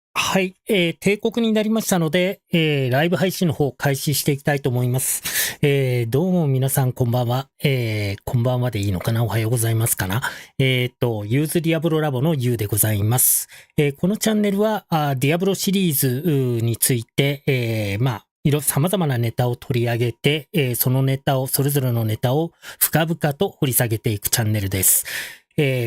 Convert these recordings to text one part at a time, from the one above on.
はい、定刻になりましたので、ライブ配信の方開始していきたいと思います。どうも皆さんこんばんは。こんばんはでいいのかな、おはようございますかな。ユーズディアブロラボのユーでございます。このチャンネルはディアブロシリーズについて、様々なネタを取り上げて、それぞれのネタを深々と掘り下げていくチャンネルです。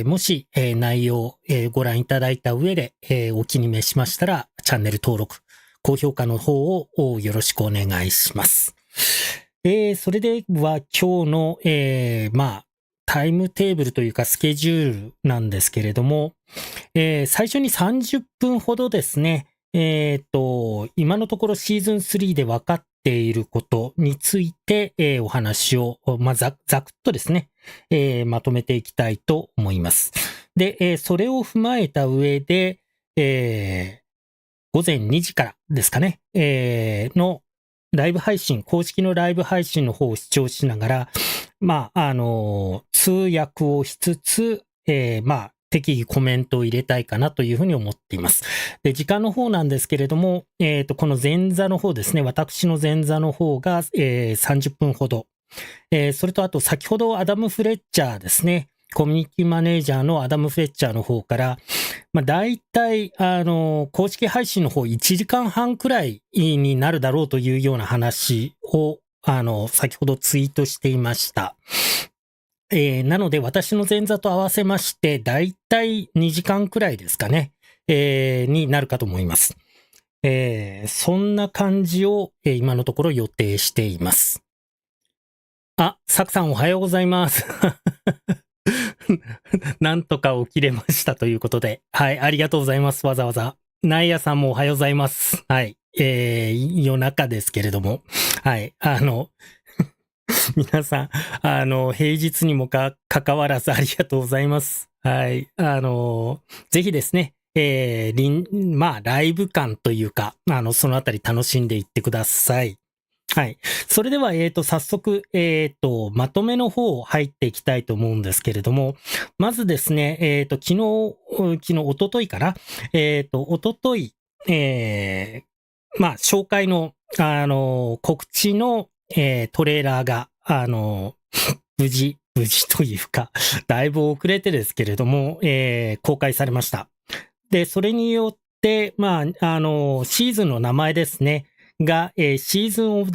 もし、内容、ご覧いただいた上で、お気に召しましたら、チャンネル登録、高評価の方をよろしくお願いします。それでは今日の、タイムテーブルというかスケジュールなんですけれども、最初に30分ほどですね、今のところシーズン3で分かっていることについて、お話を、ざくっとですね、まとめていきたいと思います。で、それを踏まえた上で、午前2時からですかね、のライブ配信、公式のライブ配信の方を視聴しながら、通訳をしつつ、適宜コメントを入れたいかなというふうに思っています。で、時間の方なんですけれども、この前座の方ですね、私の前座の方が、30分ほど。それとあと先ほどアダム・フレッチャーですね、コミュニティマネージャーのアダム・フレッチャーの方から、だいたい、公式配信の方1時間半くらいになるだろうというような話を、先ほどツイートしていました。なので私の前座と合わせまして、だいたい2時間くらいですかね、になるかと思います。そんな感じを、今のところ予定しています。サクさんおはようございます。なんとか起きれましたということで。はい、ありがとうございます。わざわざ。ナイアさんもおはようございます。はい。夜中ですけれども。はい。皆さん、平日にも関わらずありがとうございます。はい。ぜひですね、ライブ感というか、そのあたり楽しんでいってください。はい。それでは、早速、まとめの方入っていきたいと思うんですけれども、まずですね、昨日、一昨日かな、一昨日、紹介の、告知の、トレーラーが、無事というか、だいぶ遅れてですけれども、公開されました。で、それによって、シーズンの名前ですね、が、シーズンオブ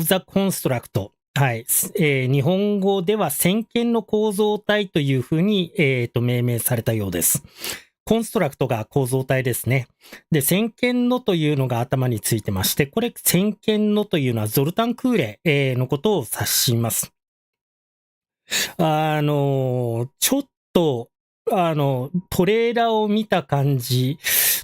ザコンストラクト。はい。日本語では先賢の構造体というふうに、命名されたようです。コンストラクトが構造体ですね。で、先賢のというのが頭についてまして、これ先賢のというのはゾルタンクーレ、のことを指します。ちょっと、トレーラーを見た感じ、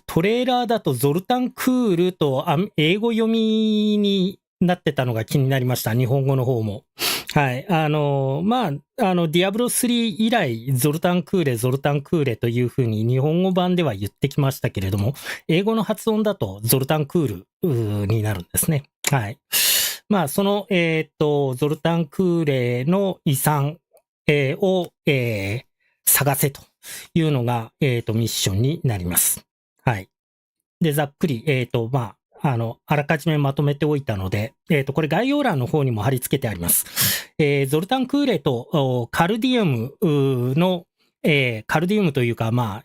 トレーラーだとゾルタンクールと英語読みになってたのが気になりました。日本語の方も。はい。ディアブロ3以来、ゾルタンクーレというふうに日本語版では言ってきましたけれども、英語の発音だとゾルタンクールになるんですね。はい。その、ゾルタンクーレの遺産、を、探せというのが、ミッションになります。はい。で、ざっくり、あらかじめまとめておいたので、これ概要欄の方にも貼り付けてあります。ゾルタンクーレとカルディウムの、カルディウムというか、ぶ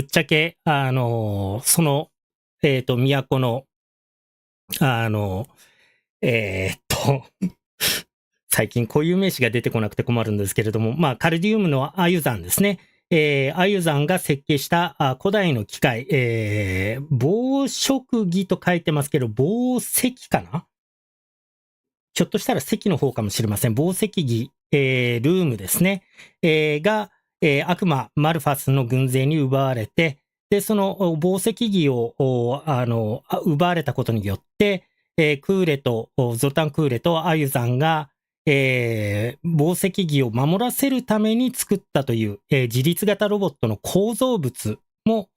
っちゃけ、その、都の、最近固有名詞が出てこなくて困るんですけれども、カルディウムのアユザンですね。アユザンが設計した古代の機械、紡織機と書いてますけど、紡績かな？ひょっとしたら石の方かもしれません。紡績機、ルームですね。が、悪魔マルファスの軍勢に奪われて、で、その紡績機を奪われたことによって、ゾルタンクーレとアユザンが、紡績機を守らせるために作ったという、自律型ロボットの構造物も、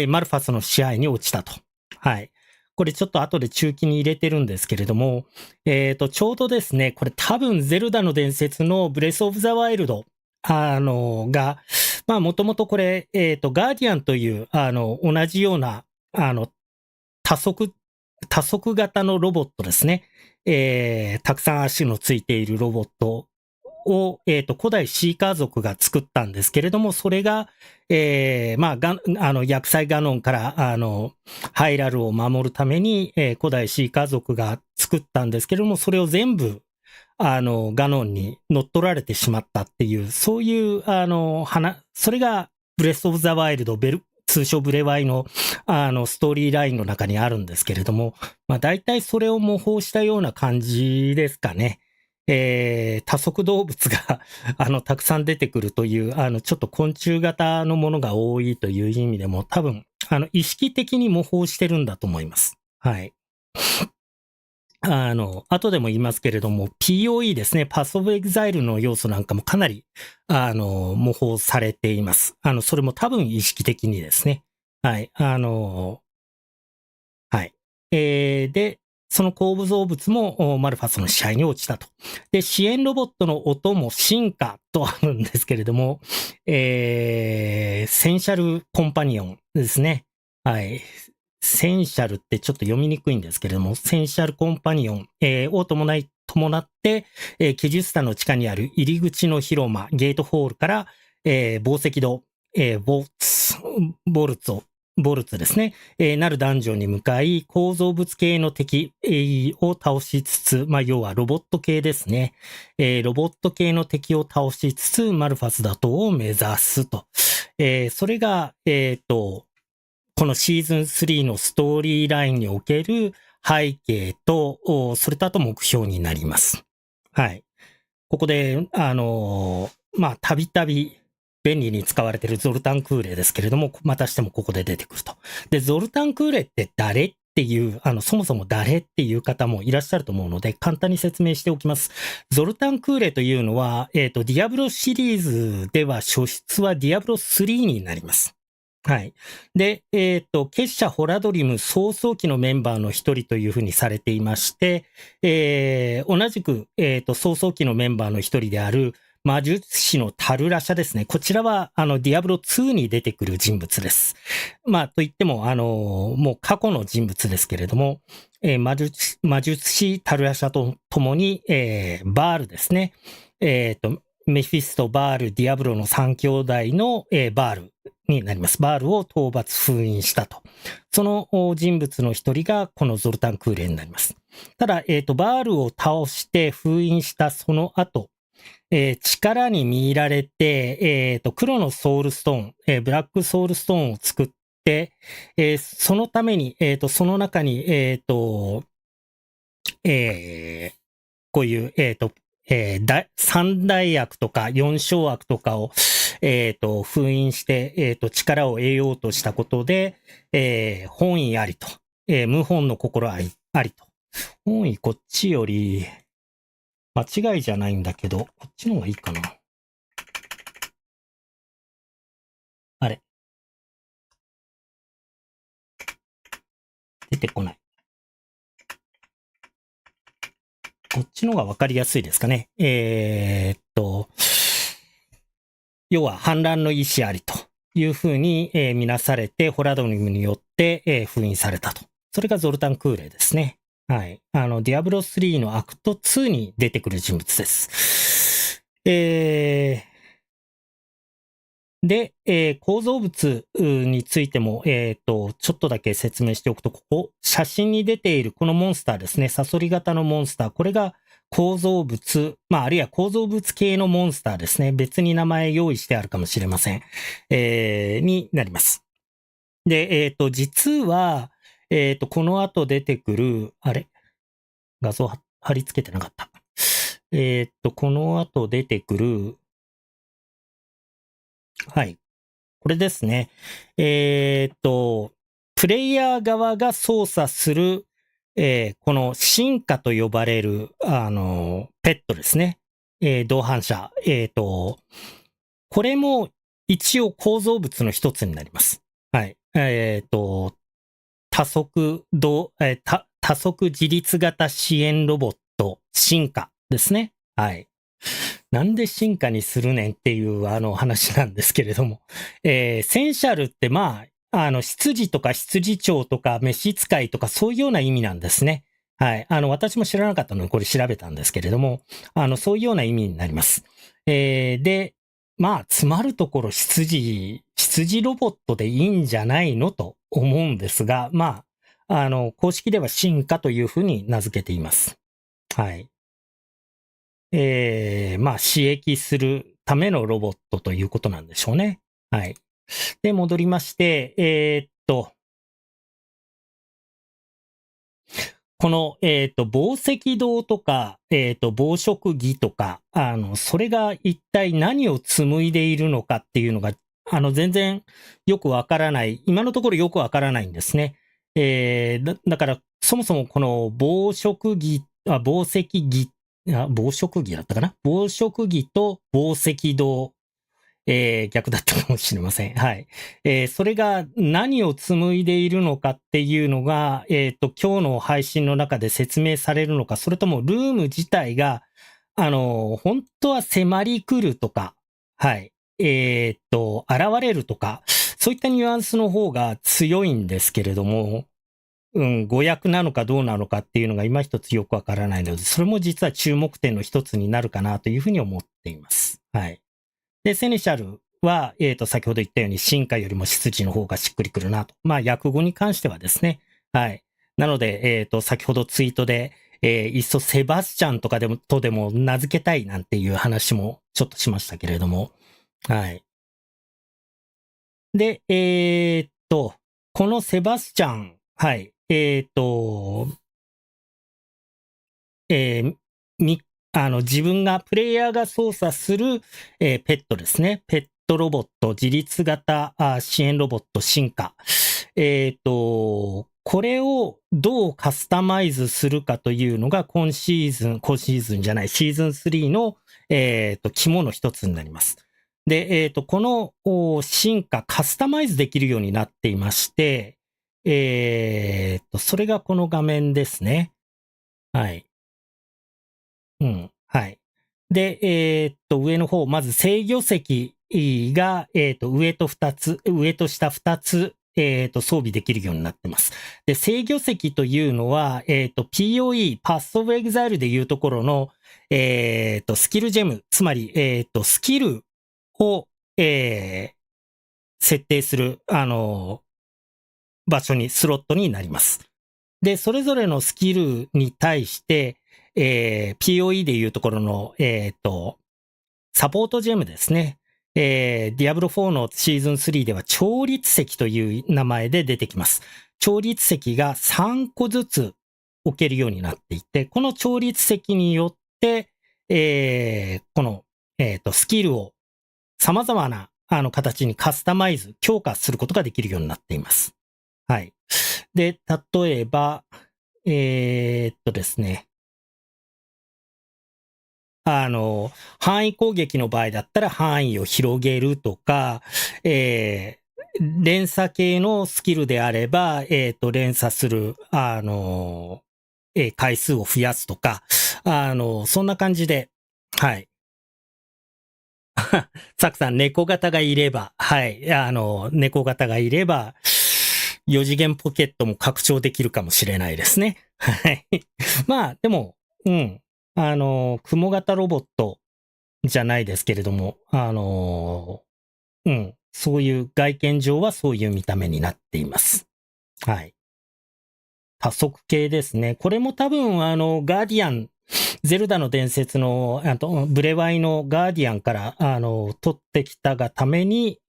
マルファスの支配に落ちたと。はい。これちょっと後で中記に入れてるんですけれども、ちょうどですね、これ多分ゼルダの伝説のブレスオブザワイルド、が、もともとこれ、ガーディアンという、同じような、多足型のロボットですね。たくさん足のついているロボットを、古代シーカー族が作ったんですけれども、それが、薬剤ガノンから、ハイラルを守るために、古代シーカー族が作ったんですけれども、それを全部、ガノンに乗っ取られてしまったっていう、そういう、それが、ブレスオブザワイルド、通称ブレワイの、ストーリーラインの中にあるんですけれども、大体それを模倣したような感じですかね。多足動物がたくさん出てくるという、ちょっと昆虫型のものが多いという意味でも、多分、意識的に模倣してるんだと思います。はい。後でも言いますけれども、PoE ですね、パスオブエグザイルの要素なんかもかなり、模倣されています。それも多分意識的にですね。はい。はい。で、その構造物もマルファスの支配に落ちたと。で、支援ロボットのお供進化とあるんですけれども、センシャルコンパニオンですね。はい。センシャルってちょっと読みにくいんですけれども、センシャルコンパニオン、を伴って、ケジスタンの地下にある入り口の広間、ゲートホールから、紡績戸、ボルツですね、なるダンジョンに向かい、構造物系の敵、を倒しつつ、要はロボット系ですね。ロボット系の敵を倒しつつ、マルファス打倒を目指すと。それが、このシーズン3のストーリーラインにおける背景と、それとあと目標になります。はい。ここで、たびたび便利に使われているゾルタンクーレですけれども、またしてもここで出てくると。で、ゾルタンクーレって誰っていう、そもそも誰っていう方もいらっしゃると思うので、簡単に説明しておきます。ゾルタンクーレというのは、ディアブロシリーズでは初出はディアブロ3になります。はい。で、結社ホラドリム創創期のメンバーの一人というふうにされていまして、同じく、創創期のメンバーの一人である魔術師のタルラシャですね。こちらは、ディアブロ2に出てくる人物です。といっても、もう過去の人物ですけれども、魔術師タルラシャと共に、バールですね。メフィスト、バール、ディアブロの3兄弟の、バールになります。バールを討伐封印したと。その人物の一人がこのゾルタンクーレになります。ただ、バールを倒して封印したその後、力に見入られて、黒のソウルストーン、ブラックソウルストーンを作って、そのために、その中に、こういう、三大悪とか四小悪とかを、封印して、力を得ようとしたことで、本意ありと、無本の心ありと。本意こっちより、間違いじゃないんだけど、こっちの方がいいかな。あれ。出てこない。こっちの方がわかりやすいですかね。要は反乱の意思ありというふうに、見なされて、ホラドニムによって、封印されたと。それがゾルタン・クーレですね。はい。ディアブロ3のアクト2に出てくる人物です。で、構造物についても、ちょっとだけ説明しておくと、ここ、写真に出ているこのモンスターですね。サソリ型のモンスター。これが構造物、あるいは構造物系のモンスターですね。別に名前用意してあるかもしれません。になります。で、実は、この後出てくる、画像貼り付けてなかった。この後出てくる、はい。これですね。プレイヤー側が操作する、この進化と呼ばれる、ペットですね。同伴者。これも一応構造物の一つになります。はい。多速自律型支援ロボット進化ですね。はい。なんで進化にするねんっていう話なんですけれども。センシャルって執事とか執事長とか召使いとかそういうような意味なんですね。はい。私も知らなかったのでこれ調べたんですけれども、そういうような意味になります。で、詰まるところ執事ロボットでいいんじゃないのと思うんですが、公式では進化というふうに名付けています。はい。刺激するためのロボットということなんでしょうね。はい。で、戻りまして、この、紡績銅とか、紡織儀とか、それが一体何を紡いでいるのかっていうのが、全然よくわからない。今のところよくわからないんですね。だから、そもそもこの紡織儀、紡績儀、紡織儀だったかな紡織儀と紡績銅。逆だったかもしれません。はい。それが何を紡いでいるのかっていうのが、今日の配信の中で説明されるのか、それともルーム自体が、本当は迫り来るとか、はい。現れるとか、そういったニュアンスの方が強いんですけれども、誤訳なのかどうなのかっていうのが今一つよくわからないので、それも実は注目点の一つになるかなというふうに思っています。はい。で、セネシャルは、先ほど言ったように進化よりも執事の方がしっくりくるなと。訳語に関してはですね。はい。なので、先ほどツイートで、いっそセバスチャンとかでも名付けたいなんていう話もちょっとしましたけれども。はい。で、このセバスチャン、はい。自分が、プレイヤーが操作する、ペットですね。ペットロボット、自律型支援ロボット進化。これをどうカスタマイズするかというのが今シーズンじゃない、シーズン3の、肝の一つになります。で、この進化、カスタマイズできるようになっていまして、それがこの画面ですね。はい。はい。で、上の方、まず制御席が、上と下2つ、装備できるようになってます。で、制御席というのは、PoE、パスオブエグザイルでいうところの、スキルジェム、つまり、スキルを、設定する、場所に、スロットになります。で、それぞれのスキルに対して、PoE でいうところの、サポートジェムですね。ディアブロ4のシーズン3では調律石という名前で出てきます。調律石が3個ずつ置けるようになっていて、この調律石によって、この、スキルを様々な形にカスタマイズ、強化することができるようになっています。はい。で、例えば、ですね。範囲攻撃の場合だったら範囲を広げるとか、連鎖系のスキルであれば、連鎖する、回数を増やすとか、そんな感じで、はい。サクさん、猫型がいれば、はい、猫型がいれば、4次元ポケットも拡張できるかもしれないですね。はい。まあ、でも、雲型ロボットじゃないですけれども、そういう外見上はそういう見た目になっています。はい。多速系ですね。これも多分、ガーディアン、ゼルダの伝説の、ブレワイのガーディアンから、取ってきたがために、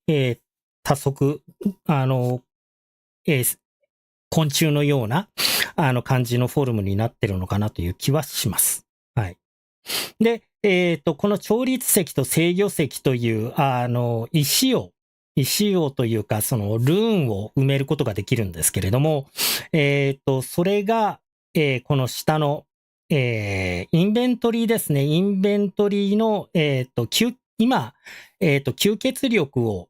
多速、昆虫のような、感じのフォルムになってるのかなという気はします。はい。で、この調律石と制御石という、石をというか、そのルーンを埋めることができるんですけれども、それが、この下の、インベントリーですね。インベントリーの、今、吸血力を、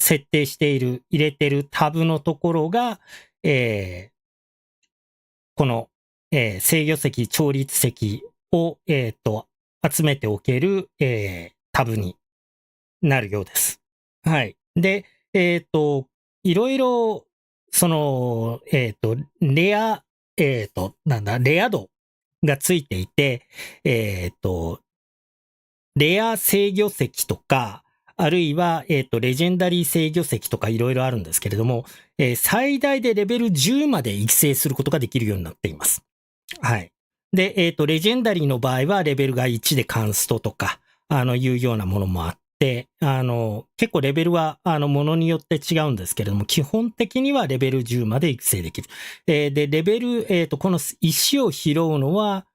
設定している、入れてるタブのところが、この、制御石、調律石を、集めておける、タブになるようです。はい。で、いろいろ、その、レア度がついていて、レア制御石とか、あるいは、レジェンダリー制御石とかいろいろあるんですけれども、最大でレベル10まで育成することができるようになっています。はい。で、レジェンダリーの場合はレベルが1でカンストとか、いうようなものもあって、結構レベルは、ものによって違うんですけれども、基本的にはレベル10まで育成できる。で、レベル、この石を拾うのは、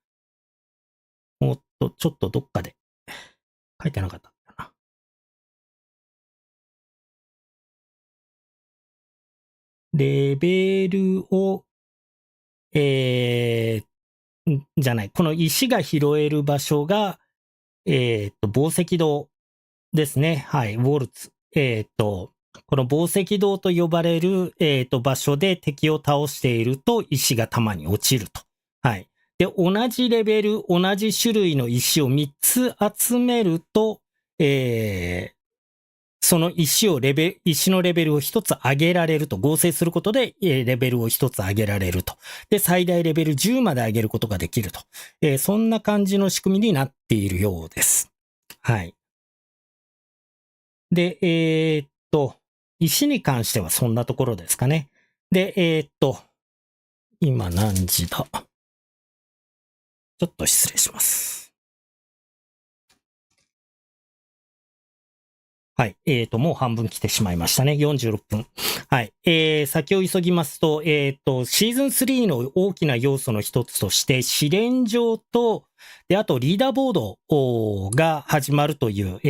ちょっとどっかで書いてなかったかな。レベルを、じゃない。この石が拾える場所が、宝石堂ですね。はい。ウォルツ。この宝石堂と呼ばれる、場所で敵を倒していると石が弾に落ちると。はい。で、同じレベル、同じ種類の石を3つ集めると、その石のレベルを1つ上げられると、合成することで、レベルを1つ上げられると。で、最大レベル10まで上げることができると。そんな感じの仕組みになっているようです。はい。で、石に関してはそんなところですかね。で、今何時だ？ちょっと失礼します。はい。もう半分来てしまいましたね。46分。はい。先を急ぎますと、シーズン3の大きな要素の一つとして、試練場と、で、あとリーダーボードが始まるという、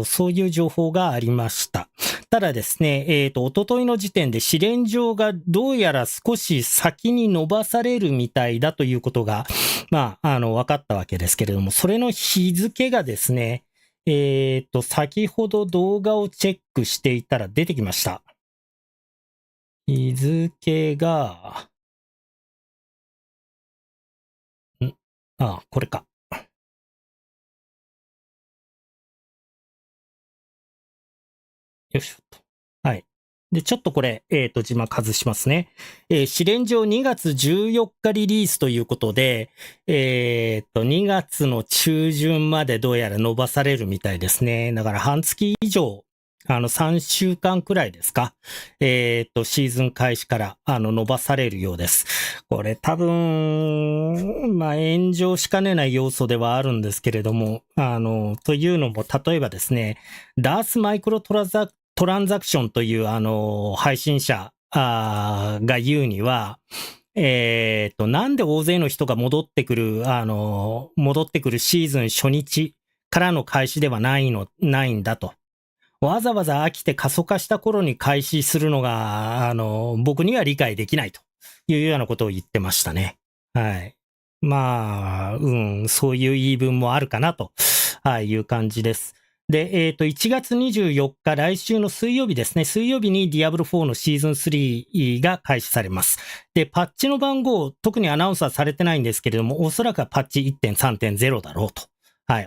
そういう情報がありました。ただですね、一昨日の時点で試練場がどうやら少し先に伸ばされるみたいだということが、まあ、分かったわけですけれども、それの日付がですね、先ほど動画をチェックしていたら出てきました。日付が、これか。よいしょと。はい。で、ちょっとこれ、字幕外しますね。試練場2月14日リリースということで、2月の中旬までどうやら伸ばされるみたいですね。だから半月以上、3週間くらいですか。シーズン開始から、伸ばされるようです。これ多分、まあ、炎上しかねない要素ではあるんですけれども、というのも、例えばですね、ダースマイクロトランザクションという配信者が言うには、なんで大勢の人が戻ってくるシーズン初日からの開始ではないんだと。わざわざ飽きて過疎化した頃に開始するのが、僕には理解できないというようなことを言ってましたね。はい。まあ、そういう言い分もあるかなという感じです。で、1月24日、来週の水曜日ですね。水曜日に Diablo IV のシーズン3が開始されます。で、パッチの番号、特にアナウンスはされてないんですけれども、おそらくはパッチ 1.3.0 だろうと、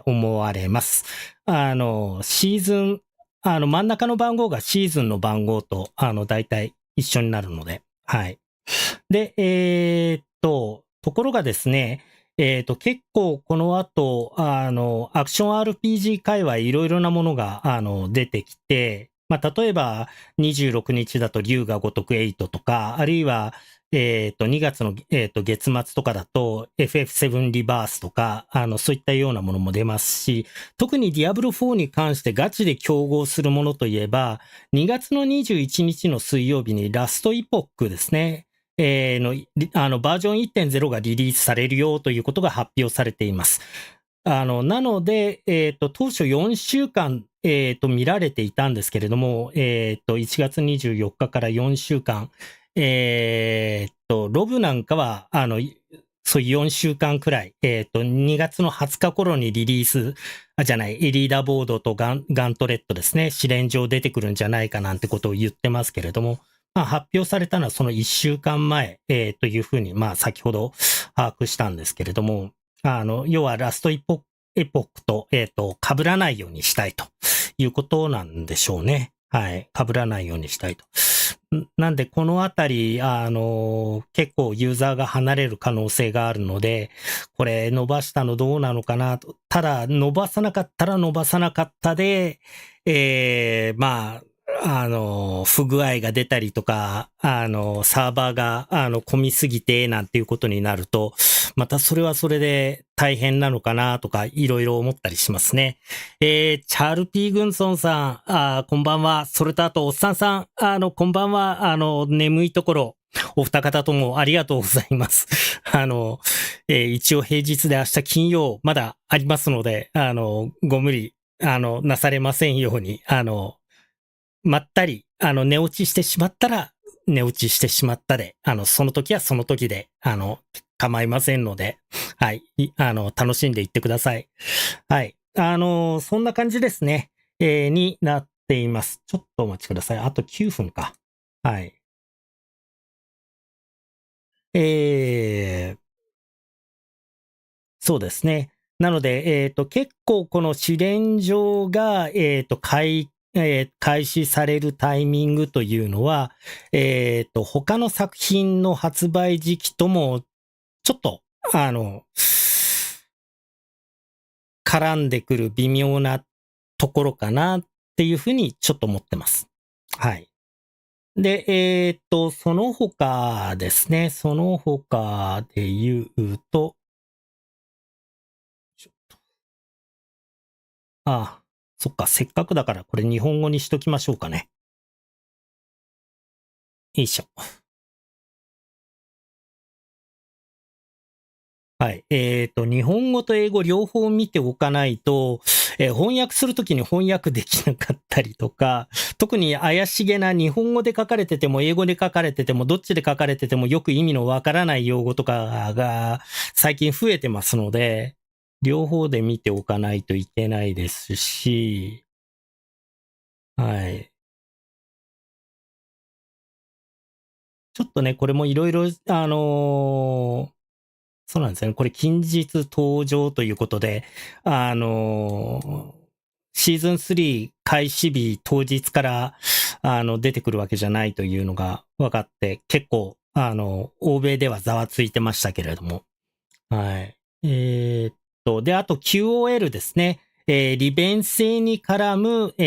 思われます。シーズン真ん中の番号がシーズンの番号と、大体一緒になるので、はい。で、ところがですね、結構この後、アクション RPG 界隈いろいろなものが、出てきて、まあ、例えば、26日だと竜が如く8とか、あるいは、2月の、月末とかだと FF7 リバースとか、そういったようなものも出ますし、特にディアブロ4に関してガチで競合するものといえば、2月の21日の水曜日にラストイポックですね。バージョン 1.0 がリリースされるよということが発表されています。なので、当初4週間、見られていたんですけれども、1月24日から4週間、ロブなんかは、そういう4週間くらい、2月の20日頃にリリース、リーダーボードとガントレットですね、試練上出てくるんじゃないかなんてことを言ってますけれども、まあ、発表されたのはその1週間前、というふうに、まあ、先ほど把握したんですけれども、要はラストエポックと、被らないようにしたいということなんでしょうね。はい。被らないようにしたいと。なんで、このあたり、結構ユーザーが離れる可能性があるので、これ伸ばしたのどうなのかなと。ただ、伸ばさなかったら伸ばさなかったで、まあ、不具合が出たりとか、サーバーが、混みすぎて、なんていうことになると、またそれはそれで大変なのかなとか、いろいろ思ったりしますね。チャールピー・グンソンさん、こんばんは。それとあと、おっさんさん、こんばんは。眠いところ、お二方ともありがとうございます。一応平日で明日金曜、まだありますので、ご無理、なされませんように、まったり、寝落ちしてしまったら、寝落ちしてしまったで、その時はその時で、構いませんので、はい、楽しんでいってください。はい。そんな感じですね。になっています。ちょっとお待ちください。あと9分か。はい。そうですね。なので、結構この試練場が、開始されるタイミングというのは、他の作品の発売時期とも、ちょっと、絡んでくる微妙なところかなっていうふうにちょっと思ってます。はい。で、その他ですね、その他で言うと、そっか、せっかくだからこれ日本語にしときましょうかね。よいしょ。はい。日本語と英語両方見ておかないと、翻訳するときに翻訳できなかったりとか、特に怪しげな日本語で書かれてても英語で書かれててもどっちで書かれててもよく意味のわからない用語とかが最近増えてますので、両方で見ておかないといけないですし、はい。ちょっとね、これもいろいろ、そうなんですね。これ近日登場ということで、シーズン3開始日当日から、出てくるわけじゃないというのが分かって、結構、欧米ではざわついてましたけれども。はい。で、あと QOL ですね。利便性に絡む、ア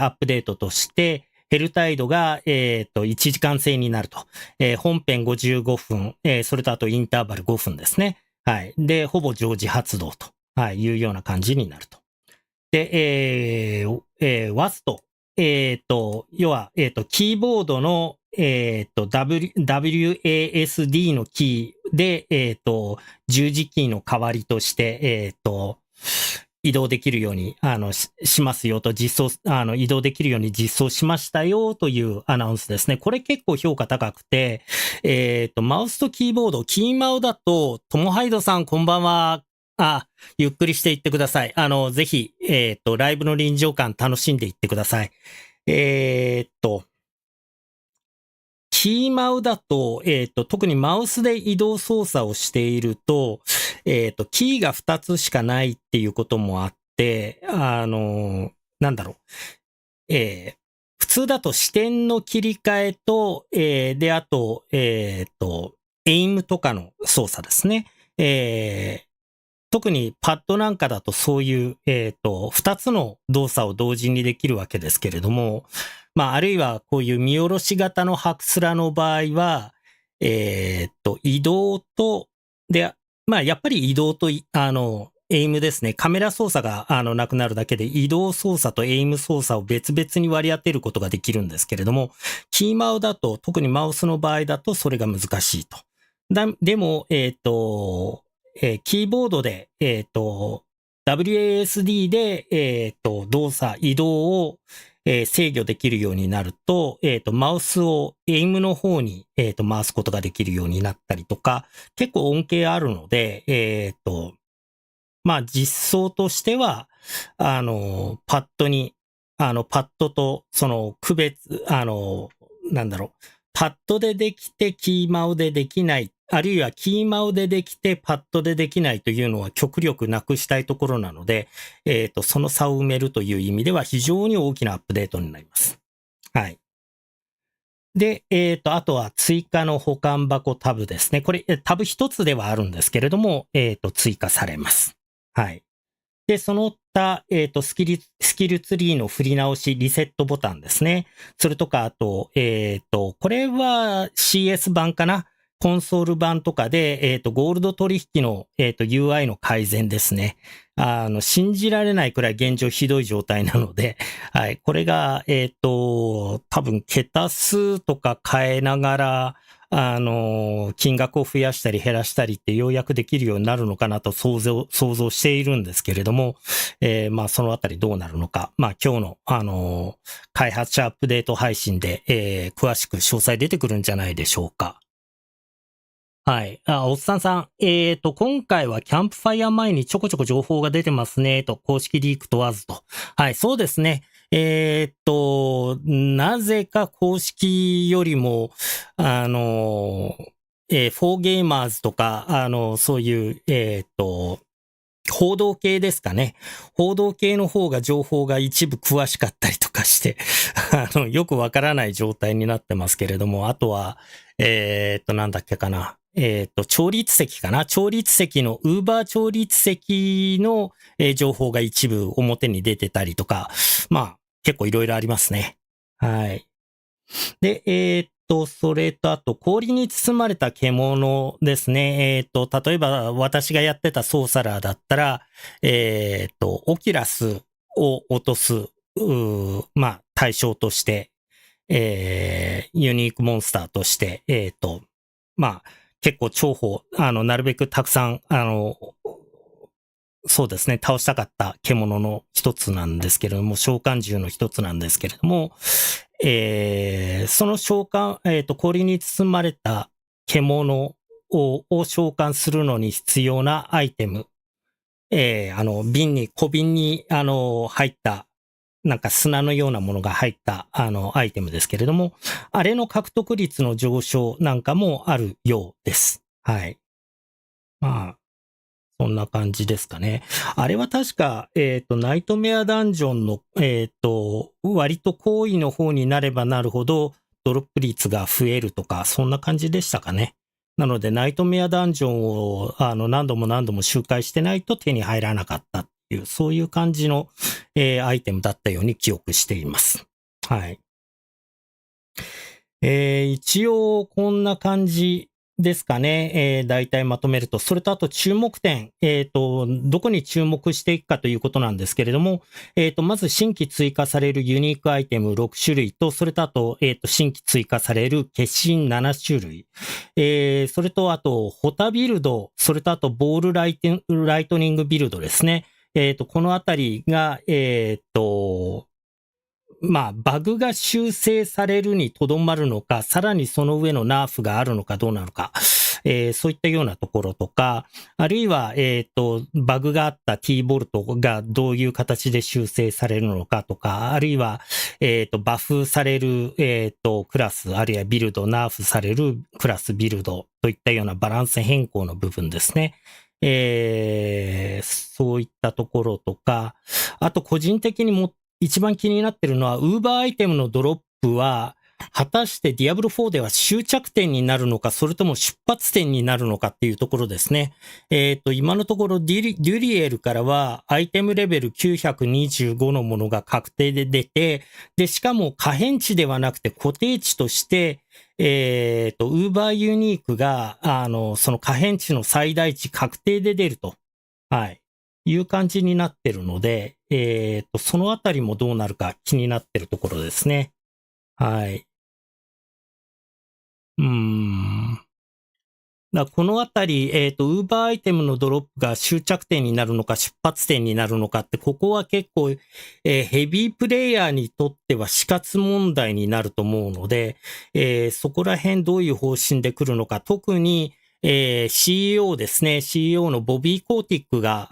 ップデートとして、ヘルタイドが、1時間制になると。本編55分、それとあとインターバル5分ですね。はい。で、ほぼ常時発動と、はい、いうような感じになると。で、WASD。要は、キーボードの、WASD のキーで、十字キーの代わりとして、移動できるように、しますよと、移動できるように実装しましたよというアナウンスですね。これ結構評価高くて、マウスとキーボード、キーマウだと、トモハイドさんこんばんは。ゆっくりしていってください。ぜひ、ライブの臨場感楽しんでいってください。キーマウだと、特にマウスで移動操作をしていると、キーが2つしかないっていうこともあって、なんだろう。普通だと視点の切り替えと、で、あと、エイムとかの操作ですね。特にパッドなんかだとそういう、二つの動作を同時にできるわけですけれども、まあ、あるいはこういう見下ろし型のハクスラの場合は、移動と、で、まあ、やっぱり移動と、エイムですね。カメラ操作が、なくなるだけで、移動操作とエイム操作を別々に割り当てることができるんですけれども、キーマウだと、特にマウスの場合だと、それが難しいと。でも、キーボードで、WASD で、動作、移動を、制御できるようになると、マウスをエイムの方に、回すことができるようになったりとか、結構恩恵あるので、まあ実装としては、パッドに、パッドとその区別、なんだろう、パッドでできてキーマウでできない、あるいはキーマウでできてパッドでできないというのは極力なくしたいところなので、その差を埋めるという意味では非常に大きなアップデートになります。はい。で、あとは追加の保管箱タブですね。これ、タブ一つではあるんですけれども、追加されます。はい。で、その他、スキルツリーの振り直し、リセットボタンですね。それとか、あと、これは CS 版かな。コンソール版とかで、ゴールド取引の、UI の改善ですね。信じられないくらい現状ひどい状態なので、はい。これが、多分、桁数とか変えながら、金額を増やしたり減らしたりってようやくできるようになるのかなと想像しているんですけれども、まあそのあたりどうなるのか、まあ今日の開発者アップデート配信で、詳しく詳細出てくるんじゃないでしょうか。はい。おっさんさん。今回はキャンプファイヤー前にちょこちょこ情報が出てますね、と、公式リーク問わずと。はい、そうですね。なぜか公式よりも、フォーゲーマーズとか、そういう、報道系ですかね。報道系の方が情報が一部詳しかったりとかして、よくわからない状態になってますけれども、あとは、なんだっけかな。調律席かな。調律席の、ウーバー調律席の、情報が一部表に出てたりとか、まあ、結構いろいろありますね。はい。で、それとあと、氷に包まれた獣ですね。例えば私がやってたソーサラーだったら、オキュラスを落とす、まあ、対象として、ユニークモンスターとして、まあ、結構重宝、なるべくたくさん、そうですね、倒したかった獣の一つなんですけれども、召喚獣の一つなんですけれども、その召喚、氷に包まれた獣を召喚するのに必要なアイテム、小瓶に、入った、なんか砂のようなものが入った、アイテムですけれども、あれの獲得率の上昇なんかもあるようです。はい。まあ、そんな感じですかね。あれは確か、ナイトメアダンジョンの、割と高位の方になればなるほど、ドロップ率が増えるとか、そんな感じでしたかね。なので、ナイトメアダンジョンを、何度も何度も周回してないと手に入らなかったっていう、そういう感じの、アイテムだったように記憶しています。はい。一応、こんな感じですかね。大体まとめると。それとあと注目点。どこに注目していくかということなんですけれども、まず新規追加されるユニークアイテム6種類と、それとあと、新規追加される化身7種類。それとあと、ホタビルド、それとあと、ボールライトニングビルドですね。このあたりが、まあ、バグが修正されるにとどまるのか、さらにその上のナーフがあるのかどうなのか、そういったようなところとか、あるいは、バグがあった T ボルトがどういう形で修正されるのかとか、あるいは、バフされる、クラス、あるいはビルド、ナーフされるクラス、ビルドといったようなバランス変更の部分ですね。そういったところとか、あと個人的に一番気になってるのは、ウーバーアイテムのドロップは、果たしてディアブロ4では終着点になるのか、それとも出発点になるのかっていうところですね。今のところデュリエルからはアイテムレベル925のものが確定で出て、で、しかも可変値ではなくて固定値として、ウーバーユニークが、その可変値の最大値確定で出ると。はい。いう感じになってるので、そのあたりもどうなるか気になってるところですね。はい。このあたり、ウーバーアイテムのドロップが終着点になるのか出発点になるのかって、ここは結構、ヘビープレイヤーにとっては死活問題になると思うので、そこら辺どういう方針で来るのか、特に、CEO ですね、CEO のボビー・コーティックが、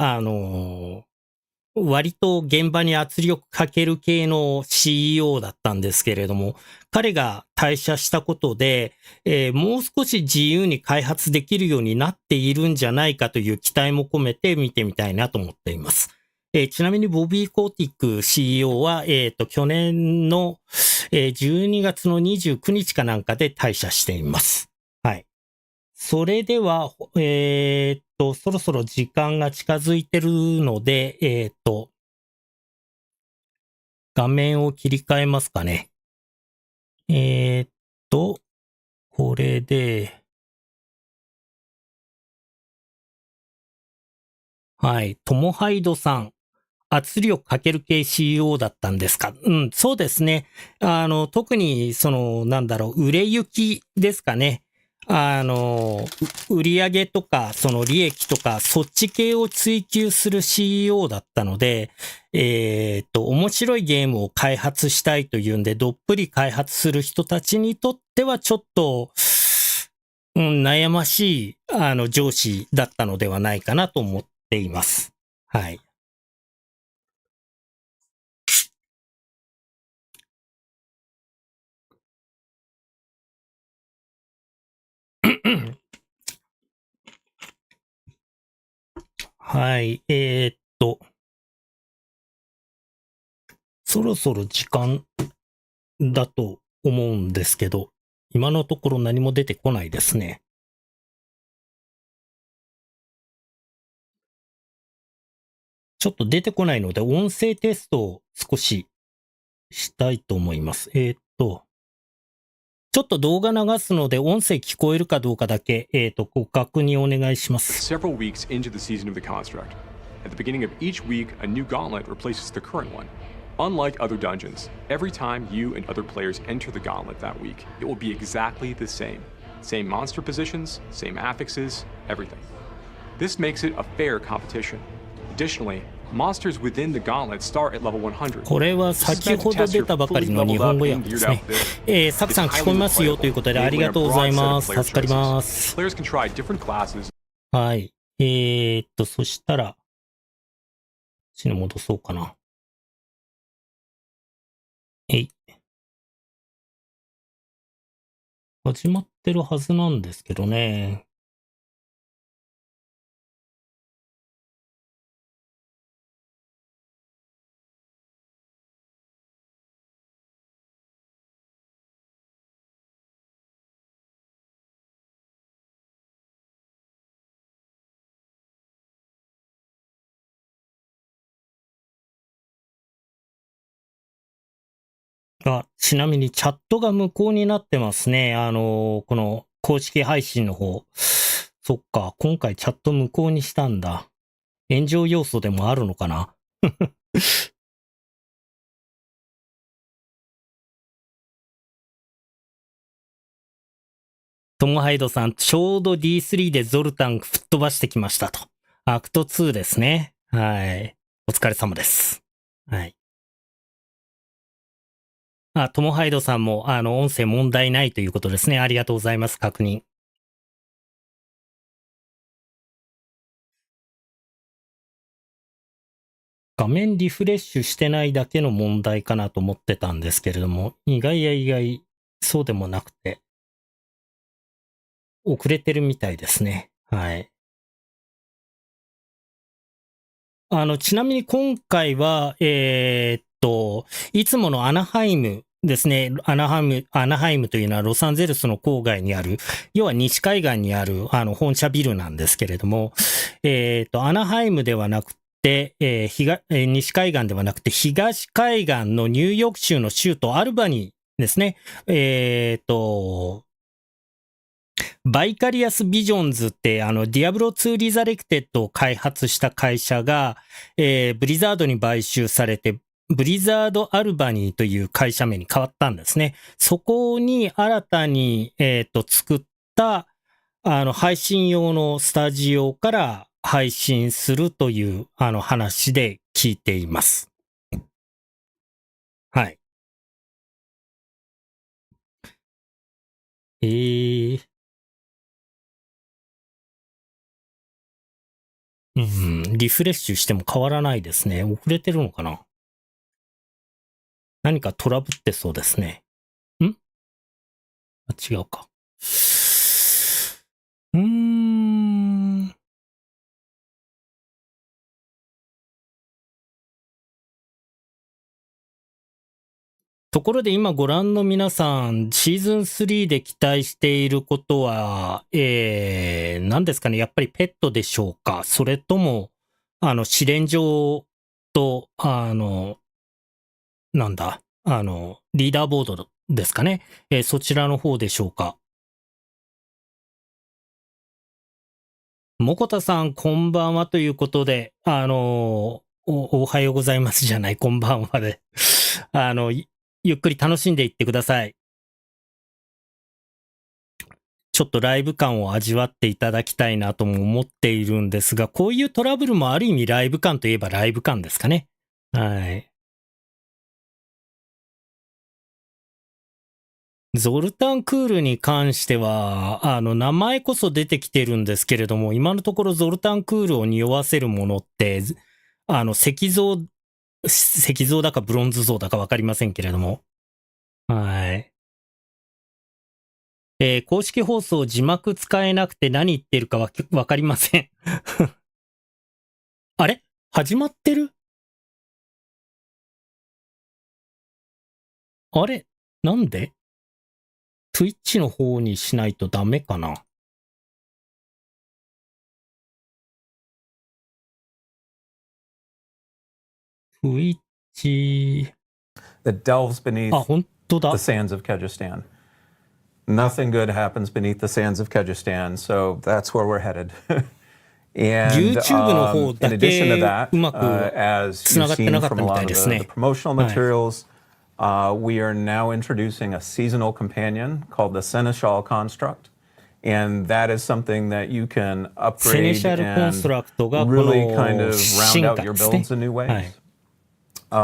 割と現場に圧力かける系の CEO だったんですけれども、彼が退社したことで、もう少し自由に開発できるようになっているんじゃないかという期待も込めて見てみたいなと思っています。ちなみにボビー・コーティック CEO は、去年の、12月の29日かなんかで退社しています。はい。それでは、そろそろ時間が近づいてるので、画面を切り替えますかね。これで、はい、トモハイドさん、圧力かける系 CEO だったんですか？うん、そうですね。特に、売れ行きですかね。売上とか、その利益とか、そっち系を追求する CEO だったので、面白いゲームを開発したいというんで、どっぷり開発する人たちにとってはちょっと、悩ましい、上司だったのではないかなと思っています。はい。はい。そろそろ時間だと思うんですけど、今のところ何も出てこないですね。ちょっと出てこないので、音声テストを少ししたいと思います。ちょっと動画流すので、音声聞こえるかどうかだけ、ご確認お願いします。Several weeks into the season of the construct. At the beginning of each week, a new gauntlet replaces the current one. Unlike other dungeons, every time you and other players enter the gauntlet that week, it will be exactly the same. Same monster positions, same affixes, everything. This makes it a fair competition. Additionally, monsters within the gauntlet start at level 100. これは先ほど出たばかりの日本語訳ですね。サクさん聞こえますよということでありがとうございます。助かります。Players can try different classes. はい。そしたら、こっちに戻そうかな。始まってるはずなんですけどね。ちなみにチャットが無効になってますね。この公式配信の方。そっか、今回チャット無効にしたんだ。炎上要素でもあるのかなトモハイドさん、ちょうど D3 でゾルタン吹っ飛ばしてきましたと。アクト2ですね。はい。お疲れ様です。はい。トモハイドさんも、音声問題ないということですね。ありがとうございます。確認。画面リフレッシュしてないだけの問題かなと思ってたんですけれども、意外、そうでもなくて、遅れてるみたいですね。はい。ちなみに今回は、いつものアナハイムですね。アナハイムというのはロサンゼルスの郊外にある、要は西海岸にある本社ビルなんですけれども、アナハイムではなくて、西海岸ではなくて東海岸のニューヨーク州の州都アルバニーですね。バイカリアスビジョンズってディアブロ2リザレクテッドを開発した会社が、ブリザードに買収されて、ブリザードアルバニーという会社名に変わったんですね。そこに新たに、作った配信用のスタジオから配信するという話で聞いています。はい。リフレッシュしても変わらないですね。遅れてるのかな？何かトラブってそうですね。違うか。ところで今ご覧の皆さん、シーズン3で期待していることは、何ですかね、やっぱりペットでしょうか、それとも、試練場と、リーダーボードですかね、そちらの方でしょうか。もこたさん、こんばんはということで、おはようございますじゃない、こんばんはで。ゆっくり楽しんでいってください。ちょっとライブ感を味わっていただきたいなとも思っているんですが、こういうトラブルもある意味ライブ感といえばライブ感ですかね。はい。ゾルタンクールに関しては、名前こそ出てきてるんですけれども、今のところゾルタンクールを匂わせるものって、石像だかブロンズ像だかわかりませんけれども。はい。公式放送字幕使えなくて何言ってるかわかりません。あれ？始まってる？あれ？なんで？ Twitch の方にしないとダメかな。Twitch that delves beneath 本当だ。 the sands of Kyrgyzstan. Nothing good happens beneath the sands of Kyrgyzstan, so that's where we're headed. And YouTube の方 in だ addition to け that, うまく as つな you've がって seen なかった from a みた lot い of です the ね。 promotional はい。 materials, we are now introducing a seasonal companion called the Seneschal Construct. And that is something that you can セネ upgrade シャルコンスト and ラクトがこ really kind の of round 進 out 化 your ですね。 builds in new は ways. い。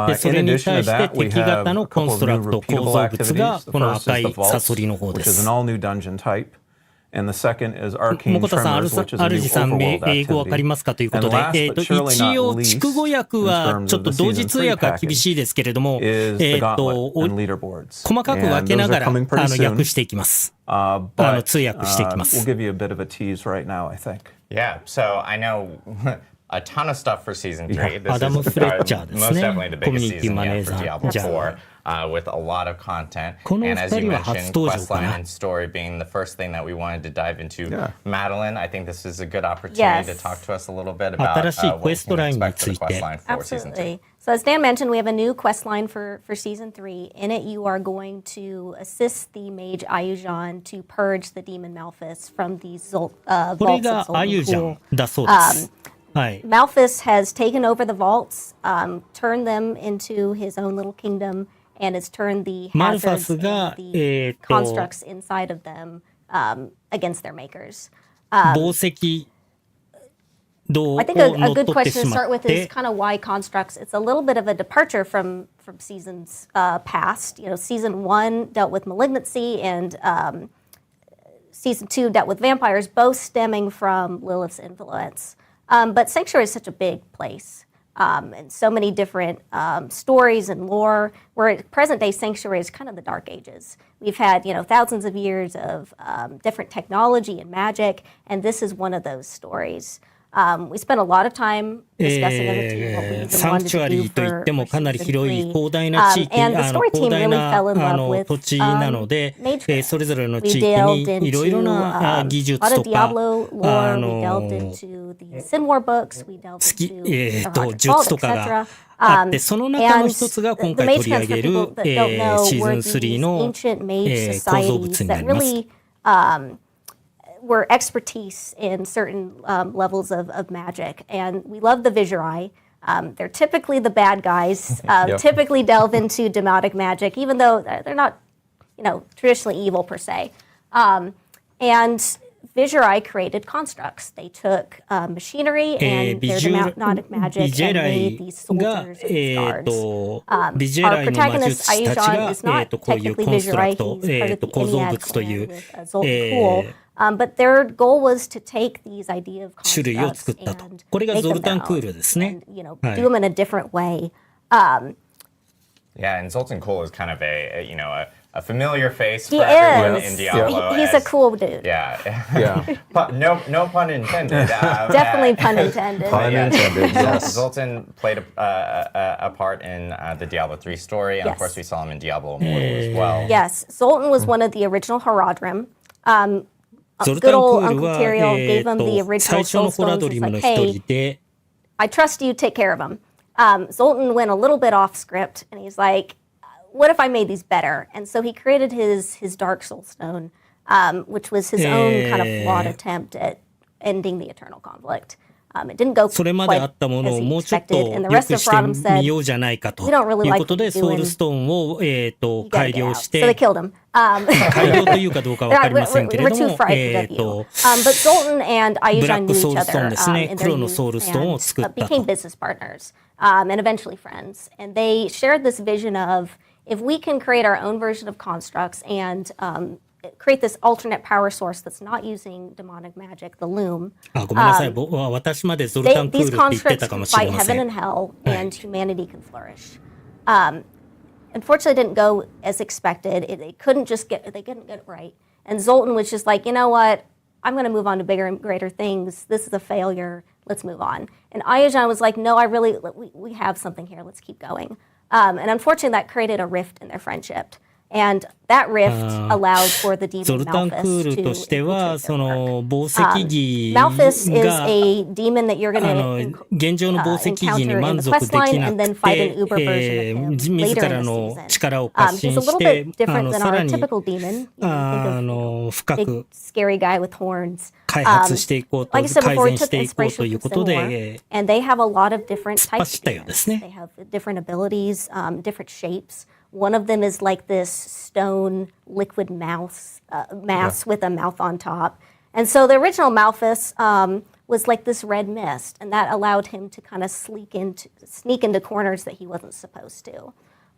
で、そ In れに addition 対 to して that, we 敵 have 型 a のコン couple ス of トラ new クト、構 repeatable 造物が activities. The この first 赤 is い the サ vaults, ソリの方 which で is an す。all-new dungeon type. And the second is も arcane こたさん、tremors, which is a new 主さん、 overworld 英語わかり activity. ますかというこ And とで、 last but surely 一 not 応、筑語 least, 訳 in は terms ちょっ of と the 同 season 時通 3訳は厳 package, しいですけれども、is the gauntlet and leaderboards. 細かく分 And けな those が are ら coming pretty 訳 soon. していきます。But 通訳していきま we'll す。 give you a bit of a tease right now, I think. Yeah, so I know a ton of stuff for season 3. This アダム・フレッチャー is です most ね。 definitely the コミュ biggest ニティ season マネー yet ジ for ャー。 Diablo じゃあ、 IV, with a lot of content. この And 二 as you 人は初 mentioned, 登場か questline な。 and story being the first thing that we wanted to dive into. Yeah. Madeline, I think this is a good opportunity Yes. to talk to us a little bit about 新しい what クエ we スト can ラインに expect つ for the いて。 questline for season 3. Absolutely. So as Dan mentioned, we have a new quest line for season 3. In it, you are going to assist the mage Ayuzhan to purge the demon Malphas from these これ vaults が of アユ Zoltun ジャ Kulle. ンだそうです。はい。 Malphas has taken over the vaults, turned them into his own little kingdom, and has turned the マルファ hazards スが、 and the constructs inside of them against their makers. 紡績銅を I think a 乗っ good 取って question し to ま start っ with is て、 kind of why constructs. It's a little bit of a departure from seasons past. You know, season 1 dealt with malignancy, and season 2 dealt with vampires, both stemming from Lilith's influence. But Sanctuary is such a big place, and so many different stories and lore. Where present day Sanctuary is kind of the Dark Ages. We've had thousands of years of different technology and magic, and this is one of those stories. We spent a lot of time discussing as a team what we even サン wanted チュア to リ do ーといっ for, ても for かなり season 広い 3. 広大な地域、 And the story 広 team 大 really な fell in love with 土地なので、 nature. それぞれの We 地域 delved にいろいろ into な技 a 術 lot と of か、 Diablo lore. We delved into the Sin War books. We delved スキ into the Roger 術 Vault, とかが etc. あって、その中の一つが And 今 the 回 mage 取り上 camps, げ for る people that don't know, シーズ were ン these 3の ancient mage 構造物 societies にな that ります。 really were expertise in certain levels of magic. And we love the Visurai. They're typically the bad guys, typically delve into demonic magic, even though they're not, traditionally evil per se. And Visurai created constructs. They took machinery and their demonic magic and made these soldiers and these guards. ビジュア Our ライの魔 protagonist 術師たち Ayuzhan が is not こういう technically コンストラ Visurai. クト、 He's part of the 構造 Ennead 物とい clan う with Zoltun Kulle. But their goal was to take these idea of 種類を constructs 作ったと。 and これが make ゾ them ルタン their クー own ルですね。 and, はい do them in a different way. Yeah, and Zoltun Kulle is kind of a familiar face He for everyone is. in Diablo. He's a cool dude. Yeah. Yeah. No pun intended. Definitely pun intended. Pun intended, yes. Zoltun played a part in the Diablo 3 story, and of Yes. course we saw him in Diablo Immortal as well. Yes, Zoltun was one of the original Haradrim. ゾルタン Good ク old ール Uncle は、 Tyrael gave him the 最 original 初の soul ホラ stones. ド He's リムの like, 一 hey, 人で、 I trust you, take care of him. Zoltun went a little bit off script, and he's like, what if I made these better? And so he created his Dark Soul Stone, which was his own kind of flawed attempt at ending the eternal conflict. It didn't go それまで quite あったもの as を he もうちょっと expected, 良 and the く rest of して Rodham み said, ようじゃないかと We don't really いう like ことで、 what you're ソウル doing. ストーンを、 You gotta 改 get 良 out. し So they て、 killed him. 改良というかどうかわかりませんけれ We're ど too も、frightened of you. But Zoltun and ブラ Ayuzhan ック knew ソウ each ルストーン other ですね。 in their 黒の youth ソウルストーンを and 作ったと。 became business partners and eventually friends. And they shared this vision of if we can create our own version of constructs and create this alternate power source that's not using demonic magic, the Loom. あ、ごめんなさい。私までゾルタンクール These って言って constructs たか can もしれ fight ませ heaven ん。 and hell, and humanity can flourish. Unfortunately, it didn't go as expected. They couldn't get it right. And Zoltun was just like, you know what? I'm going to move on to bigger and greater things. This is a failure. Let's move on. And Ayuzhan was like, no, we have something here. Let's keep going. And unfortunately, that created a rift in their friendship. And that rift allowed for the ゾ demon ルタンクー Malphas ル to としては、 infiltrate そ their work. の宝石儀 Malphas is が、 a demon that you're going to 現状の宝石儀に満足できなくて、自らの力を発信 He's a し little て、 bit different than さ our らに typical demon. You know, think of 深 big, く scary guy with horns. 開発していこうと、 Like I said 改 before, 善 he し took ていこうと inspiration いう from こと Sin で、 War, and they have a lot of different 突っ types 走 of ったよう demons. ですね。 They have different abilities, different shapes. One of them is like this stone liquid mass with a mouth on top. And so the original Malphas was like this red mist, and that allowed him to kind of sneak into corners that he wasn't supposed to.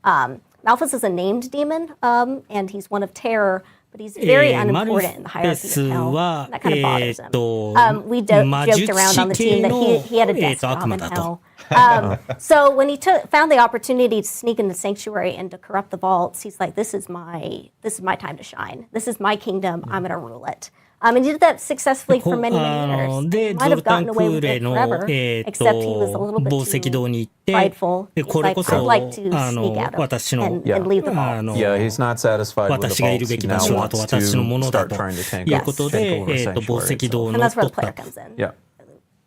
Malphas is a named demon, and he's one of terror, but he's very unimportant in the hierarchy of hell. And that kind of bothers him. We joked around on the team that he had a death job in hell. So when he found the opportunity to sneak into the sanctuary and to corrupt the vaults, he's like, this is my time to shine. This is my kingdom. I'm going to rule it. And he did that successfully for many, many years. で、 He ゾ might ル have タン gotten ク away ー with レ it の、 forever, except he was a little 宝 bit 石堂に行って、 prideful. で He's これ like, こ I'd そ、 like to sneak out of 私の、 and leave the vault. Yeah, he's not satisfied with the 私がいる vaults. べ He き場 now 所だと、 wants 私のも to のだ start と trying to いう take ことで、 over 宝石 sanctuary. 堂 And の that's where 取 the っ player た。 comes in. Yeah.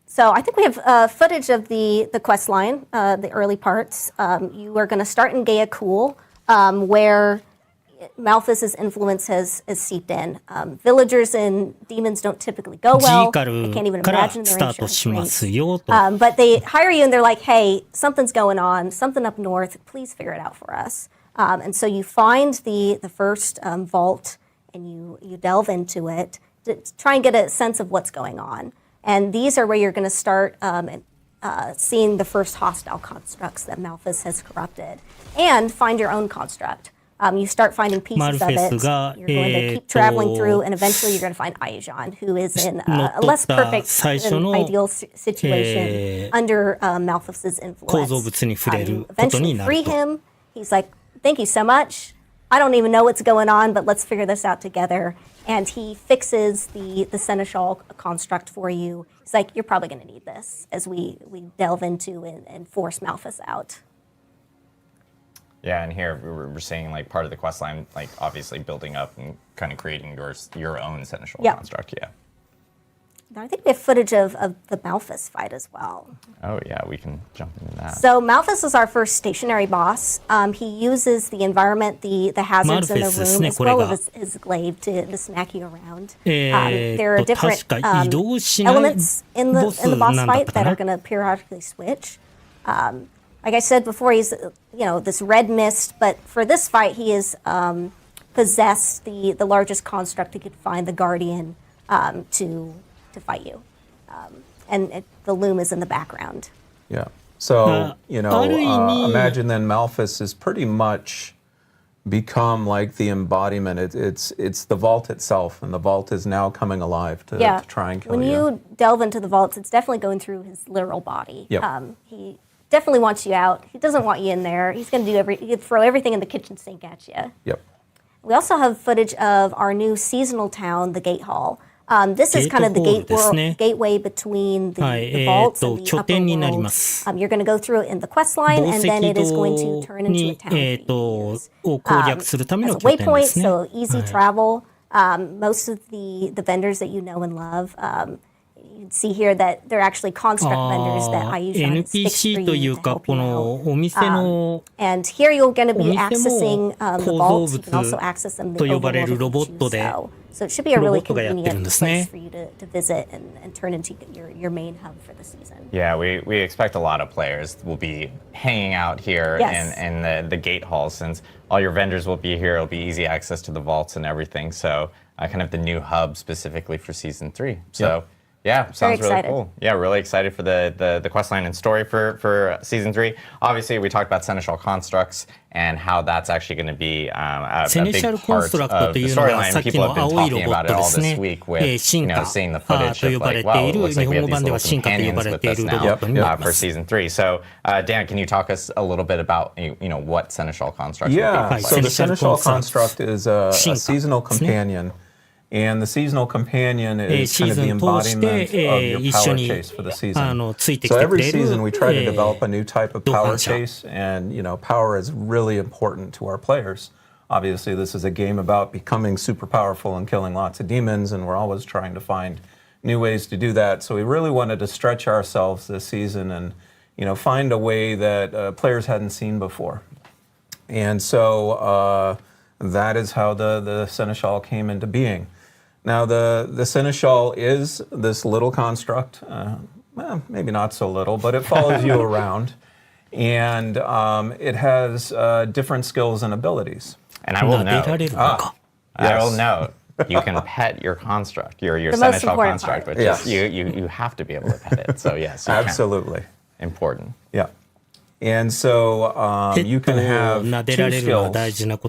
So I think we have footage of the quest line, the early parts. You are going to start in Gatehall, where Malphas's influence has seeped in. Villagers and demons don't typically go ジ well. ーカ I ル can't even から imagine ス their タート insurance しま rates. すよと。 But they hire you and they're like, hey, something's going on, something up north. Please figure it out for us. And so you find the first vault and you delve into it to try and get a sense of what's going on. And these are where you're going to start seeing the first hostile constructs that Malphas has corrupted, and find your own construct. You start finding pieces of it. Malphas You're going to keep traveling through, and eventually you're going to find Ayuzhan, who is in a less perfect and ideal situation under Malphas's 構造 influence. 物に触れる You ことに eventually な free ると。 him. He's like, thank you so much. I don't even know what's going on, but let's figure this out together. And he fixes the Seneschal construct for you. He's like, you're probably going to need this as we delve into and force Malphas out. Yeah, and here we're seeing like part of the quest line, like obviously building up and kind of creating your own Seneschal construct. Yeah. Now, I think we have footage of the Malphas fight as well. Oh yeah, we can jump into that. So Malphas is our first stationary boss. He uses the environment, the hazards in the room, as well as his glaive to smack you around. There are different elements in the boss fight that are going to periodically switch. Like I said before, he's this red mist, but for this fight, he is possessed the largest construct he could find, the Guardian, to fight you. And the Loom is in the background. Yeah. So, imagine then Malphas is pretty much become like the embodiment. It's the vault itself, and the vault is now coming alive to try and kill you. When you delve into the vaults, it's definitely going through his literal body. Yep. He definitely wants you out. He doesn't want you in there. He's going to throw everything in the kitchen sink at you. Yep. We also have footage of our new seasonal town, the Gatehall. This is kind of the gateway between the vaults and the upper world. You're going to go through it in the quest line, and then it is going to turn into a town for you to use. As a waypoint, so easy travel. Most of the vendors that you know and love, you can see here that they're actually construct vendors that Ayuzhan has fixed for you to help you out. And here you're going to be accessing the vaults. You can also access them the overworld if you choose so it should be a really convenient place for you to visit and turn into your main hub for the season. Yeah, we expect a lot of players will be hanging out here in the Gatehall, since all your vendors will be here. It'll be easy access to the vaults and everything. So kind of the new hub specifically for Season 3. So. Yeah, sounds really cool. Yeah, really excited for the questline and story for Season 3. Obviously, we talked about Seneschal constructs and how that's actually going to be a big part of the storyline. People have been talking about it all this week with seeing the footage of like, wow, it looks like we have these little companions with us now for Season 3. So, Dan, can you talk us a little bit about what Seneschal constructs will be? Yeah, so the Seneschal construct is a seasonal companion. And the seasonal companion is kind of the embodiment of your power chase for the season. So every season we try to develop a new type of power chase, and power is really important to our players. Obviously, this is a game about becoming super powerful and killing lots of demons, and we're always trying to find new ways to do that. So we really wanted to stretch ourselves this season and find a way that players hadn't seen before. And so that is how the Seneschal came into being. Now, the Seneschal is this little construct, well, maybe not so little, but it follows you around, and it has different skills and abilities. And I will note, you can pet your construct, your Seneschal construct, but you have to be able to pet it. So yes, absolutely important. Yeah. And so you can have 2 skills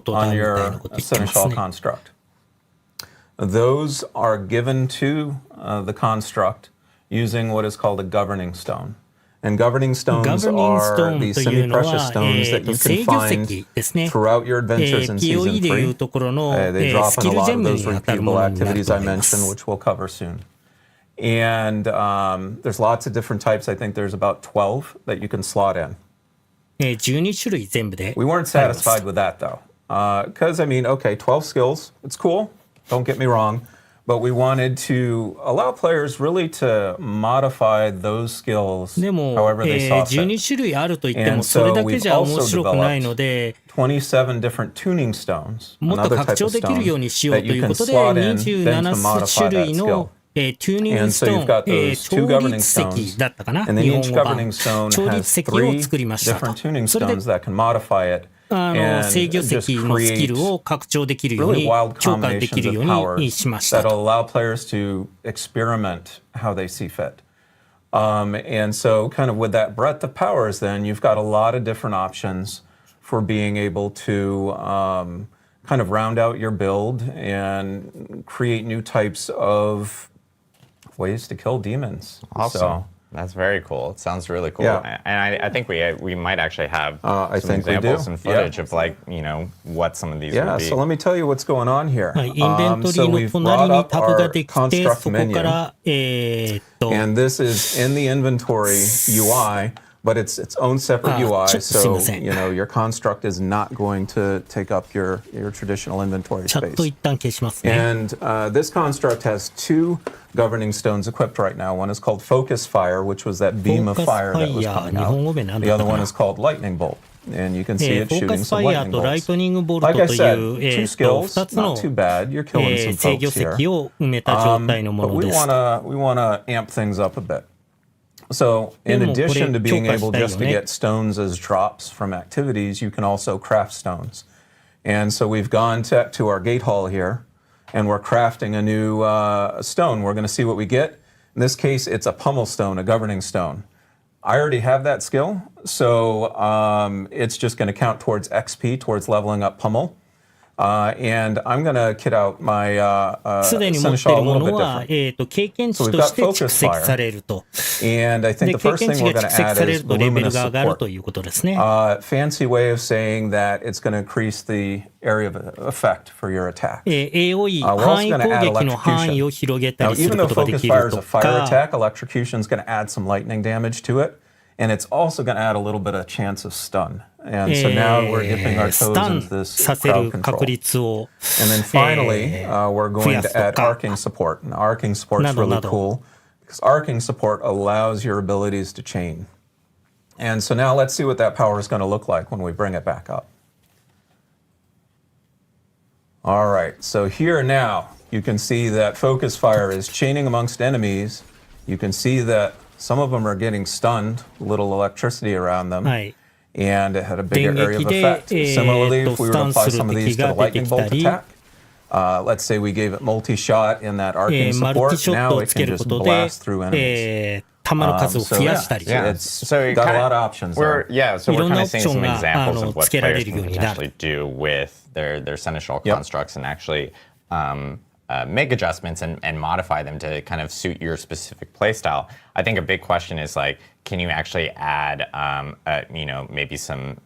on your Seneschal construct. Those are given to the construct using what is called a Governing Stone. And Governing Stones are these semi-precious stones that you can find throughout your adventures in Season 3. They drop in a lot of those repeatable activities I mentioned, which we'll cover soon. And there's lots of different types. I think there's about 12 that you can slot in. We weren't satisfied with that, though. Because, 12 skills, it's cool. Don't get me wrong, but we wanted to allow players really to modify those skills however they saw fit. And so we've also developed 27 different tuning stones, another type of stone that you can slot in then to modify that skill. And so you've got those 2 governing stones, and then each governing stone has 3 different tuning stones that can modify it. And just create really wild combinations of powers that'll allow players to experiment how they see fit. And so kind of with that breadth of powers then, you've got a lot of different options for being able to kind of round out your build and create new types of ways to kill demons. Awesome. That's very cool. It sounds really cool. Yeah. And I think we might actually have I some think we do. examples and footage Yeah. of like, what some of these would be. So let me tell you what's going on here. はい、インベントリ So ーの we've 隣 brought に up タブが our できて、 construct そこか menu. ら、And this is in the inventory UI, but it's its own separate UI. ちょっとすいません。 So, your construct is not going to take up your traditional inventory チャット space. 一旦消しますね。 And this construct has two governing stones equipped right now. One is called Focus Fire, which was that beam of Focus fire that was Fire coming 日本語名な out. ん The だった other か one な is called Lightning Bolt. And you can see it フォーカ shooting スフ some ァイヤー lightning とライ bolts. トニングボル Like ト I とい said, う、 two skills, 2つの not too bad. You're killing some 制御 folks 石 here. を埋めた状態のも But の we です。 wanna amp things up a bit. So in でもこれ addition to being 強化 able したいよ just to ね。 get stones as drops from activities, you can also craft stones. And so we've gone to our Gatehall here, and we're crafting a new stone. We're going to see what we get. In this case, it's a pummel stone, a governing stone. I already have that skill, so it's just going to count towards XP, towards leveling up pummel. And I'm going to kit out my すでに持ってい Seneschal る a も little の bit は、 different. 経験値として蓄積されると。 And I think で、 the 経 first 験 thing 値 we're が going 蓄 to 積 add され is るとレベル luminous が上がる support. ということですね。 Fancy way of saying that it's going to increase the area of effect for your attack. AOE、 We're 範囲 also going to 攻 add 撃の範囲を electrocution. 広げた Now, りす even る though ことがで Focus き Fire る is と a fire か、 attack, electrocution is going to add some lightning damage to it, and it's also going to add a little bit of chance of stun. And so now we're dipping our ス toes タン into this させ crowd る control. 確率を And then finally, we're 増 going や to すと add か、 arcing support. And arcing support is など really など。 cool because arcing support allows your abilities to chain. And so now let's see what that power is going to look like when we bring it back up. All right, so here now you can see that Focus Fire is chaining amongst enemies. You can see that some of them are getting stunned, little electricity around them. はい。 And it had a bigger area of 電撃で、 effect. Similarly, if we were to スタン apply する some of 敵 these to が the 出て lightning きた bolt り、 attack, let's say we gave it multi-shot in that arcing マルティ support, ショット now を it つけ can る just ことで、 blast through enemies. 弾の数を So 増や yeah, したり、 it's So you got a kinda- lot of options We're there. so we're いろんな kind オ of プショ seeing ン some が examples of つ what けられ players るよう can になる。 potentially do with their Seneschal Yep. constructs and actually make adjustments and modify them to kind of suit your specific playstyle. I think a big question is like, can you actually add, maybe some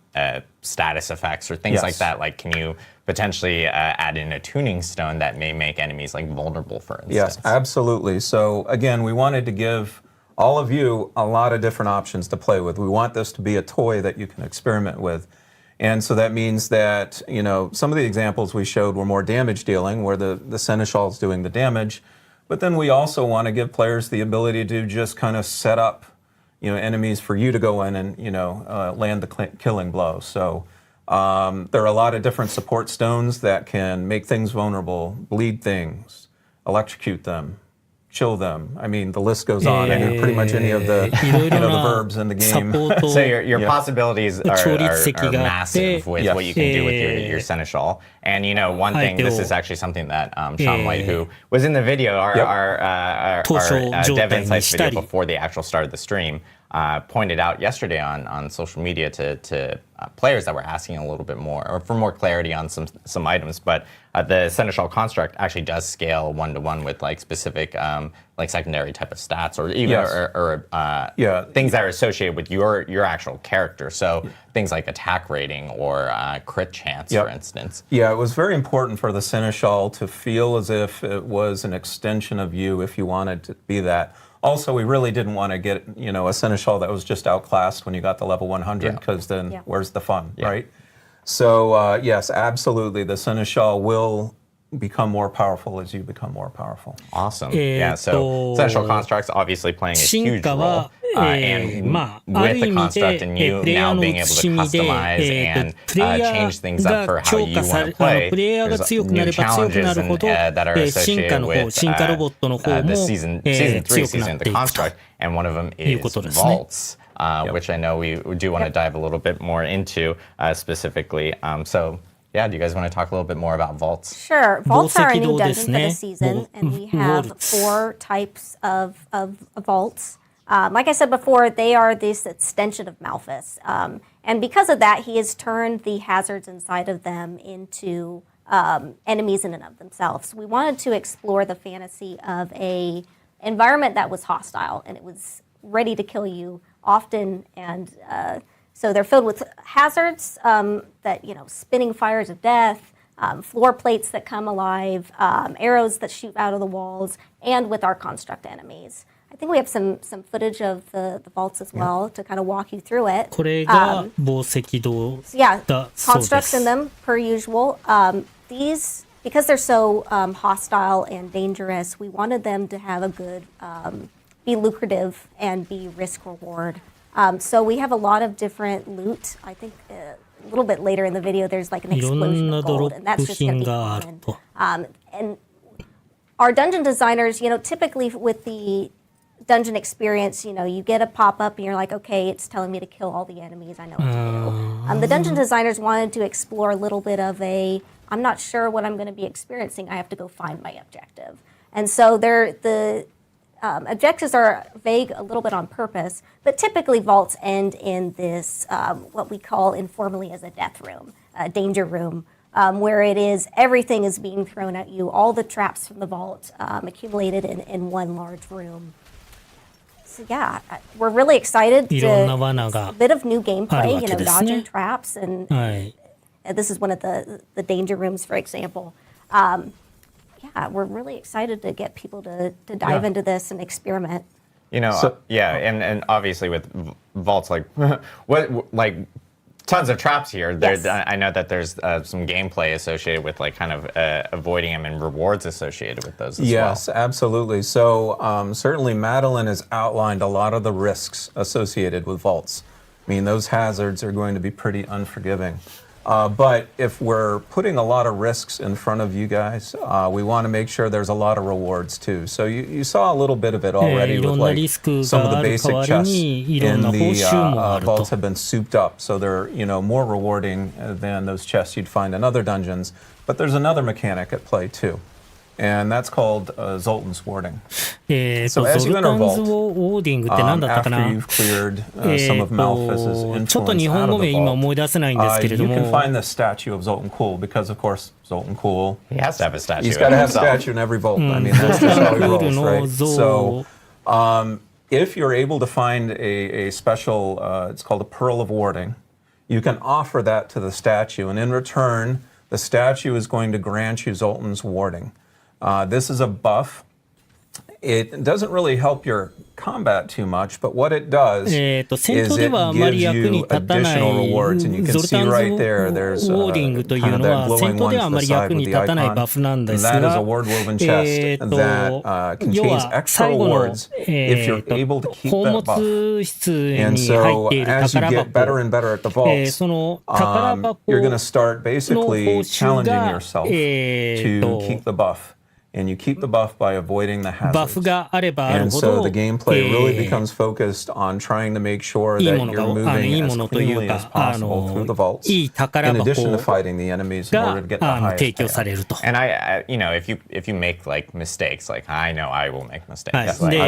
status effects or things Yes. like that? Like, can you potentially add in a tuning stone that may make enemies like vulnerable, for instance? Yes, absolutely. So again, we wanted to give all of you a lot of different options to play with. We want this to be a toy that you can experiment with. And so that means that, some of the examples we showed were more damage dealing, where the Seneschal is doing the damage. But then we also want to give players the ability to just kind of set up, enemies for you to go in and, land the killing blow. So there are a lot of different support stones that can make things vulnerable, bleed things, electrocute them, chill them. I mean, the list goes on. I mean, pretty much any of the, いろいろ the な verbs in the サ game. ポート So your Yeah. possibilities are 調律石があって、 massive with Yes. what you can do with your Seneschal. And one thing, this is actually something that Sean White, who was in the video, our Yep. Dev Insights した video り before the actual start of the stream, pointed out yesterday on social media to players that were asking a little bit more, or for more clarity on some items. But the Seneschal construct actually does scale 1-to-1 with like specific like secondary type of stats, or even Yes. or things that are associated with your actual character. So things like attack rating or crit chance, Yep. for instance. Yeah, it was very important for the Seneschal to feel as if it was an extension of you if you wanted to be that. Also, we really didn't want to get, a Seneschal that was just outclassed when you got to level 100, because then where's the fun, right? So, yes, absolutely, the Seneschal will become more powerful as you become more powerful. Awesome. Yeah, so Seneschal constructs obviously playing a 進 huge 化 role. は、 And まあ、あ with る the 意味 construct で、 and you プレイヤー now の being 写 able し to みで、 customize and プレイヤ change things up ー for が how 強 you 化さ want れ to play, プレイヤーが there's 強くな new れば強くな challenges るほ and, ど、 that are 進化 associated の方、 with 進化ロボットの方 the も、 season 3, 強く season なっ the ていくと。 construct, and one of them いう is ことですね。 vaults, which I know we do want to dive a little bit more into specifically. So yeah, do you guys want to talk a little bit more about vaults? Sure. Vaults are a 宝石 new 堂で dungeon す for ね。 the season, and we ボ have ルツ。 4 types of vaults. Like I said before, they are this extension of Malphas. And because of that, he has turned the hazards inside of them into enemies in and of themselves. We wanted to explore the fantasy of a environment that was hostile, and it was ready to kill you often, and so they're filled with hazards that, spinning fires of death, floor plates that come alive, arrows that shoot out of the walls, and with our construct enemies. I think we have some footage of the vaults as well to kind of walk you through it. これが宝石堂 Yeah, だそうで constructs in す。 them per usual. These, because they're so hostile and dangerous, we wanted them to have a good, be lucrative and be risk reward. So we have a lot of different loot. I think a little bit later in the video, there's like an いろん explosion な of ドロ gold, and that's ップ just going to 品 be がある common. と。 And our dungeon designers, typically with the dungeon experience, you get a pop-up and you're like, okay, it's telling me to kill all the enemies, I know what to do. The dungeon designers wanted to explore a little bit of I'm not sure what I'm going to be experiencing, I have to go find my objective. And so the objectives are vague a little bit on purpose, but typically vaults end in this, what we call informally as a death room, a danger room, where everything is being thrown at you, all the traps from the vault accumulated in one large room. So yeah, we're really excited いろんな to 罠が a bit of new ある gameplay, わけです dodging ね。 traps, and はい。 this is one of the danger rooms, for example. Yeah, we're really excited to get people to dive into this and experiment. And obviously with vaults, like tons of traps here. Yes. I know that there's some gameplay associated with kind of avoiding them and rewards associated with those as well. Yes, absolutely. So certainly Madeline has outlined a lot of the risks associated with vaults. I mean, those hazards are going to be pretty unforgiving. But if we're putting a lot of risks in front of you guys, we want to make sure there's a lot of rewards too. So you saw a little bit of it already with some of the basic chests in the vaults have been souped up. So they're more rewarding than those chests you'd find in other dungeons. But there's another mechanic at play too. And that's called Zoltan's warding. So as you enter a vault, after you've cleared some of Malphas's influence out of the vault, you can find the statue of Zoltun Kulle because, of course, Zoltun Kulle. He has to have a statue. He's got to have a statue in every vault. I mean, that's just how he rolls, right? So if you're able to find a special, it's called a Pearl of Warding, you can offer that to the statue. And in return, the statue is going to grant you Zoltan's warding. This is a buff. It doesn't really help your combat too much, but what it does is it gives you additional rewards, and you can see right there, there's kind of that glowing one to the side with the icon, and that is a ward-woven chest that contains extra rewards if you're able to keep that buff. And so as you get better and better at the vaults, you're going to start basically challenging yourself to keep the buff. And you keep the buff by avoiding the hazards. And so the gameplay really becomes focused on trying to make sure that you're moving as cleanly as possible through the vaults, in addition to fighting the enemies in order to get the highest payout. And if you make mistakes, I know I will make mistakes. I am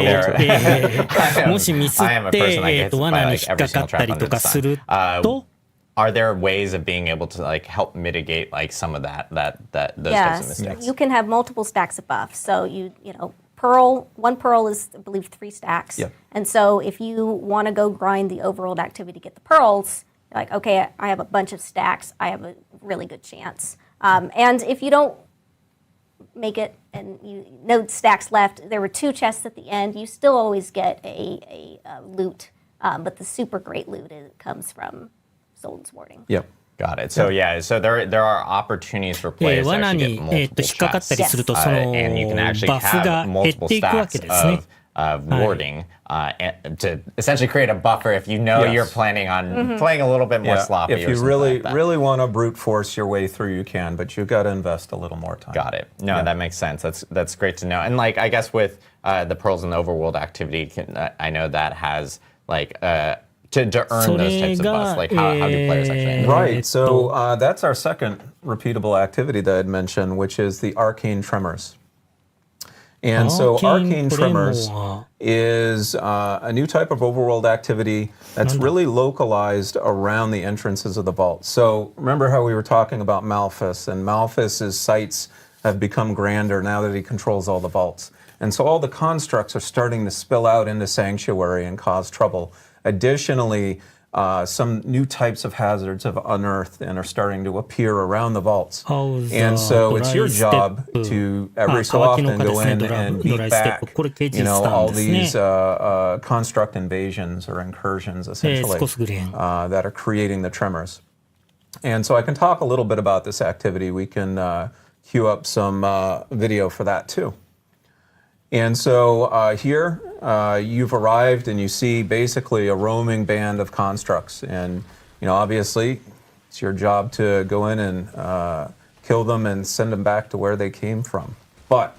a person that gets by every single trap under the sun. Are there ways of being able to help mitigate some of those types of mistakes? You can have multiple stacks of buffs. So one pearl is, I believe, 3 stacks. Yep. And so if you want to go grind the overworld activity to get the pearls, you're like, okay, I have a bunch of stacks, I have a really good chance. And if you don't make it and no stacks left, there were 2 chests at the end, you still always get a loot. But the super great loot comes from Zoltan's warding. Yep. Got it. So so there are opportunities for players to actually get multiple chests, and you can actually have multiple stacks of warding to essentially create a buffer if you know you're planning on playing a little bit more sloppy. If you really want to brute force your way through, you can, but you've got to invest a little more time. Got it. No, that makes sense. That's great to know. And I guess with the pearls and the overworld activity, I know that has to earn those types of buffs, how do players actually? Right. So that's our second repeatable activity that I'd mentioned, which is the Arcane Tremors. And so Arcane Tremors is a new type of overworld activity that's really localized around the entrances of the vault. So remember how we were talking about Malphas, and Malphas's sights have become grander now that he controls all the vaults. And so all the constructs are starting to spill out into Sanctuary and cause trouble. Additionally, some new types of hazards have unearthed and are starting to appear around the vaults. And so it's your job to every so often go in and beat back, all these construct invasions or incursions, essentially, that are creating the tremors. And so I can talk a little bit about this activity. We can queue up some video for that too. And so here you've arrived and you see basically a roaming band of constructs. And, obviously it's your job to go in and kill them and send them back to where they came from. But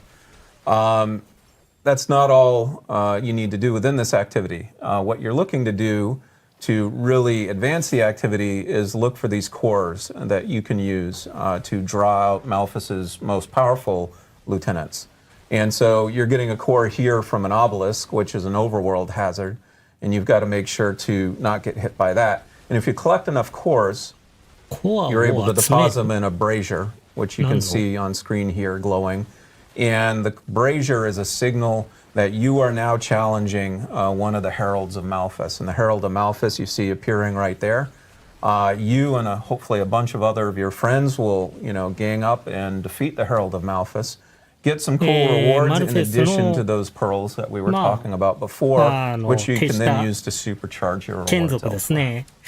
that's not all you need to do within this activity. What you're looking to do to really advance the activity is look for these cores that you can use to draw out Malphas's most powerful lieutenants. And so you're getting a core here from an obelisk, which is an overworld hazard, and you've got to make sure to not get hit by that. And if you collect enough cores, you're able to deposit them in a brazier, which you can see on screen here glowing. And the brazier is a signal that you are now challenging one of the heralds of Malphas. And the herald of Malphas you see appearing right there. You and hopefully a bunch of other of your friends will, gang up and defeat the herald of Malphas. Get some cool rewards in addition to those pearls that we were talking about before, which you can then use to supercharge your rewards.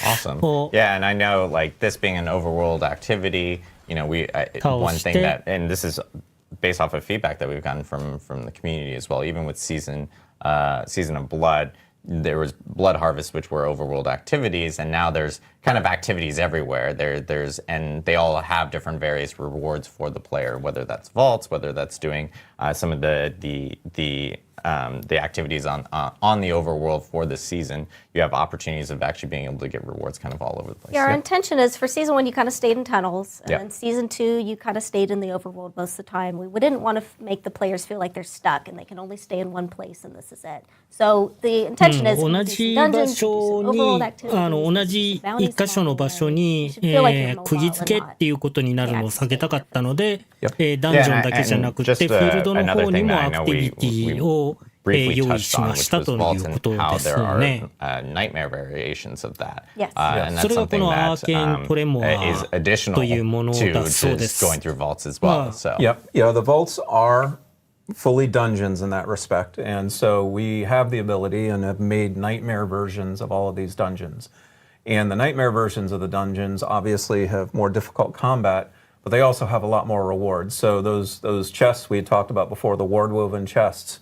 Awesome. Yeah, and I know this being an overworld activity, one thing that, and this is based off of feedback that we've gotten from the community as well, even with Season of Blood, there was Blood Harvest, which were overworld activities, and now there's kind of activities everywhere. And they all have different various rewards for the player, whether that's vaults, whether that's doing some of the activities on the overworld for this season. You have opportunities of actually being able to get rewards kind of all over the place. Yeah, our intention is for Season 1 you kind of stayed in tunnels, and then Season 2 you kind of stayed in the overworld most of the time. We didn't want to make the players feel like they're stuck and they can only stay in one place and this is it. So the intention is 同じ場所に、同じ一箇所の場所に、釘付けっていうことになるのを避けたかったので、ダンジョンだけじゃなくて、フィールドの方にもアクティビティを用意しましたということですよね。Nightmare variations of that. Yes. And そ that's れがこ something のア that ーケーントレモア is additional というものだそうで to す。 going through vaults as well. So. Yep. The vaults are fully dungeons in that respect. And so we have the ability and have made nightmare versions of all of these dungeons. And the nightmare versions of the dungeons obviously have more difficult combat, but they also have a lot more rewards. So those chests we had talked about before, the ward-woven chests,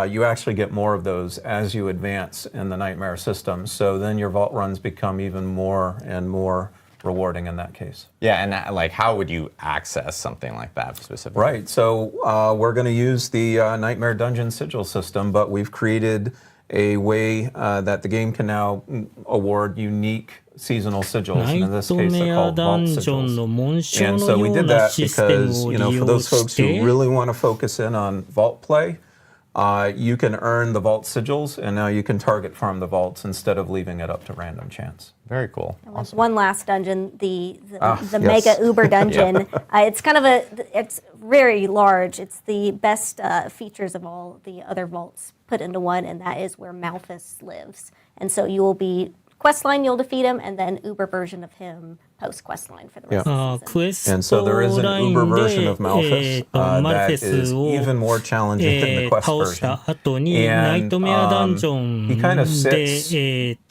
you actually get more of those as you advance in the nightmare system. So then your vault runs become even more and more rewarding in that case. Yeah, and how would you access something like that specifically? Right, so we're going to use the Nightmare Dungeon Sigil system, but we've created a way that the game can now award unique seasonal sigils. And in this case, they're called vault sigils. And so we did that because, for those folks who really want to focus in on vault play, you can earn the vault sigils, and now you can target farm the vaults instead of leaving it up to random chance. Very cool. Awesome. One last dungeon, the Mega Uber dungeon. It's kind of it's very large. It's the best features of all the other vaults put into one, and that is where Malphas lives. And so you will be questline, you'll defeat him, and then Uber version of him post questline for the rest of the season. And so there is an Uber version of Malphas that is even more challenging than the quest version. And he kind of sits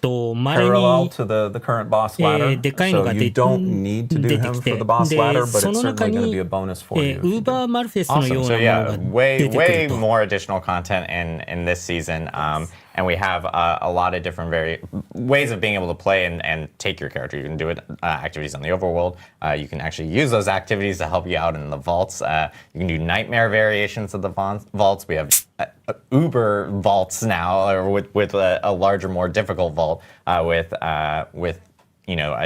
parallel to the current boss ladder, so you don't need to do him for the boss ladder, but it's certainly going to be a bonus for you. Awesome. So yeah, way more additional content in this season. And we have a lot of different ways of being able to play and take your character. You can do it activities on the overworld. You can actually use those activities to help you out in the vaults. You can do nightmare variations of the vaults. We have Uber vaults now, or with a larger, more difficult vault with a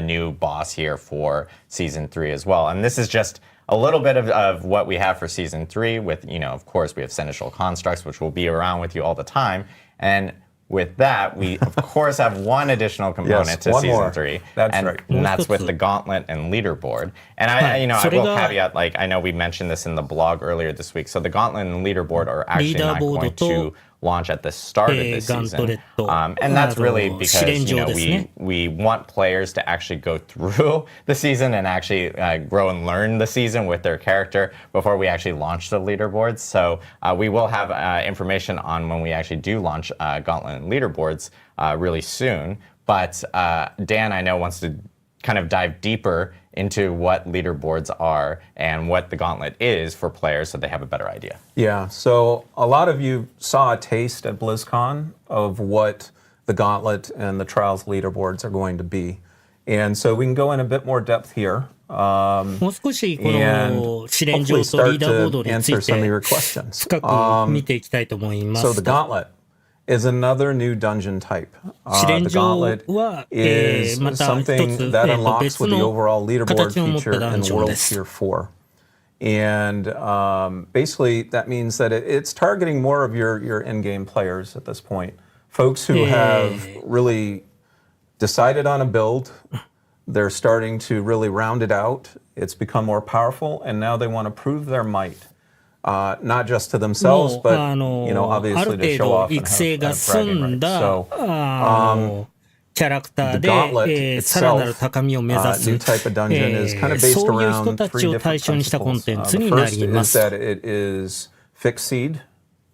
new boss here for Season 3 as well. And this is just a little bit of what we have for Season 3 with, of course, we have Seneschal constructs, which will be around with you all the time. And with that, we of course have one additional component to one season more. 3. That's and, right. And that's with the gauntlet and leaderboard. And I will caveat, like, I know we mentioned this in the blog earlier this week. So the gauntlet and leaderboard are actually not going to launch at the start of this season. And that's really because, we want players to actually go through the season and actually grow and learn the season with their character before we actually launch the leaderboards. So we will have information on when we actually do launch Gauntlet and leaderboards really soon. But Dan, I know, wants to kind of dive deeper into what leaderboards are and what the Gauntlet is for players so they have a better idea. Yeah, so a lot of you saw a taste at BlizzCon of what the Gauntlet and the Trials leaderboards are going to be. And so we can go in a bit more depth here. もう少しこの試練場とリーダーボードについて深く見ていきたいと思います。So the Gauntlet is another new dungeon type. The Gauntlet is something that unlocks with the overall leaderboard feature in World Tier 4. And basically that means that it's targeting more of your in-game players at this point. Folks who have really decided on a build, they're starting to really round it out, it's become more powerful, and now they want to prove their might. Not just to themselves, but obviously to show off and have bragging rights. So キャラクター the Gauntlet でさらなる高みを目指す new type of dungeon is kind of based そういう around 人た three ちを different 対象にしたコンテン principles. ツ The にな first りま is す。 that it is fixed seed.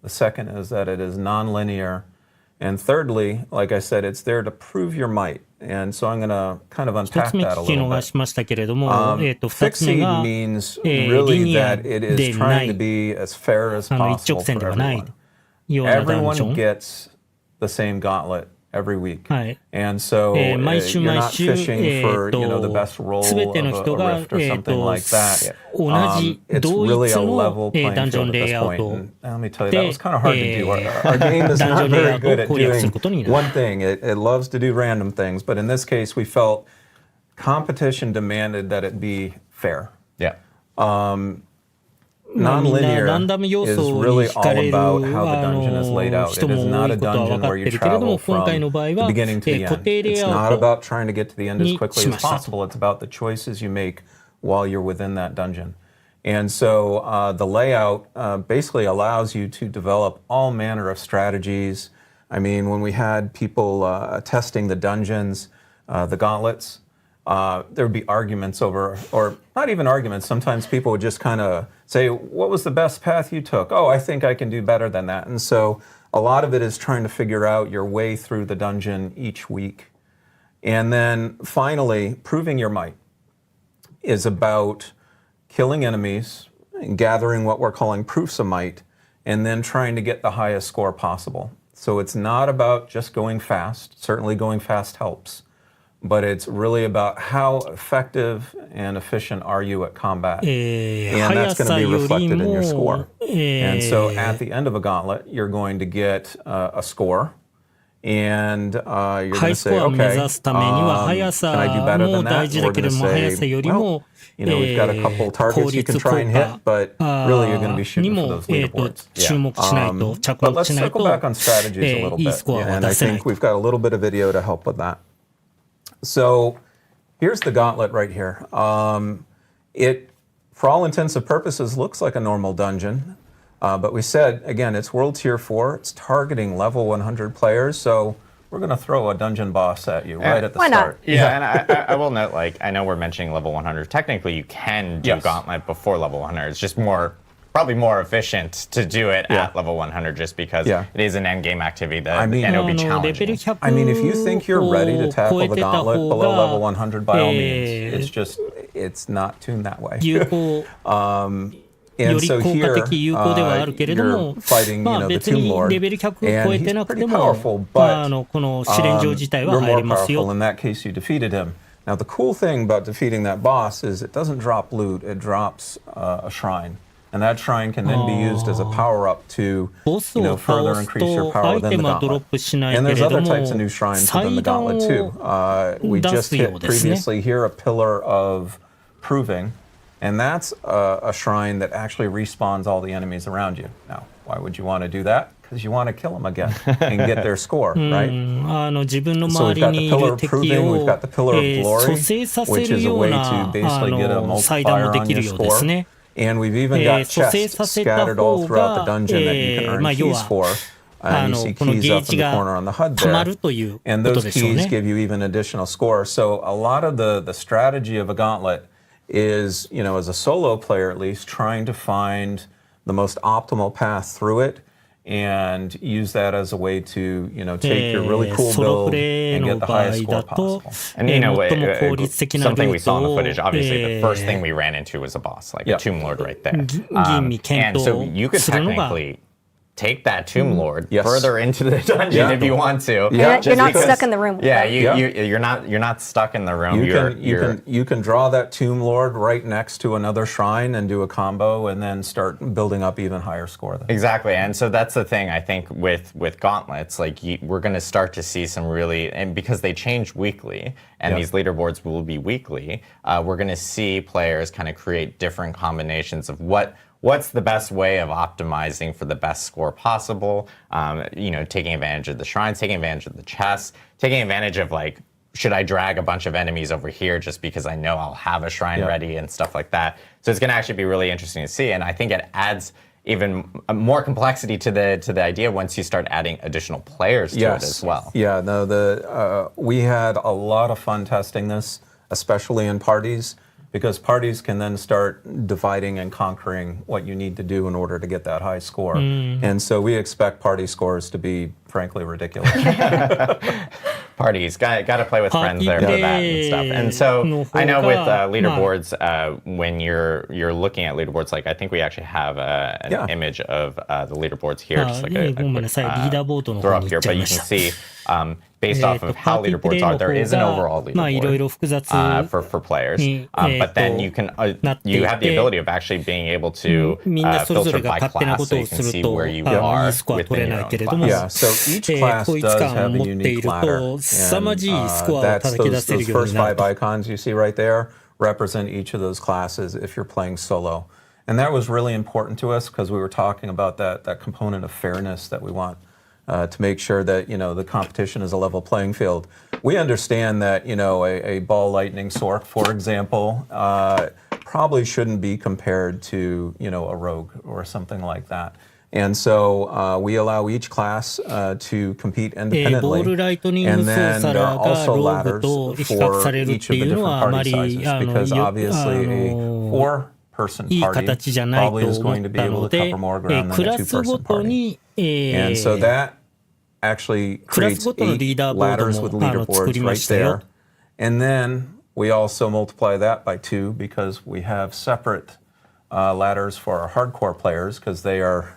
The second is that it is non-linear. And thirdly, like I said, it's there to prove your might. And so I'm going to kind of 一 unpack つ目 that a 聞き little 逃 bit. しましたけれども、二 Fixed つ目 seed が means リ really ニア that it で is な trying to い be as fair as 一 possible 直線 for ではない everyone. ようなダンジョ Everyone ン。 gets the same gauntlet every week. はい。 And so 毎週 you're 毎 not 週 fishing for the best roll すべての of 人 a が rift or something like that. 同じ It's 同 really 一 a の level ダン playing ジョン field at レイ this アウ point. ト And let me tell you, that was kind of hard to do. で Our game is ダンジョ not ンレイア very ウト good を at 攻略する doing ことになる。 one thing. It loves to do random things, but in this case, we felt competition demanded that it be fair. Yeah. みんな Non-linear ランダム要 is 素に really 惹か all れる about how the dungeon is laid out. 人 It is も多 not い a ことは分 dungeon か where っ you てるけれど travel も、今回 from の場合 the は beginning to the 固 end. 定レイ It's アウ not ト about trying to get to the end as に quickly し as ました。 possible. It's about the choices you make while you're within that dungeon. And so the layout basically allows you to develop all manner of strategies. I mean, when we had people testing the dungeons, the gauntlets, there would be arguments over, or not even arguments, sometimes people would just kind of say, what was the best path you took? Oh, I think I can do better than that. And so a lot of it is trying to figure out your way through the dungeon each week. And then finally, proving your might is about killing enemies, and gathering what we're calling proofs of might, and then trying to get the highest score possible. So it's not about just going fast. Certainly going fast helps. But it's really about how effective and efficient are you at combat. And that's going to be reflected in your score. And so at the end of a gauntlet, you're going to get a score. And you're going to say, okay, can I do better than that? We're going to say, well, we've got a couple targets you can try and hit, but really you're going to be shooting for those leaderboards. But let's circle back on strategies a little bit. And I think we've got a little bit of video to help with that. So here's the gauntlet right here. It, for all intents and purposes, looks like a normal dungeon. But we said, again, it's World Tier 4. It's targeting level 100 players. So we're going to throw a dungeon boss at you right at the start. Yeah, and I will note, like, I know we're mentioning level 100. Technically, you can do Gauntlet before level 100. It's just probably more efficient to do it at level 100 just because it is an endgame activity that, and it'll be challenging. I mean, if you think you're ready to tackle the gauntlet below level 100, by all means, it's not tuned that way. And so here, you're fighting, the Tomb Lord, and he's pretty powerful, but you're more powerful. In that case, you defeated him. Now, the cool thing about defeating that boss is it doesn't drop loot, it drops a shrine. And that shrine can then be used as a power-up to, further increase your power within the gauntlet. And there's other types of new shrines within the gauntlet, too. We just hit previously here a pillar of proving, and that's a shrine that actually respawns all the enemies around you. Now, Why would you want to do that? Because you want to kill them again and get their score, right? 自分の So 周 we've り got に the い pillar る of 敵 proving, を we've got the pillar of 蘇 glory, 生させ which る is a よう way な to basically get a 祭壇 multiplier もで on き your るようです score. ね。And we've even got 蘇生 chests させた scattered all 方 throughout the が dungeon that you can earn 要 keys は for. And you see この keys ゲー up ジ in the が corner on the HUD 溜ま there. るというこ And と those でしょう keys ね。 give you even additional score. So a lot of the strategy of a gauntlet is, as a solo player at least, trying to find the most optimal path through it and use that as a way to, take your really cool ソロ build プレイ and の get the 場合 highest だ score と possible. And 最も効率的なル something we ート saw in the を footage, obviously the first thing we ran into was a boss, like a Yep. Tomb Lord right there. 吟味検 And so 討 you could するのが technically take that Tomb Lord Yes. further into the dungeon Yeah. if you want to. Yeah. You're not because- stuck in the room with Yeah, them. you're not stuck in the room. You can draw that Tomb Lord right next to another shrine and do a combo and then start building up even higher score. Exactly, and so that's the thing I think with gauntlets, like we're going to start to see some really, and because they change weekly, and Yep. these leaderboards will be weekly, we're going to see players kind of create different combinations of what's the best way of optimizing for the best score possible. Taking advantage of the shrines, taking advantage of the chests, taking advantage of like, should I drag a bunch of enemies over here just because I know I'll have a shrine Yep. ready and stuff like that. So it's going to actually be really interesting to see, and I think it adds even more complexity to the idea once you start adding additional players to it as well. Yeah, no, we had a lot of fun testing this, especially in parties, because parties can then start dividing and conquering what you need to do in order to get that high score. And so we expect party scores to be, frankly, ridiculous. Parties, got to play with friends there for that and stuff. And so I know with leaderboards, when you're looking at leaderboards, like I think we actually have an Yeah. image of the leaderboards here, just like a ごめんなさい、リーダーボードの throw 方 up に行 here. っちゃ But い you ま can した。 see based off of how パーティープレ leaderboards イ are, の there 方 is an が overall まあいろい leaderboard ろ複雑 for players. に But then you can なっていて you have the ability of actually being able to みんなそれぞ filter れが by 勝手なこ class, と so を you す can る see と where you いい are スコア取 within れな your い own けれども、 Yeah, so each class 統一 does 感を have 持 a ってい unique る ladder. と凄まじいスコアを That's 叩き出せ those るよう first になる five と。 icons you see right there represent each of those classes if you're playing solo. And that was really important to us because we were talking about that component of fairness that we want to make sure that, the competition is a level playing field. We understand that, a ball lightning sork, for example, probably shouldn't be compared to, a rogue or something like that. And so we allow each class to compete ボー independently. ルライトニング And ソー then サ there ラ are が also ローグ ladders と比較さ for れるっ each て of い the うの different はあま party り sizes because obviously a four-person いい party 形じゃない probably と is 思 going っ to be た able の to で、 cover more ground ク than a ラスご two-person と party. に、 And so that actually クラス creates ごとの 8 リーダーボード ladders with も作り leaderboards ま right したよ。 there. And then we also multiply that by 2 because we have separate ladders for our hardcore players because they are,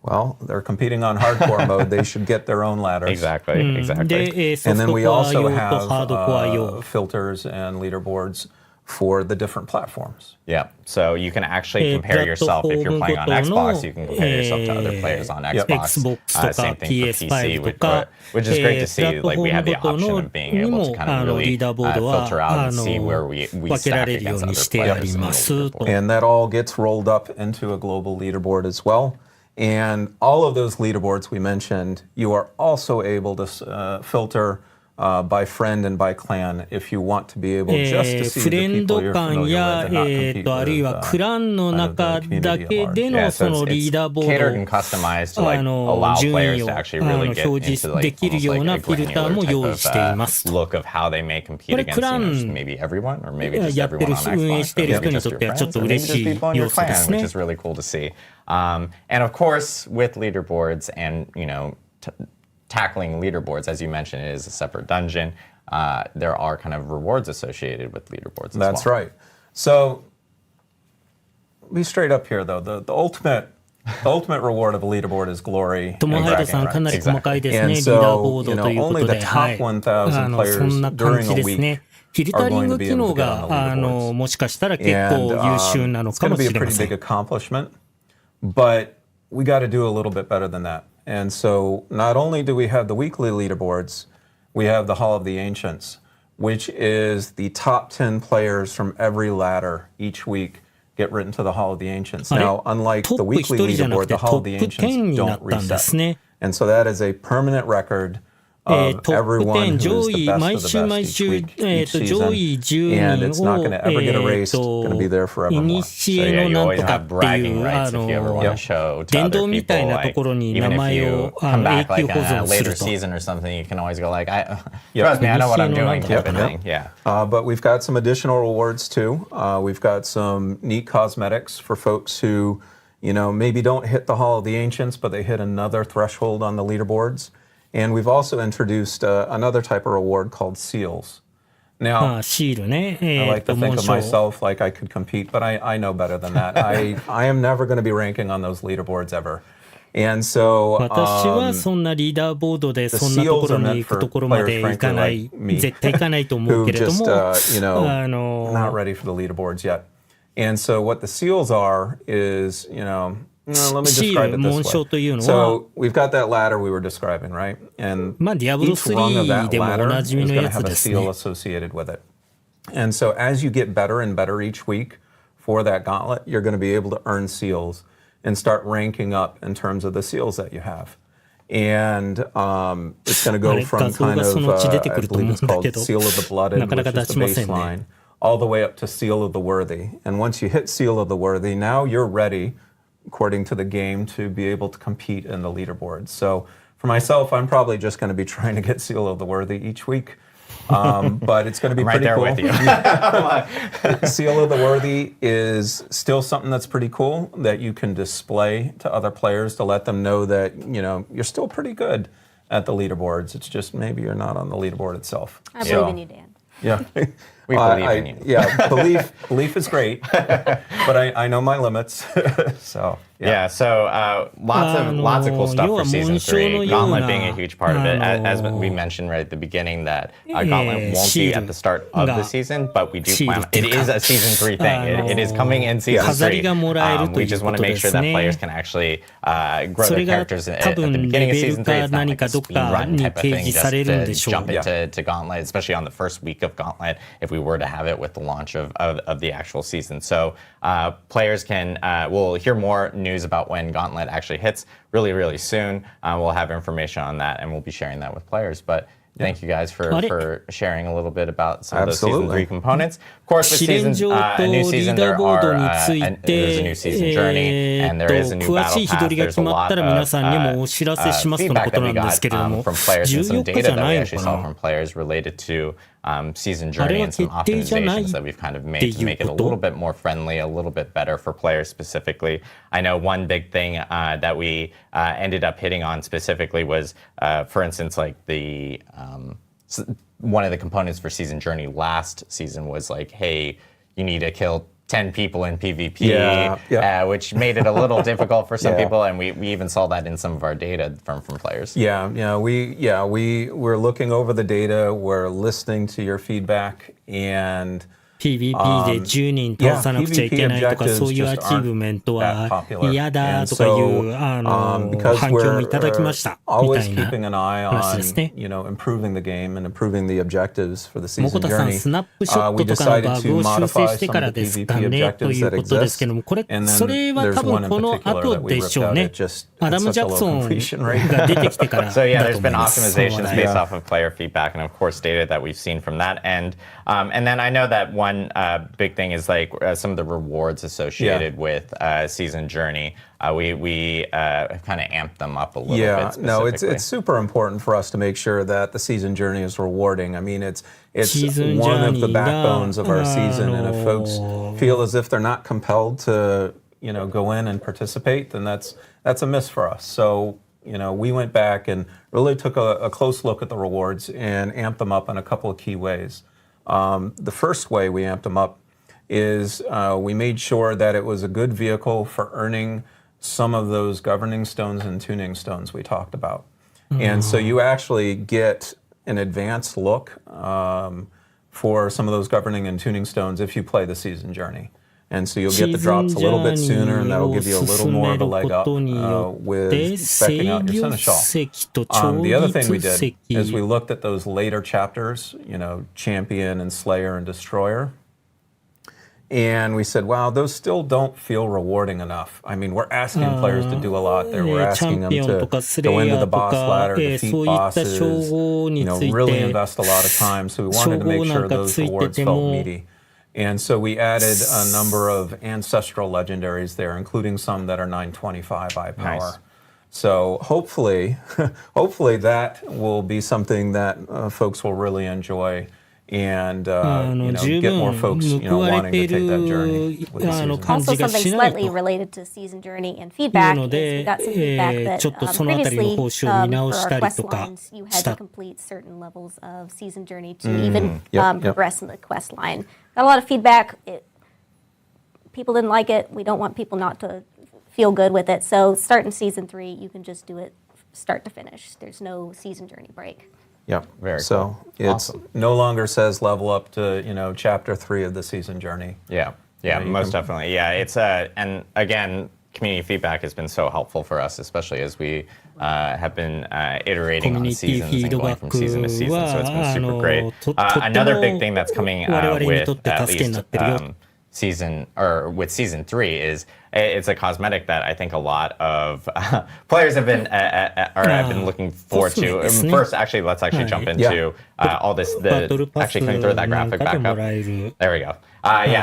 well, they're competing on hardcore mode. They should get their own ladders. Exactly, exactly. で、ソ And フ then ト we コア also 用とハードコア have 用。 filters and leaderboards for the different platforms. Yeah, so you can actually compare yourself if you're playing on Xbox. You can compare yourself to other players on Xbox. Xbox とか Same thing for PC, PS5 とか、 which is great to プラッ see. ト Like フォ we ー have ム the ごと option の of being に able も to kind of リ really ーダーボードは filter out and see where we 分けら stack れるよう against に other してあ players り in the ますと。 And that all gets rolled up into a global leaderboard as well. And all of those leaderboards we mentioned, you are also able to filter by friend and by clan if you want to be able just to see フレ the ンド people you're 間 familiar や with and not compete あるい with はクランの kind of the 中 community だ at け large. で Yeah, の so その it's リーダーボ catered ー and ド customized to like allow 順 players 位を to actually really get 表 into 示 like できる almost よう like な a フィルター granular も type 用 of 意しています look of how they may compete これ against クラン maybe everyone or maybe just やって everyone る on 運営 Xbox して or いる maybe 人に just とっ your てはちょっ friends と or maybe 嬉 just しい people in your 要素で clan, す which ね。 is really cool to see. And of course, with leaderboards and tackling leaderboards, as you mentioned, it is a separate dungeon. There are kind of rewards associated with leaderboards as That's well. right. So be straight up here, though. The ultimate reward of a leaderboard is glory トム and ハイド bragging さんかなり rights. 細かいですね、 And リーダーボ so, ードというこ only と the で、は top い、 1,000そん players な感 during じ a ですね。 week フィルタリン are going to グ be 機 able 能 to get on the が leaderboards. もしかしたら結 And 構優秀なの it's か going も to be し a れま pretty せ big ん。 accomplishment, but we got to do a little bit better than that. And so not only do we have the weekly leaderboards, we have the Hall of the Ancients, which is the top 10 players from every ladder each week get written to the Hall of the Ancients. Now, unlike the weekly leaderboard, the Hall of the Ancients don't reset. And so that is a permanent record of everyone who is the best of the best each season. And it's not going to ever get erased. It's going to be there forevermore. So yeah, you always have bragging rights if you ever want to show to other people. Like, even if you come back like in a later season or something, you can always go like, trust me, I know what I'm doing type of thing. Yeah. But we've got some additional rewards too. We've got some neat cosmetics for folks who, maybe don't hit the Hall of the Ancients, but they hit another threshold on the leaderboards. And we've also introduced another type of reward called seals. Now, I like to think of myself like I could compete, but I know better than that. I am never going to be ranking on those leaderboards ever. And so, 私はそんなリーダーボードでそんなところに行くところまで行かない、絶対行かないと思うけれども、not ready for the leaderboards yet. And so what the seals are is, let me describe it this way. So we've got that ladder we were describing, right? And each rung of that ladder is going to have a seal associated with it. And so as you get better and better each week for that gauntlet, you're going to be able to earn seals and start ranking up in terms of the seals that you have. And it's going to go from kind of, I believe it's called Seal of the Blooded, which is the baseline, all the way up to Seal of the Worthy. And once you hit Seal of the Worthy, now you're ready, according to the game, to be able to compete in the leaderboards. So for myself, I'm probably just going to be trying to get Seal of the Worthy each week. But it's going to be pretty cool. Right there with you. Seal of the Worthy is still something that's pretty cool that you can display to other players to let them know that, you're still pretty good at the leaderboards. It's just maybe you're not on the leaderboard itself. I believe in you, Dan. Yeah. We believe in you. Yeah, belief is great, but I know my limits. So lots of cool stuff for season 3. Gauntlet being a huge part of it, as we mentioned right at the beginning that Gauntlet won't be at the start of the season, but we do plan. It is a season 3 thing. It is coming in season 3. We just want to make sure that players can actually grow their characters at the beginning of season 3. It's not like a speed run type of thing just to jump into Gauntlet, especially on the first week of Gauntlet. If we were to have it with the launch of the actual season. So players will hear more news about when Gauntlet actually hits really, really soon. We'll have information on that and we'll be sharing that with players. But thank you guys for sharing a little bit about some of those season 3 components. Of course, with a new season, there's a new season journey, and there is a new battle pass. There's a lot of feedback that we got from players and some data that we actually saw from players related to season journey and some optimizations that we've kind of made to make it a little bit more friendly, a little bit better for players specifically. I know one big thing that we ended up hitting on specifically was, for instance, like the one of the components for season journey last season was like, hey, you need to kill 10 people in PvP, which made it a little difficult for some people, and we even saw that in some of our data from players. We're looking over the data, we're listening to your feedback, and PVP で10人倒さなくちゃいけないとか、そういうアチーブメントは嫌だとかいう反響もいただきました。みたいな話ですね。もこたさん、スナップショットとかのバグを修正してからですかねということですけども、それは多分この後でしょうね。アダム・ジャクソンが出てきてからだと思います。So there's been optimizations based off of player feedback and of course data that we've seen from that end. And then I know that one big thing is like some of the rewards associated with season journey. We have kind of amped them up a little bit specifically. No, it's super important for us to make sure that the season journey is rewarding. I mean, it's one of the backbones of our season, and if folks feel as if they're not compelled to go in and participate, then that's a miss for us. So we went back and really took a close look at the rewards and amped them up in a couple of key ways. The first way we amped them up is we made sure that it was a good vehicle for earning some of those governing stones and tuning stones we talked about. And so you actually get an advanced look for some of those governing and tuning stones if you play the season journey. And so you'll get the drops a little bit sooner, and that'll give you a little more of a leg up with speccing out your Seneschal. The other thing we did is we looked at those later chapters, Champion and Slayer and Destroyer. And we said, wow, those still don't feel rewarding enough. I mean, we're asking players to do a lot there. We're asking them to go into the boss ladder, defeat bosses, really invest a lot of time. So we wanted to make sure those rewards felt meaty. And so we added a number of ancestral legendaries there, including some that are 925 eye power. Nice. So hopefully that will be something that folks will really enjoy. And get more folks wanting to take that journey with the season. Also, something slightly related to season journey and feedback is we got some feedback that previously for our quest lines, you had to complete certain levels of season journey to even progress in the quest line. Got a lot of feedback. People didn't like it. We don't want people not to feel good with it. So starting season 3, you can just do it start to finish. There's no season journey break. Yep. Very so cool. It's no longer says level up to chapter 3 of the season journey. Yeah, most definitely. Yeah, it's and again, community feedback has been so helpful for us, especially as we have been iterating on seasons and going from season to season. So it's been super great. Another big thing that's coming with at least season with season 3 is it's a cosmetic that I think a lot of players have been looking forward to. First, actually, let's jump into all this. Actually, can we throw that graphic back up? There we go.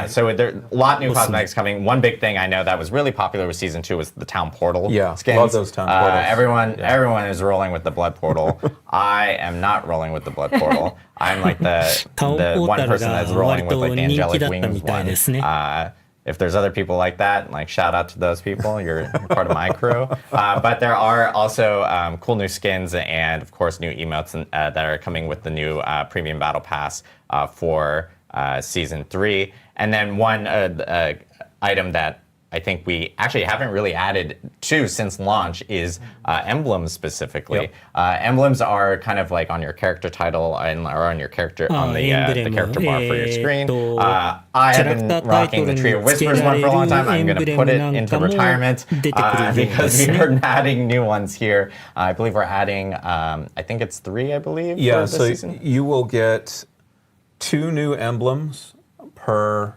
So there are a lot of new cosmetics coming. One big thing I know that was really popular with season 2 was the town portal skins. Love those town portals. Everyone is rolling with the blood portal. I am not rolling with the blood portal. I'm like the one person that's rolling with like the angelic wings one. If there's other people like that, like shout out to those people. You're part of my crew. But there are also cool new skins and of course new emotes that are coming with the new premium battle pass for season 3. And then one item that I think we actually haven't really added to since launch is emblems specifically. Emblems are kind of like on your character title or on your character on the character bar for your screen. I have been rocking the Tree of Whispers one for a long time. I'm going to put it into retirement because we are adding new ones here. I believe we're adding, I think it's 3, I believe. Yeah, for this so season. You will get 2 new emblems per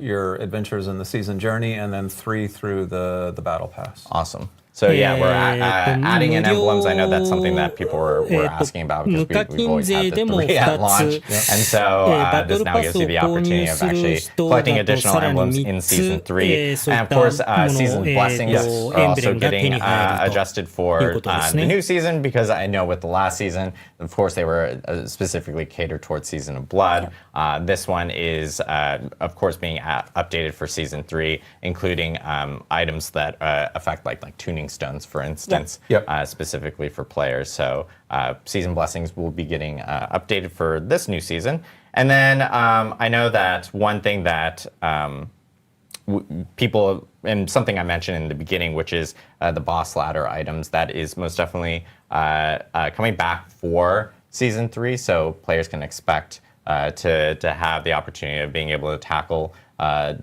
your adventures in the season journey, and then 3 through the battle pass. Awesome. So we're adding in emblems. I know that's something that people were asking about because we've always had the 3 at launch. And so this now gives you the opportunity of actually collecting additional emblems in Season 3. And of course, Season Blessings are also getting adjusted for the new season because I know with the last season, of course, they were specifically catered towards Season of Blood. This one is, of course, being updated for Season 3, including items that affect like Tuning Stones, for instance, specifically for players. So Season Blessings will be getting updated for this new season. And then I know that one thing that people, and something I mentioned in the beginning, which is the boss ladder items, that is most definitely coming back for Season 3. So players can expect to have the opportunity of being able to tackle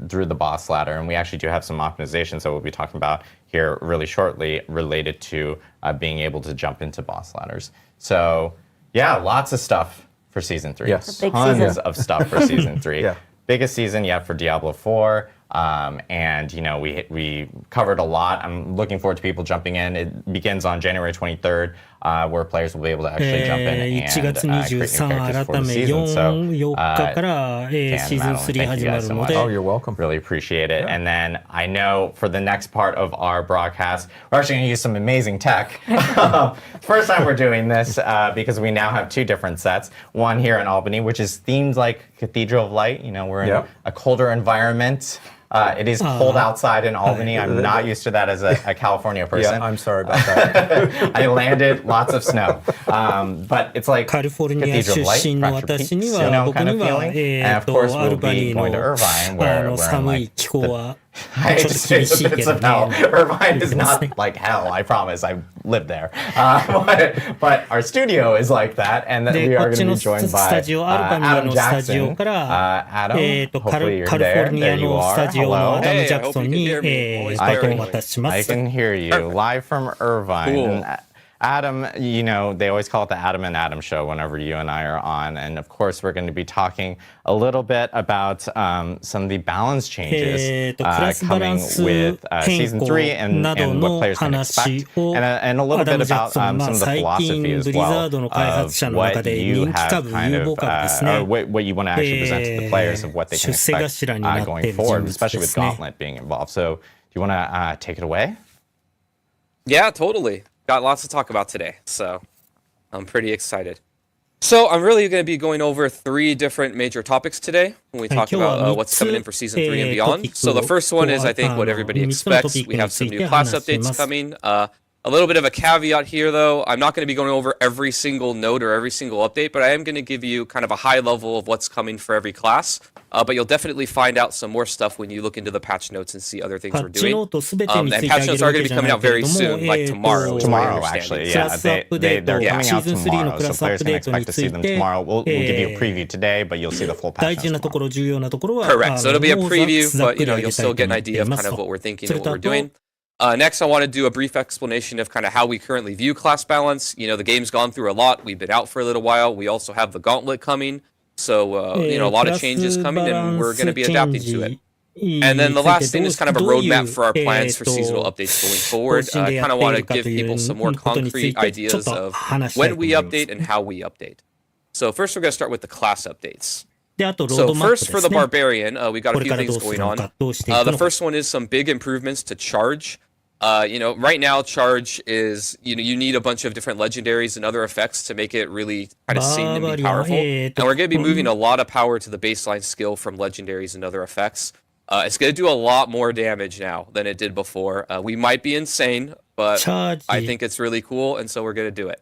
through the boss ladder. And we actually do have some optimizations that we'll be talking about here really shortly related to being able to jump into boss ladders. So yeah, lots of stuff for Season 3. Yes. Tons of stuff for Season 3. Biggest season yet for Diablo IV. And we covered a lot. I'm looking forward to people jumping in. It begins on January 23rd, where players will be able to actually jump in and create new characters for the season. So, thank you guys so much. Oh, you're welcome. Really appreciate it. And then I know for the next part of our broadcast, we're actually going to use some amazing tech. First time we're doing this because we now have 2 different sets. One here in Albany, which is themed like Cathedral of Light. We're in a colder environment. It is cold outside in Albany. I'm not used to that as a California person. Yeah, I'm sorry about that. I landed lots of snow. But it's like Cathedral of Light, fractured peaks, kind of feeling. And of course, we'll be going to Irvine, where I'm like, I hate to say the bits of hell. Irvine is not like hell, I promise. I lived there. But our studio is like that, and we are going to be joined by Adam Jackson. Adam, hopefully you're there. There you are. Hello. Hey, I hope you can hear me. Always I can hear you live from Irvine. Cool. Adam, they always call it the Adam and Adam show whenever you and I are on. And of course, we're going to be talking a little bit about some of the balance changes coming with Season 3 and what players can expect. And a little bit about some of the philosophy as well of what you have kind of, or what you want to actually present to the players of what they can expect going forward, especially with Gauntlet being involved. So do you want to take it away? Yeah, totally. Got lots to talk about today, so I'm pretty excited. So I'm really going to be going over 3 different major topics today when we talk about what's coming in for Season 3 and beyond. So the first one is, I think, what everybody expects. We have some new class updates coming. A little bit of a caveat here, though. I'm not going to be going over every single note or every single update, but I am going to give you kind of a high level of what's coming for every class. But you'll definitely find out some more stuff when you look into the patch notes and see other things we're doing. And patch notes are going to be coming out very soon, like tomorrow. Tomorrow, actually, yeah. They're coming out tomorrow, so players can expect to see them tomorrow. We'll give you a preview today, but you'll see the full patch notes tomorrow. Correct. So it'll be a preview, but you'll still get an idea of kind of what we're thinking and what we're doing. Next, I want to do a brief explanation of kind of how we currently view class balance. The game's gone through a lot. We've been out for a little while. We also have the Gauntlet coming. So, a lot of changes coming, and we're going to be adapting to it. And then the last thing is kind of a roadmap for our plans for seasonal updates going forward. I kind of want to give people some more concrete ideas of when we update and how we update. So first, we're going to start with the class updates. So first, for the Barbarian, we got a few things going on. The first one is some big improvements to Charge. Right now, Charge is, you need a bunch of different legendaries and other effects to make it really kind of seem to be powerful. And we're going to be moving a lot of power to the baseline skill from legendaries and other effects. It's going to do a lot more damage now than it did before. We might be insane, but I think it's really cool, and so we're going to do it.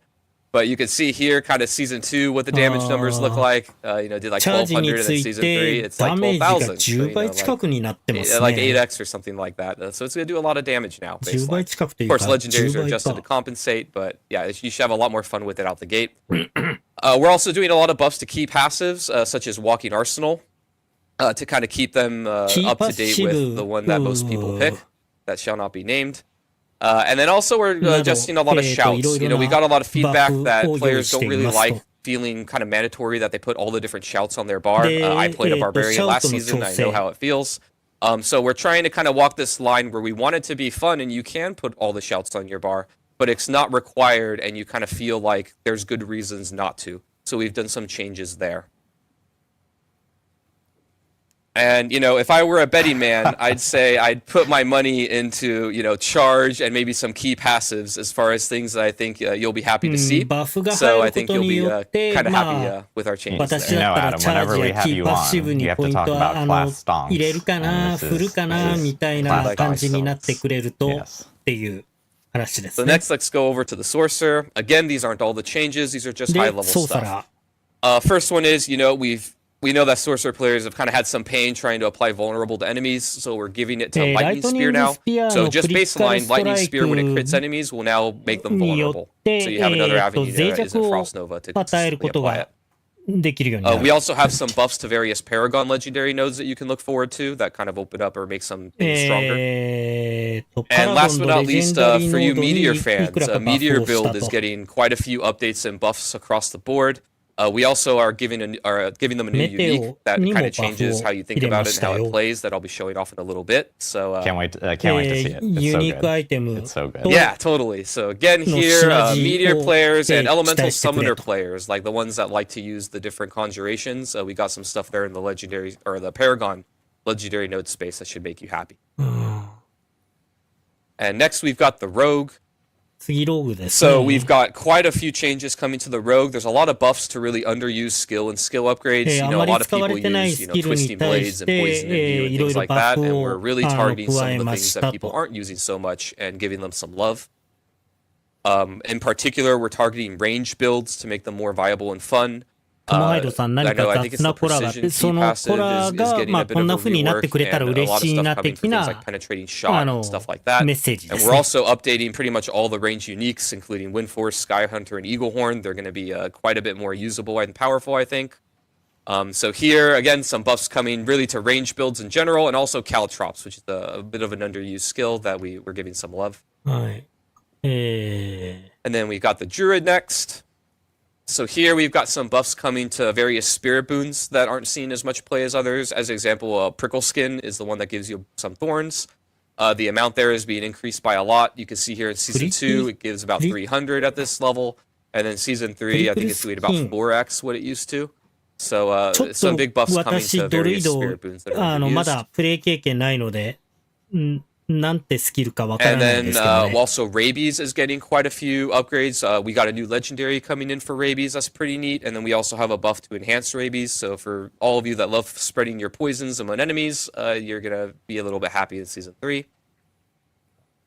But you can see here, kind of Season 2, what the damage numbers look like. Did like 1,200, and then Season 3, it's like 12,000. So, like 8x or something like that. So it's going to do a lot of damage now, baseline. Of course, legendaries are adjusted to compensate, but yeah, you should have a lot more fun with it out the gate. We're also doing a lot of buffs to key passives, such as Walking Arsenal, to kind of keep them up to date with the one that most people pick. That shall not be named. And then also we're adjusting a lot of shouts. We got a lot of feedback that players don't really like feeling kind of mandatory that they put all the different shouts on their bar. I played a Barbarian last season. I know how it feels. So we're trying to kind of walk this line where we want it to be fun and you can put all the shouts on your bar, but it's not required and you kind of feel like there's good reasons not to. So we've done some changes there. And, if I were a betting man, I'd say I'd put my money into, Charge and maybe some key passives as far as things that I think you'll be happy to see. So I think you'll be kind of happy with our changes there. Adam, whenever we have you on, you have to talk about class stonks. Yes. So next, let's go over to the Sorcerer. Again, these aren't all the changes. These are just high-level stuff. First one is, we know that Sorcerer players have kind of had some pain trying to apply Vulnerable to enemies, so we're giving it to Lightning Spear now. So just baseline, Lightning Spear, when it crits enemies, will now make them vulnerable. So you have another avenue there that isn't Frost Nova to consistently apply it. We also have some buffs to various Paragon legendary nodes that you can look forward to that kind of open up or make some things stronger. And last but not least, for you Meteor fans, Meteor build is getting quite a few updates and buffs across the board. We also are giving them a new unique that kind of changes how you think about it and how it plays that I'll be showing off in a little bit. So can't wait to see it. It's so good. It's so good. Yeah, totally. So again here, Meteor players and Elemental Summoner players, like the ones that like to use the different conjurations. We got some stuff there in the legendary or the Paragon legendary node space that should make you happy. And next we've got the Rogue. So we've got quite a few changes coming to the Rogue. There's a lot of buffs to really underuse skill and skill upgrades. A lot of people use, Twisting Blades and Poison Imbue and things like that. And we're really targeting some of the things that people aren't using so much and giving them some love. In particular, we're targeting range builds to make them more viable and fun. I think it's the precision key passive is getting a bit of a rework, and a lot of stuff coming for things like penetrating shot and stuff like that. And we're also updating pretty much all the range uniques, including Windforce, Skyhunter, and Eaglehorn. They're going to be quite a bit more usable and powerful, I think. So here, again, some buffs coming really to range builds in general, and also Caltrops, which is a bit of an underused skill that we're giving some love. And then we've got the Druid next. So here we've got some buffs coming to various spirit boons that aren't seen as much play as others. As an example, Prickle Skin is the one that gives you some thorns. The amount there is being increased by a lot. You can see here in Season 2, it gives about 300 at this level. And then Season 3, I think it's doing about 4x what it used to. So some big buffs coming to various spirit boons that are used. まだプレイ経験ないので、なんてスキルかわから And ない then ですけどね。also Rabies is getting quite a few upgrades. We got a new legendary coming in for Rabies. That's pretty neat. And then we also have a buff to enhance Rabies. So for all of you that love spreading your poisons among enemies, you're going to be a little bit happy in Season 3.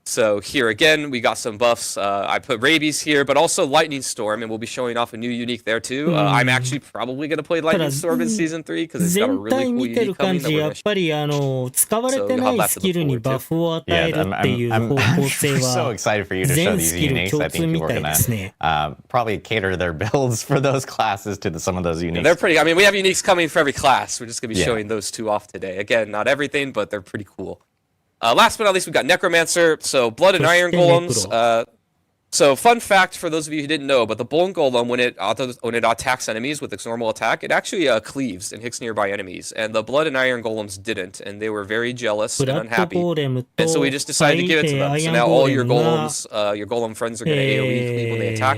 So here again, we got some buffs. I put Rabies here, but also Lightning Storm, and we'll be showing off a new unique there too. I'm actually probably going to play Lightning Storm in Season 3 because it's got a 全 really 体 cool 見てる unique 感 coming that じ、 we're や going っ to ぱり使われてないスキルにバフを与えるっていう方向性 so は excited for you to show 全 these スキル uniques. I 共 think 通み people た are いです gonna ね。 probably cater their builds for those classes to some of those uniques. They're pretty. I mean, we have uniques coming for every class. We're just going to be Yeah. showing those two off today. Again, not everything, but they're pretty cool. Last but not least, we've got Necromancer. So Blood and Iron Golems. So fun fact for those of you who didn't know, but the Bone Golem, when it attacks enemies with its normal attack, it actually cleaves and hits nearby enemies. And the Blood and Iron Golems didn't, and they were very jealous ブ and ラッド unhappy. ゴーレム And so と we just decided to give it to ア them. イ So アン now ゴ all ーレ your ムが golems, your golem friends are going to AoE cleave when they attack.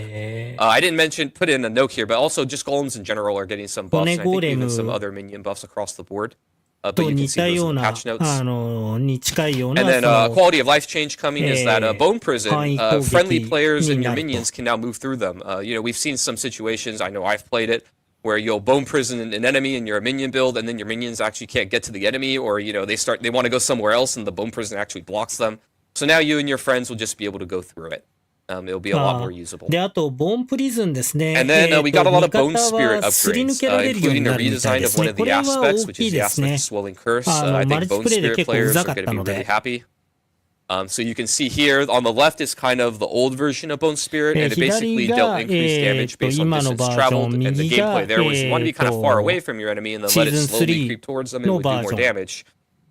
I didn't put in a note here, but also just golems in general are getting some buffs, and I think even some other minion buffs across the board. But と you can 似 see た those よう in the な patch notes. に近いような And then その quality of life change coming is that Bone Prison, 範囲攻撃 friendly players に and な your ると。 minions can now move through them. We've seen some situations, I know I've played it, where you'll Bone Prison an enemy and you're a minion build, and then your minions actually can't get to the enemy, or they want to go somewhere else and the Bone Prison actually blocks them. So now you and your friends will just be able to go through it. It'll be a lot more usable. で、あと、ボーンプリズンですね。 And then we got a lot of Bone 味 Spirit 方はすり抜 upgrades, けられるように including な a るみたい redesign で of す one ね。 of こ the れは aspects, 大 which きい is で the す aspect ね。 of Swelling Curse. I マル think チプ Bone レイで Spirit 結構う players ざ are かっ going た to の be really で。 happy. So you can see here on the left is kind of the old version of Bone Spirit, and it basically 左が dealt increased damage based on 今の distance バージョ traveled, ン、 and the 右が gameplay there was you want to be kind of far away from your enemy and then let it Season slowly 3 creep towards them and it の would do バー more ジョン。 damage.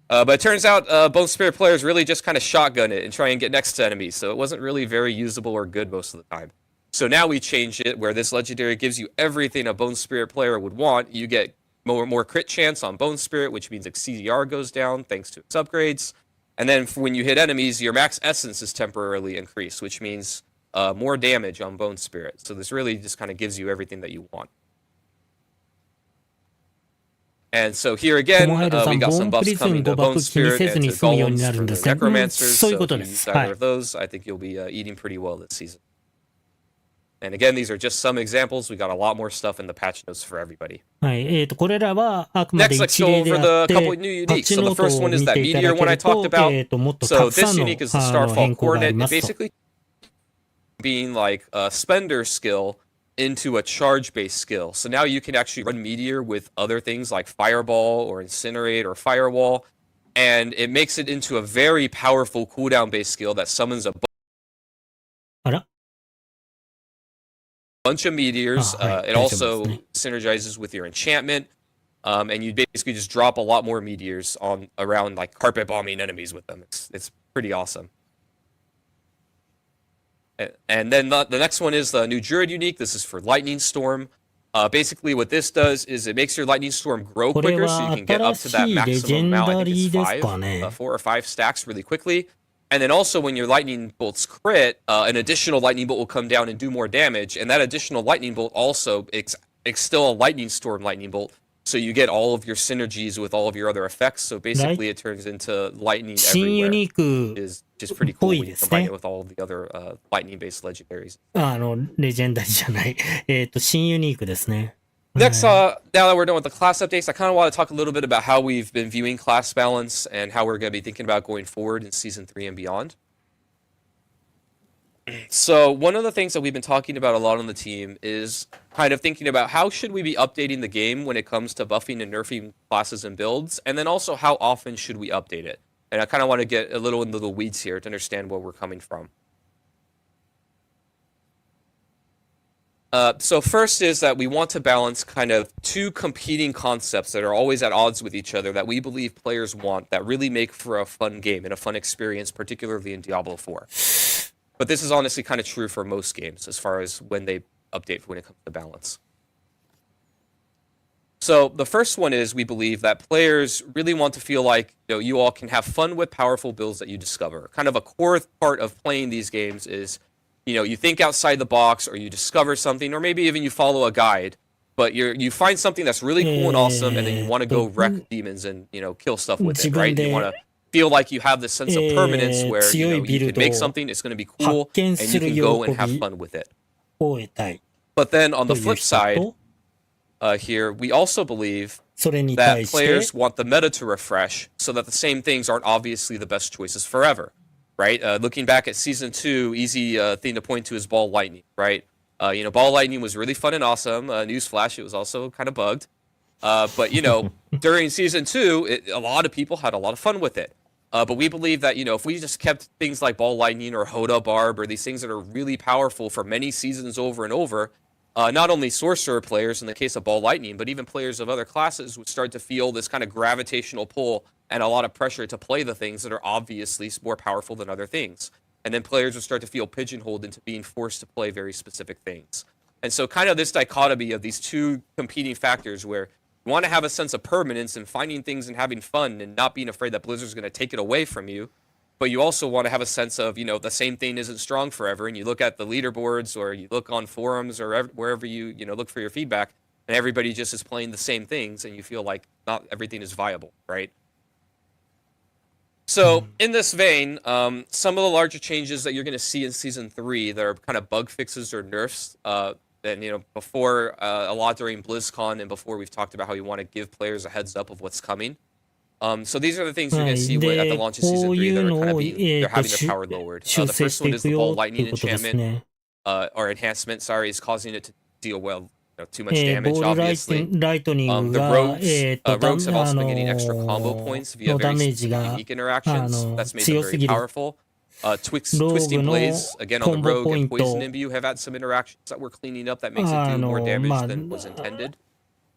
But it turns out Bone Spirit players really just kind of shotgun it and try and get next to enemies, so it wasn't really very usable or good most of the time. So now we changed it where this legendary gives you everything a Bone Spirit player would want. You get more crit chance on Bone Spirit, which means its CDR goes down thanks to its upgrades. And then when you hit enemies, your max essence is temporarily increased, which means more damage on Bone Spirit. So this really just kind of gives you everything that you want. And so here again, we got some buffs coming to Bone Spirit and to Golems for the Necromancers. So if you use either of those, I think you'll be eating pretty well this season. And again, these are just some examples. We got a lot more stuff in the patch notes for everybody. はい。これらはあくまで Next, let's 一 go 例で over あっ the て、 couple new パッ uniques. チ So ノ the ート first を one is 見 that ていた meteor だ one け I ると talked about. もっと So たく this さんの unique is the 変 Starfall 更があり Coordinate. ますと。 Basically, being like a spender skill into a charge-based skill. So now you can actually run meteor with other things like Fireball or Incinerate or Firewall, and it makes it into a very powerful cooldown-based skill that summons a あら bunch of meteors. right. It also synergizes with your enchantment, and you basically just drop a lot more meteors on around like carpet bombing enemies with them. It's pretty awesome. And then the next one is the new Druid unique. This is for Lightning Storm. Basically, what this does is it makes your Lightning Storm grow これ quicker, は so you can get up to that 新しいレジェ maximum ンダ amount. I リー think で it's すかね。 4 or 5 stacks really quickly. And then also when your lightning bolts crit, an additional lightning bolt will come down and do more damage. And that additional lightning bolt also, it's still a lightning storm lightning bolt. So you get all of your synergies with all of your other effects. So basically it turns into lightning 新ユ everywhere. ニーク Is just pretty cool when you ですね。 combine it with all of the other lightning-based legendaries. レジェンダリーじゃない。新ユニークですね。 Next, now that we're done with the class updates, I kind of want to talk a little bit about how we've been viewing class balance and how we're going to be thinking about going forward in Season 3 and beyond. So one of the things that we've been talking about a lot on the team is kind of thinking about how should we be updating the game when it comes to buffing and nerfing classes and builds, and then also how often should we update it. And I kind of want to get a little into the weeds here to understand where we're coming from. So first is that we want to balance kind of two competing concepts that are always at odds with each other that we believe players want that really make for a fun game and a fun experience, particularly in Diablo 4. But this is honestly kind of true for most games as far as when they update when it comes to balance. So the first one is we believe that players really want to feel like you all can have fun with powerful builds that you discover. Kind of a core part of playing these games is you think outside the box, or you discover something, or maybe even you follow a guide, but you find something that's really cool and awesome, and then you want to go wreck demons and kill stuff with it, right? You want to feel like you have this sense of permanence where you can make something, it's going to be cool, and you can go and have fun with it. But then on the flip side, here we also believe that players want the meta to refresh, so that the same things aren't obviously the best choices forever, right? Looking back at Season 2, easy thing to point to is Ball Lightning, right? Ball Lightning was really fun and awesome. Newsflash, it was also kind of bugged. But during Season 2, a lot of people had a lot of fun with it. But we believe that, if we just kept things like Ball Lightning or Hoda Barb, or these things that are really powerful for many seasons over and over, not only Sorcerer players in the case of Ball Lightning, but even players of other classes would start to feel this kind of gravitational pull and a lot of pressure to play the things that are obviously more powerful than other things. And then players would start to feel pigeonholed into being forced to play very specific things. And so kind of this dichotomy of these two competing factors where you want to have a sense of permanence and finding things and having fun and not being afraid that Blizzard's going to take it away from you, but you also want to have a sense of, the same thing isn't strong forever. And you look at the leaderboards, or you look on forums, or wherever you look for your feedback, and everybody just is playing the same things, and you feel like not everything is viable, right? So in this vein, some of the larger changes that you're going to see in Season 3 that are kind of bug fixes or nerfs, and before a lot during BlizzCon, and before we've talked about how you want to give players a heads up of what's coming. So these are the things you're going to see at the launch of Season 3 that are kind of they're having their power lowered. The first one is the Ball Lightning enchantment, or enhancement, is causing it to deal too much damage, obviously. The rogues have also been getting extra combo points via very unique interactions. That's made them very powerful. Twisting Blaze, again on the rogue, and Poison Imbue have had some interactions that we're cleaning up that makes it do more damage than was intended.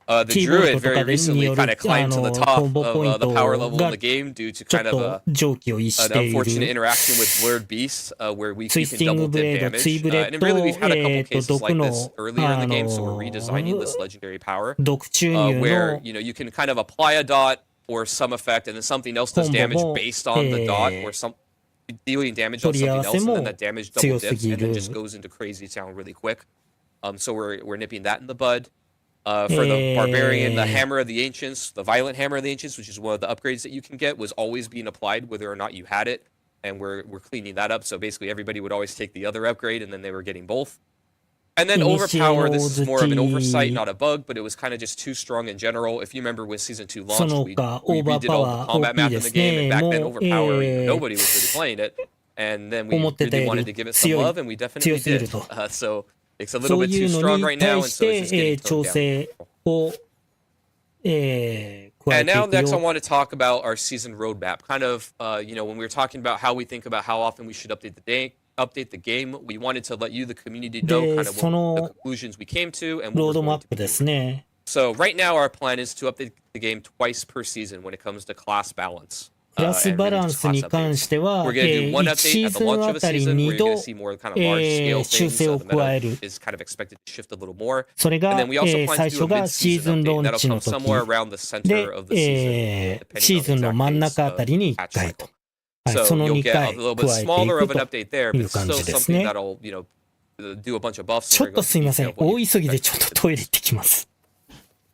The Druid very recently kind of climbed to the top of the power level in the game due to kind of an unfortunate interaction with Blurred Beast, where we can double dip damage. And really, we've had a couple cases like this earlier in the game, so we're redesigning this legendary power, where you can kind of apply a dot or some effect, and then something else does damage based on the dot, or some dealing damage on something else, and then that damage double dips and then just goes into crazy town really quick. So we're nipping that in the bud. For the Barbarian, the Hammer of the Ancients, the Violent Hammer of the Ancients, which is one of the upgrades that you can get, was always being applied whether or not you had it, and we're cleaning that up. So basically everybody would always take the other upgrade, and then they were getting both. And then Overpower, this is more of an oversight, not a bug, but it was kind of just too strong in general. If you remember when Season 2 launched, we redid all the combat map in the game, and back then Overpower, nobody was really playing it. And then we really wanted to give it some love, and we definitely did. So it's a little bit too strong right now, and so it's just getting toned down. And now next I want to talk about our season roadmap. Kind of, when we were talking about how we think about how often we should update the game, we wanted to let you, the community, know kind of the conclusions we came to and what we're going to be doing. So right now our plan is to update the game twice per season when it comes to class balance. クラスバランスに関しては、1シーズンあたり2度、修正を加える。それが、最初がシーズンローンチの時で、シーズンの真ん中あたりに1回と。その2回加えていくという感じですね。ちょっとすいません。大急ぎでちょっとトイレ行ってきます。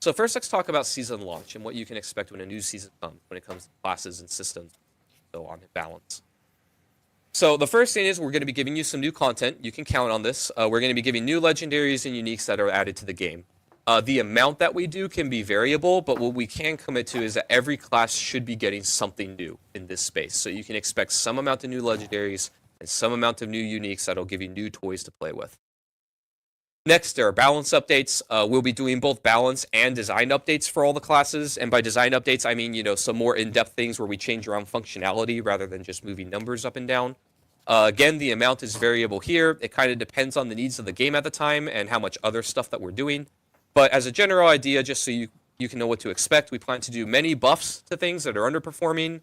So first, let's talk about season launch and what you can expect when a new season comes when it comes to classes and systems, so on balance. So the first thing is we're going to be giving you some new content. You can count on this. We're going to be giving new legendaries and uniques that are added to the game. The amount that we do can be variable, but what we can commit to is that every class should be getting something new in this space. So you can expect some amount of new legendaries and some amount of new uniques that'll give you new toys to play with. Next, there are balance updates. We'll be doing both balance and design updates for all the classes. And by design updates, I mean, some more in-depth things where we change around functionality rather than just moving numbers up and down. Again, the amount is variable here. It kind of depends on the needs of the game at the time and how much other stuff that we're doing. But as a general idea, just so you can know what to expect, we plan to do many buffs to things that are underperforming,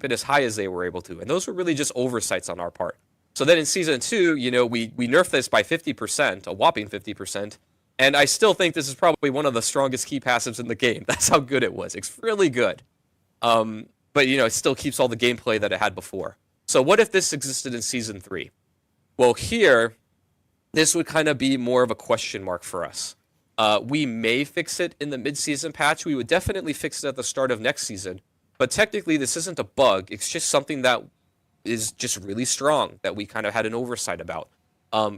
keep it as high as they were able to. And those were really just oversights on our part. So then in Season 2, we nerfed this by 50%, a whopping 50%. And I still think this is probably one of the strongest key passives in the game. That's how good it was. It's really good. But, it still keeps all the gameplay that it had before. So what if this existed in Season 3? Well, here, this would kind of be more of a question mark for us. We may fix it in the mid-season patch. We would definitely fix it at the start of next season. But technically, this isn't a bug. It's just something that is just really strong that we kind of had an oversight about.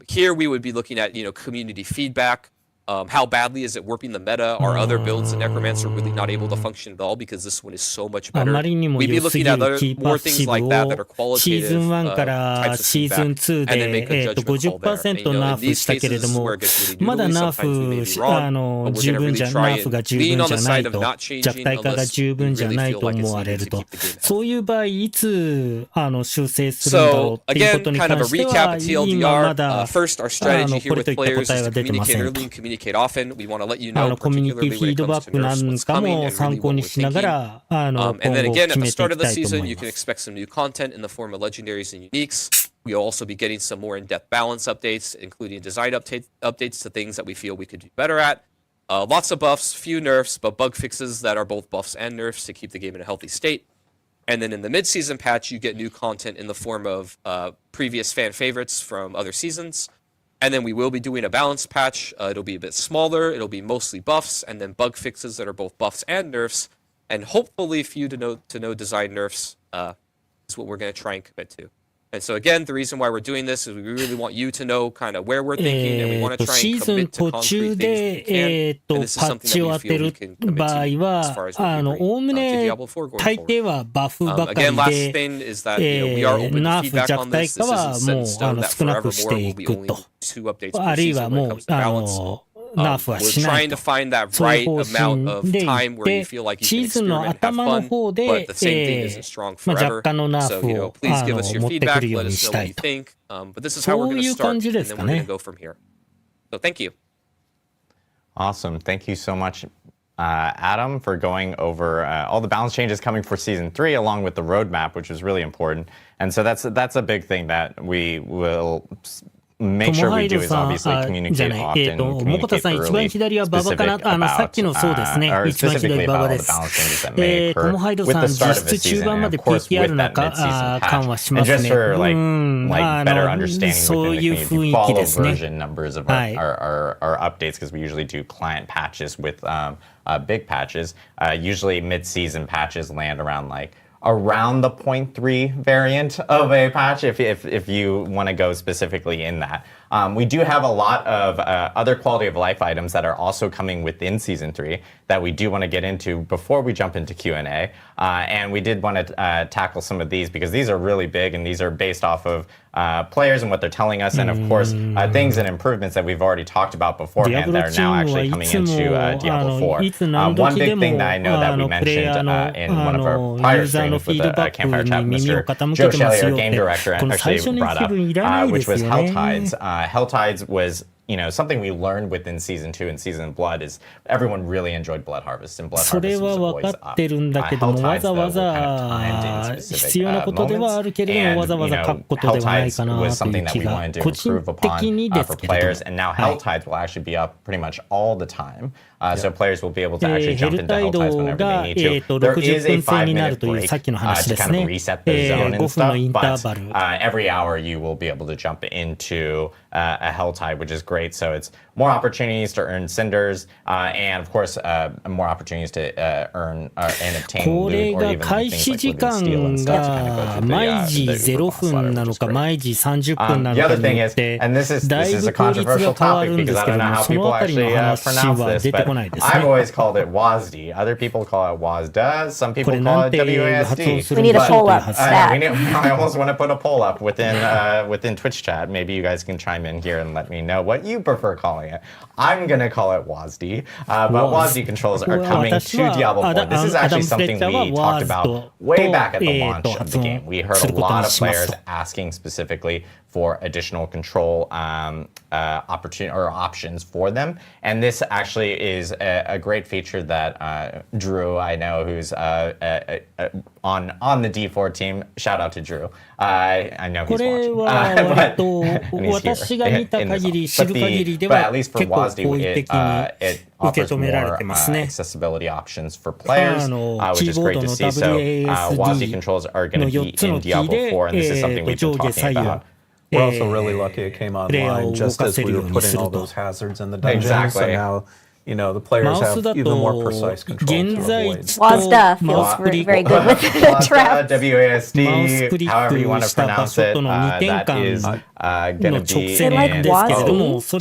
Here, we would be looking at, community feedback. How badly is it warping the meta? Are other builds in Necromancer really not able to function at all because this one is so much better? We'd be looking at more things like that that are qualitative シーズン1から types of シーズン feedback, 2 and then make a で、judgment call there. And, 50% ナー in フ these したけれ cases, ど this is も where it gets really まだ noodly. ナー Sometimes we may フ be wrong, but we're 十 going to 分 really じゃ try ナーフが and 十 lean 分 on じ the ゃない side of と not 弱 changing 体化が unless 十 we 分じゃ really ない feel と like 思 it's われ needed る to と keep the game healthy. そういう場合いつ修正するんだろう So っていうこ again, とに kind 関 of a して recap は of 今ま TLDR. だ First, our strategy here これ with といった players 答え is は to 出てま communicate せん early と and communicate often. We want to let you know, コミュニティ particularly フィ when ー it ドバ comes ッ to クな nerfs, ん what's か coming も and 参 really 考 what に we're しなが thinking. ら今 And 後 then 決 again, at め the てい start き of the たいと思 season, い you ま can す。 expect some new content in the form of legendaries and uniques. We'll also be getting some more in-depth balance updates, including design updates to things that we feel we could do better at. Lots of buffs, few nerfs, but bug fixes that are both buffs and nerfs to keep the game in a healthy state. And then in the mid-season patch, you get new content in the form of previous fan favorites from other seasons. And then we will be doing a balance patch. It'll be a bit smaller. It'll be mostly buffs, and then bug fixes that are both buffs and nerfs. And hopefully few to no design nerfs is what we're going to try and commit to. And so again, the reason why we're doing this is we really want you to know kind of where we're thinking, and we want to try シ and ーズン commit to 途中 concrete things we で、 can. And this is パッ something チ that を we 当て feel we る can commit 場合 to as は far as what we おおむ bring to ね Diablo 4 going 大 forward. 抵はバフばか Again, り last で、 thing is that we are open to ナーフ feedback 弱 on 体 this. 化 This は isn't set も in う stone that 少なく forevermore してい will be く only と。 2 updates per あるいは season when も it う comes to balance. ナーフは We're しない trying と to。find that そういう right 方 amount 針 of でい time っ where you て、 feel like シ you ー can ズンの experiment and have 頭の fun, 方 but で、 the same thing isn't strong 若 forever. 干のナー So, フ you know, を please give us your 持ってく feedback. るよう Let に us し know た what い you と。 think. But this is how we're そう going い to う感 start, じで and す then か we're going to ね。 go from here. So thank you. Awesome. Thank you so much, Adam, for going over all the balance changes coming for Season 3, along with the roadmap, which was really important. And so that's a big thing that we will make ト sure モハ we イ do ド is さん、 obviously じゃ communicate ない、 often, モコタ communicate さん、一番 early, 左は馬場かな specific さっきのそうですね。 or 一番 specifically 左馬 about 場 all で the す。 balance changes that may ト occur モハイド with さん、 the start 実 of the 質中 season, 盤ま and で of course PTR with の that か mid-season 緩和 patch. しま And す just ね。for like better understanding そういう within the 雰 community, 囲気 follow ですね。 version numbers of はい。 our updates because we usually do client patches with big patches. Usually mid-season patches land around around the 0.3 variant of a patch if you want to go specifically in that. We do have a lot of other quality of life items that are also coming within Season 3 that we do want to get into before we jump into Q&A. And we did want to tackle some of these because these are really big and these are based off of players and what they're telling us, and of course things and improvements that we've already talked about beforehand that are now actually coming into Diablo 4. One big thing that I know that we mentioned in one of our prior streams with the Campfire Chat, Mr. Joe Shelley, our game director, actually brought up, which was Helltides. Helltides was something we learned within Season 2 and Season of Blood is everyone really enjoyed Blood Harvest, and Blood そ Harvest れ was は always 分か up. ってるんだけども、わ Helltides, ざ though, わ were kind of ざ timed in 必要な specific ことではあるけれども、 moments. わざわざ書 And, くことではないか Helltides な was という something that 気 we が、 wanted to 個人 improve 的 upon にです for けれども。 players, and now はい Helltides will actually be up pretty much all the time. So players will be able to ヘ actually ル jump into タイ Helltides ド whenever が、 they need to. There 60 is a 分制になる 5-minute という break さっきの話 to です kind of ね。 reset the zone and 5分のイ stuff, ンター but バル。 every hour you will be able to jump into a Helltide, which is great. So it's more opportunities to earn cinders, and of course more opportunities to earn and obtain こ loot れ or が even 開 things 始 like 時 living steel 間 and stuff to kind of go が through 毎時 the 0 boss ladder, 分な which の is か great. 毎時30分な The のか other に thing よっ is, て and this is だい a ぶ効率が controversial 変わる topic んで because す I け don't ど know も、 how その people あたりの actually 話 pronounce は this, 出て but こないですね。 I've always called it WASD. Other people call it WASDA. Some こ people れな call ん it て発音 WASD. するんでしょうという発 I 声。 almost want to put a poll up within Twitch chat. Maybe you guys can chime in here and let me know what you prefer calling it. I'm gonna call it WASD, but WASD controls are coming to Diablo 4. This is actually something we talked about way back at the launch of the game. We heard a lot of players asking specifically for additional control opportunity or options for them, and this actually is a great feature that Drew, I know, who's on the D4 team. Shout out to Drew. I know こ he's れ watching. は割と And he's here 私が見た in this 限り office. シ But at least for WASD, it offers more accessibility options for players, which is great to see. So WASD controls are going to be in Diablo 4, and this is something we've been talking about. We're also really lucky it came online just as we were putting all those hazards in the dungeons. Exactly. So now, the players have even more precise controls to avoid. WASD feels very good with the trap. WASD, however you want to pronounce it, that is going to be in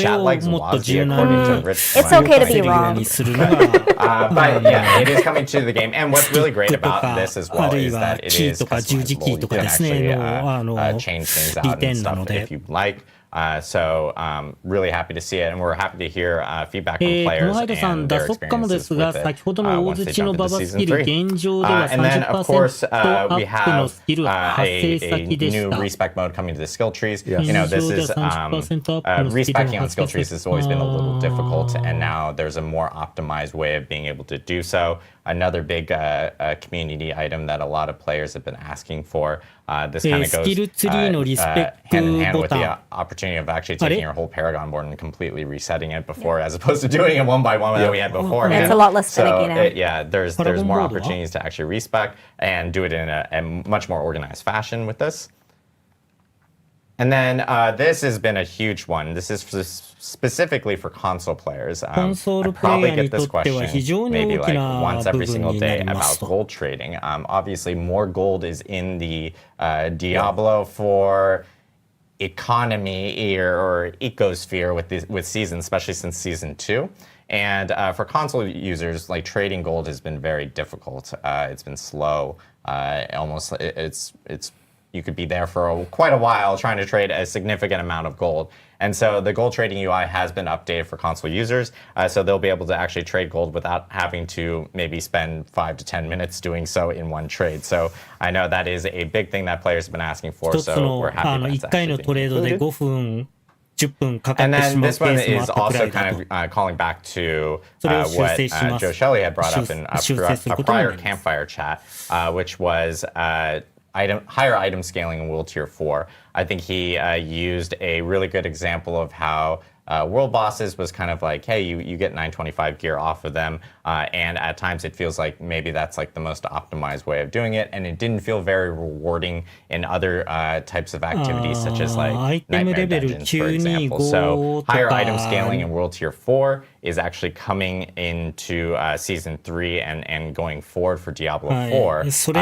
chat likes WASD according to Rich. It's okay to be wrong. But yeah, it is coming to the game. And what's really great about this as well is that it is customizable. You can actually change things out and stuff if you'd like. So really happy to see it, and we're happy to hear feedback from players and their experiences with it once they jump into season 3. And then, of course, we have a new respec mode coming to the skill trees. This is respecing on skill trees has always been a little difficult, and now there's a more optimized way of being able to do so. Another big community item that a lot of players have been asking for. This kind of goes hand in hand with the opportunity of actually taking your whole Paragon board and completely resetting it before, as opposed to doing it one by one that we had before. It's a lot less finicky now. There's more opportunities to actually respec and do it in a much more organized fashion with this. And then this has been a huge one. This is specifically for console players. I probably get this question maybe like once every single day about gold trading. Obviously, more gold is in the Diablo 4 economy or ecosphere with season, especially since season 2. And for console users, like trading gold has been very difficult. It's been slow. You could be there for quite a while trying to trade a significant amount of gold. And so the gold trading UI has been updated for console users. So they'll be able to actually trade gold without having to maybe spend 5 to 10 minutes doing so in one trade. So I know that is a big thing that players have been asking for. So we're happy that's actually being included. And then this one is also kind of calling back to what Joe Shelley had brought up in a prior campfire chat, which was higher item scaling in World Tier 4. I think he used a really good example of how world bosses was kind of like, hey, you get 925 gear off of them, and at times it feels like maybe that's like the most optimized way of doing it, and it didn't feel very rewarding in other types of activities, such as like Nightmare Dungeons, for example. So higher item scaling in World Tier 4 is actually coming into Season 3 and going forward for Diablo 4. So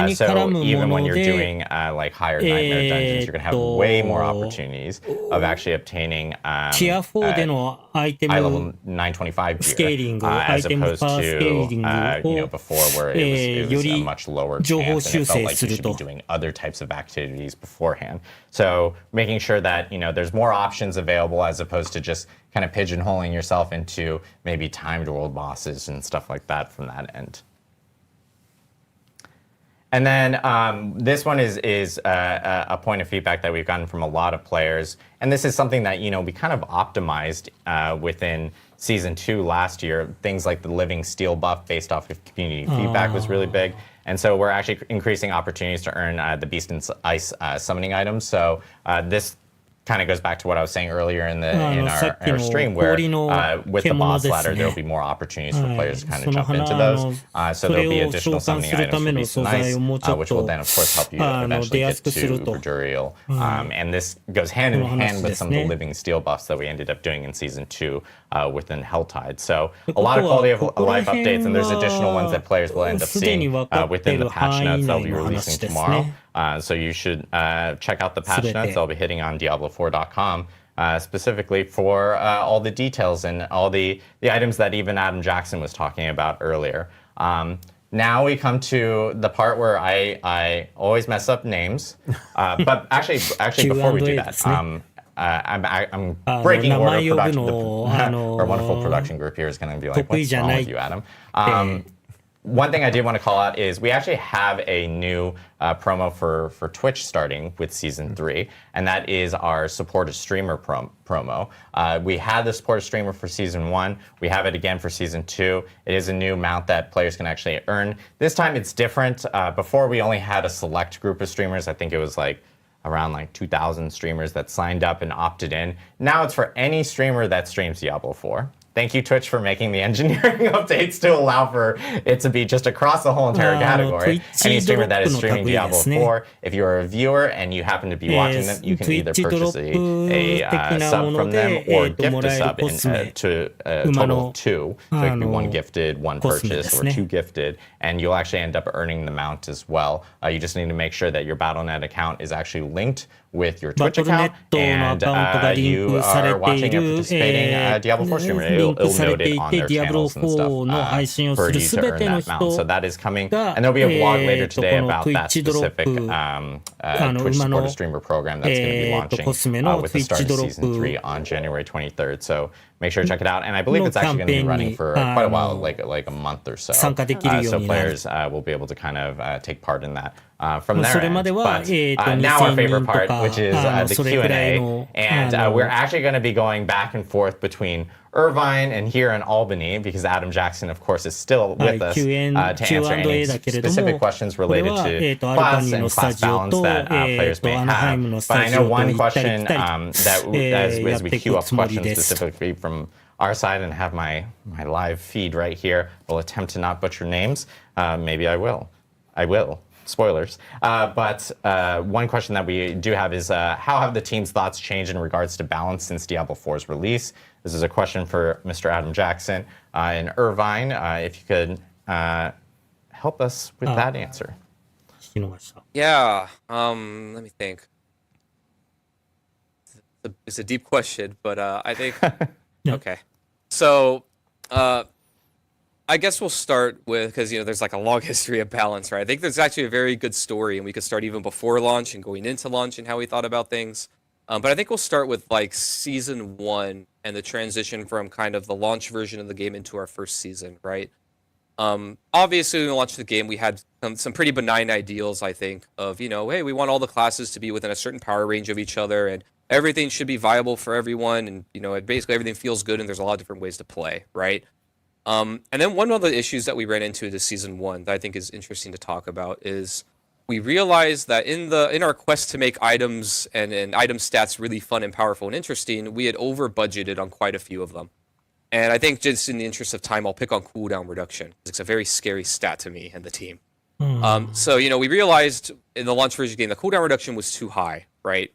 even when you're doing like higher Nightmare Dungeons, you're going to have way more opportunities of actually obtaining Tier 4でのアイテム high level 925 gear, スケーリング、 as アイテム opposed パースケーリング to を before where it was a much lower 情報 chance 修 and it felt 正 like す you る should と be doing other types of activities beforehand. So making sure that there's more options available as opposed to just kind of pigeonholing yourself into maybe timed world bosses and stuff like that from that end. And then this one is a point of feedback that we've gotten from a lot of players. And this is something that, we kind of optimized within Season 2 last year. Things like the living steel buff based off of community feedback was really big. And so we're actually increasing opportunities to earn the Beast and Ice summoning items. So this kind of goes back to what I was saying earlier in our stream, where with the boss ladder, there'll be more opportunities for players to kind of jump into those. So there'll be additional summoning items for Beast and Ice, which will then, of course, help you eventually get to Verdurial. And this goes hand in hand with some of the living steel buffs that we ended up doing in Season 2 within Helltide. So a lot of quality of life updates, and there's additional ones that players will end up seeing within the patch notes they'll be releasing tomorrow. So you should check out the patch notes. They'll be hitting on Diablo4.com specifically for all the details and all the items that even Adam Jackson was talking about earlier. Now we come to the part where I always mess up names. But actually before we do that, I'm breaking order production. Our wonderful production group here is going to be like, what's wrong with you, Adam? One thing I did want to call out is we actually have a new promo for Twitch starting with Season 3, and that is our Support a Streamer promo. We had the Support a Streamer for Season 1. We have it again for Season 2. It is a new mount that players can actually earn. This time it's different. Before we only had a select group of streamers. I think it was like around like 2,000 streamers that signed up and opted in. Now it's for any streamer that streams Diablo 4. Thank you, Twitch, for making the engineering updates to allow for it to be just across the whole entire category. Any streamer that is streaming Diablo 4, if you're a viewer and you happen to be watching them, you can either purchase a sub from them or gift a sub to a total of 2. So it could be 1 gifted, 1 purchased, or 2 gifted, and you'll actually end up earning the mount as well. You just need to make sure that your Battle.net account is actually linked with your Twitch account, and you are watching or participating Diablo 4 streamer. It'll note it on their channels and stuff for you to earn that mount. So that is coming, and there'll be a vlog later today about that specific Twitch supporter streamer program that's going to be launching with the start of Season 3 on January 23rd. So make sure to check it out. And I believe it's actually going to be running for quite a while, like a month or so. So players will be able to kind of take part in that from their end. But now our favorite part, which is the Q&A. And we're actually going to be going back and forth between Irvine and here in Albany, because Adam Jackson, of course, is still with us to answer any specific questions related to class and class balance that players may have. But I know one question that as we queue up questions specifically from our side and have my live feed right here, we'll attempt to not butcher names. Maybe I will. Spoilers. But one question that we do have is, how have the team's thoughts changed in regards to balance since Diablo 4's release? This is a question for Mr. Adam Jackson in Irvine. If you could help us with that answer. Yeah, let me think. It's a deep question, but I think... Okay. So... I guess we'll start with, because there's like a long history of balance, right? I think there's actually a very good story, and we could start even before launch and going into launch and how we thought about things. But I think we'll start with like Season 1 and the transition from kind of the launch version of the game into our first season, right? Obviously, when we launched the game, we had some pretty benign ideals, I think, of, hey, we want all the classes to be within a certain power range of each other, and everything should be viable for everyone, and basically everything feels good, and there's a lot of different ways to play, right? And then one of the issues that we ran into this Season 1 that I think is interesting to talk about is we realized that in our quest to make items and item stats really fun and powerful and interesting, we had over budgeted on quite a few of them. And I think just in the interest of time, I'll pick on cooldown reduction. It's a very scary stat to me and the team. So, we realized in the launch version game, the cooldown reduction was too high, right?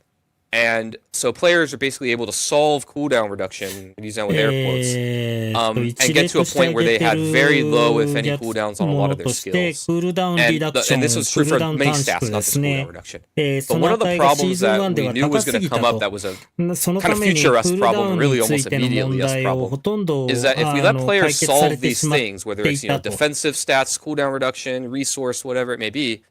And so players are basically able to solve cooldown reduction, use that with air quotes, and get to a point where they had very low, if any, cooldowns on a lot of their skills. And this was true for many stats, not just cooldown reduction. But one of the problems that we knew was going to come up that was a kind of future us problem, really almost immediately us problem, is that if we let players solve these things, whether it's defensive stats, cooldown reduction, resource, whatever it may be,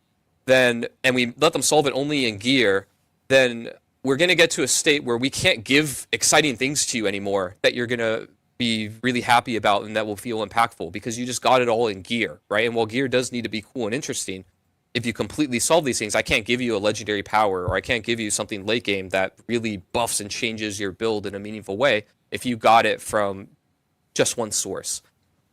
then and we let them solve it only in gear, then we're going to get to a state where we can't give exciting things to you anymore that you're going to be really happy about and that will feel impactful because you just got it all in gear, right? And while gear does need to be cool and interesting, if you completely solve these things, I can't give you a legendary power or I can't give you something late game that really buffs and changes your build in a meaningful way if you got it from just one source.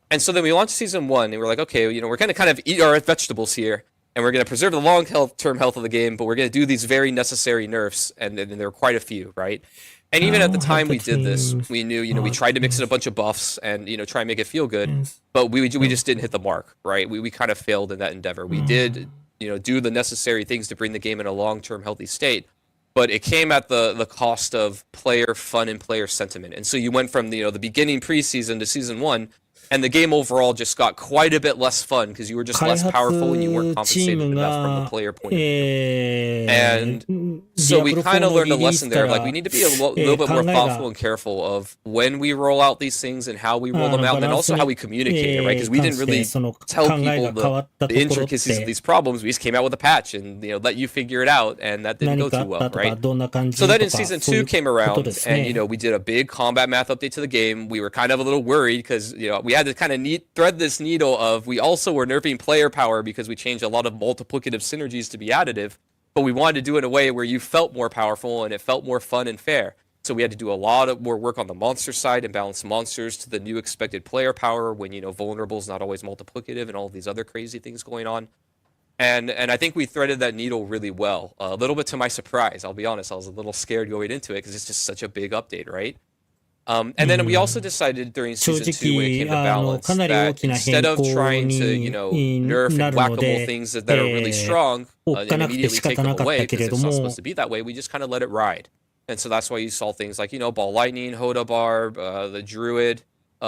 And so then we launched Season 1 and we're like, okay, we're going to kind of eat our vegetables here. And we're going to preserve the long-term health of the game, but we're going to do these very necessary nerfs, and there are quite a few, right? And even at the time we did this, we knew, we tried to mix in a bunch of buffs and, try and make it feel good, but we just didn't hit the mark, right? We kind of failed in that endeavor. We did, do the necessary things to bring the game in a long-term healthy state, but it came at the cost of player fun and player sentiment. And so you went from, the beginning preseason to Season 1, and the game overall just got quite a bit less fun because you were just less powerful and you weren't compensated enough from the player point of view. And so we kind of learned a lesson there. Like we need to be a little bit more thoughtful and careful of when we roll out these things and how we roll them out, and then also how we communicate it, right? Because we didn't really tell people the intricacies of these problems. We just came out with a patch and let you figure it out, and that didn't go too well, right? So then in Season 2 came around, and we did a big combat math update to the game. We were kind of a little worried because we had to kind of thread this needle of we also were nerfing player power because we changed a lot of multiplicative synergies to be additive, but we wanted to do it in a way where you felt more powerful and it felt more fun and fair. So we had to do a lot of more work on the monster side and balance monsters to the new expected player power when vulnerable is not always multiplicative and all of these other crazy things going on. And I think we threaded that needle really well. A little bit to my surprise, I'll be honest. I was a little scared going into it because it's just such a big update, right? And then we also decided during season 2 when it came to balance that instead of trying to, nerf and whack-a-mole things that are really strong and immediately take them away because it's not supposed to be that way, we just kind of let it ride. And so that's why you saw things like, Ball Lightning, Hoda Barb, the Druid,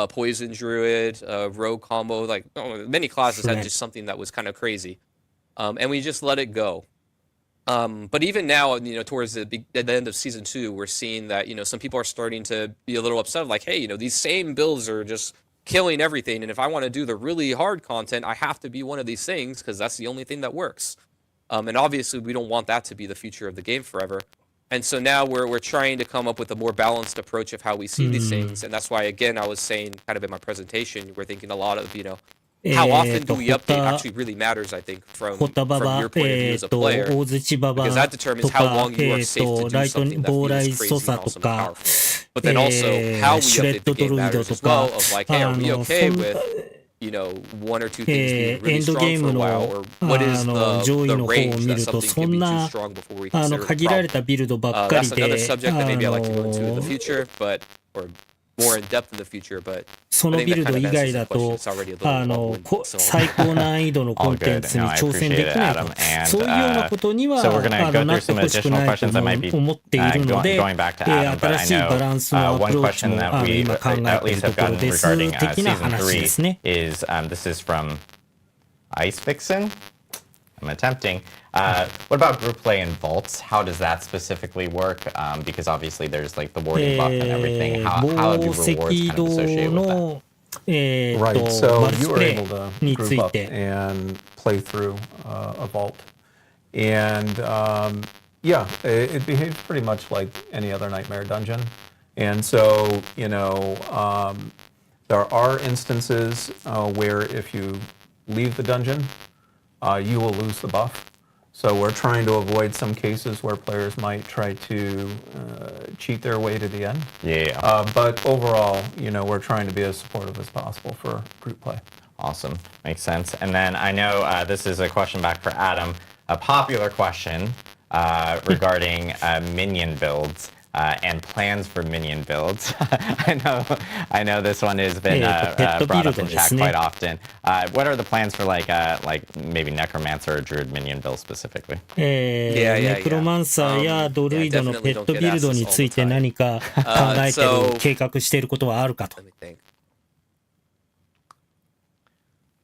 Poison Druid, Rogue Combo, like many classes had just something that was kind of crazy. And we just let it go. But even now, towards at the end of season 2, we're seeing that, some people are starting to be a little upset, like, hey, these same builds are just killing everything. And if I want to do the really hard content, I have to be one of these things because that's the only thing that works. And obviously, we don't want that to be the future of the game forever. And so now we're trying to come up with a more balanced approach of how we see these things. And that's why, again, I was saying kind of in my presentation, we're thinking a lot of, how often do we update actually really matters, I think, from your point of view as a player, because that determines how long you are safe to do something that feels crazy and awesome and powerful. But then also, how we update the game matters as well, of like, hey, are we okay with, one or two things being really strong for a while, or what is the range that something can be too strong before we consider it a problem? That's another subject that maybe I'd like to go into in the future, or more in depth in the future, but そのビルド以外だと、最高難易度のコンテンツに挑戦できないと、そういうようなことにはなってほしくないと思っているので、新しいバランスのアプローチも今考えているところです的な話ですね。This is from Ice Vixen. I'm attempting. What about group play in vaults? How does that specifically work? Because obviously there's like the warding buff and everything. How do rewards kind of associate with that? Right, so you were able to group up and play through a vault. And yeah, it behaves pretty much like any other Nightmare dungeon. And so, there are instances where if you leave the dungeon, you will lose the buff. So we're trying to avoid some cases where players might try to cheat their way to the end. Yeah. But overall, we're trying to be as supportive as possible for group play. Awesome. Makes sense. And then I know this is a question back for Adam. A popular question regarding minion builds. And plans for minion builds. I know this one has been brought up in chat quite often. What are the plans for like maybe Necromancer or Druid minion build specifically? ネクロマンサーやドルイドのペットビルドについて何か考えてる、計画していることはあるかと。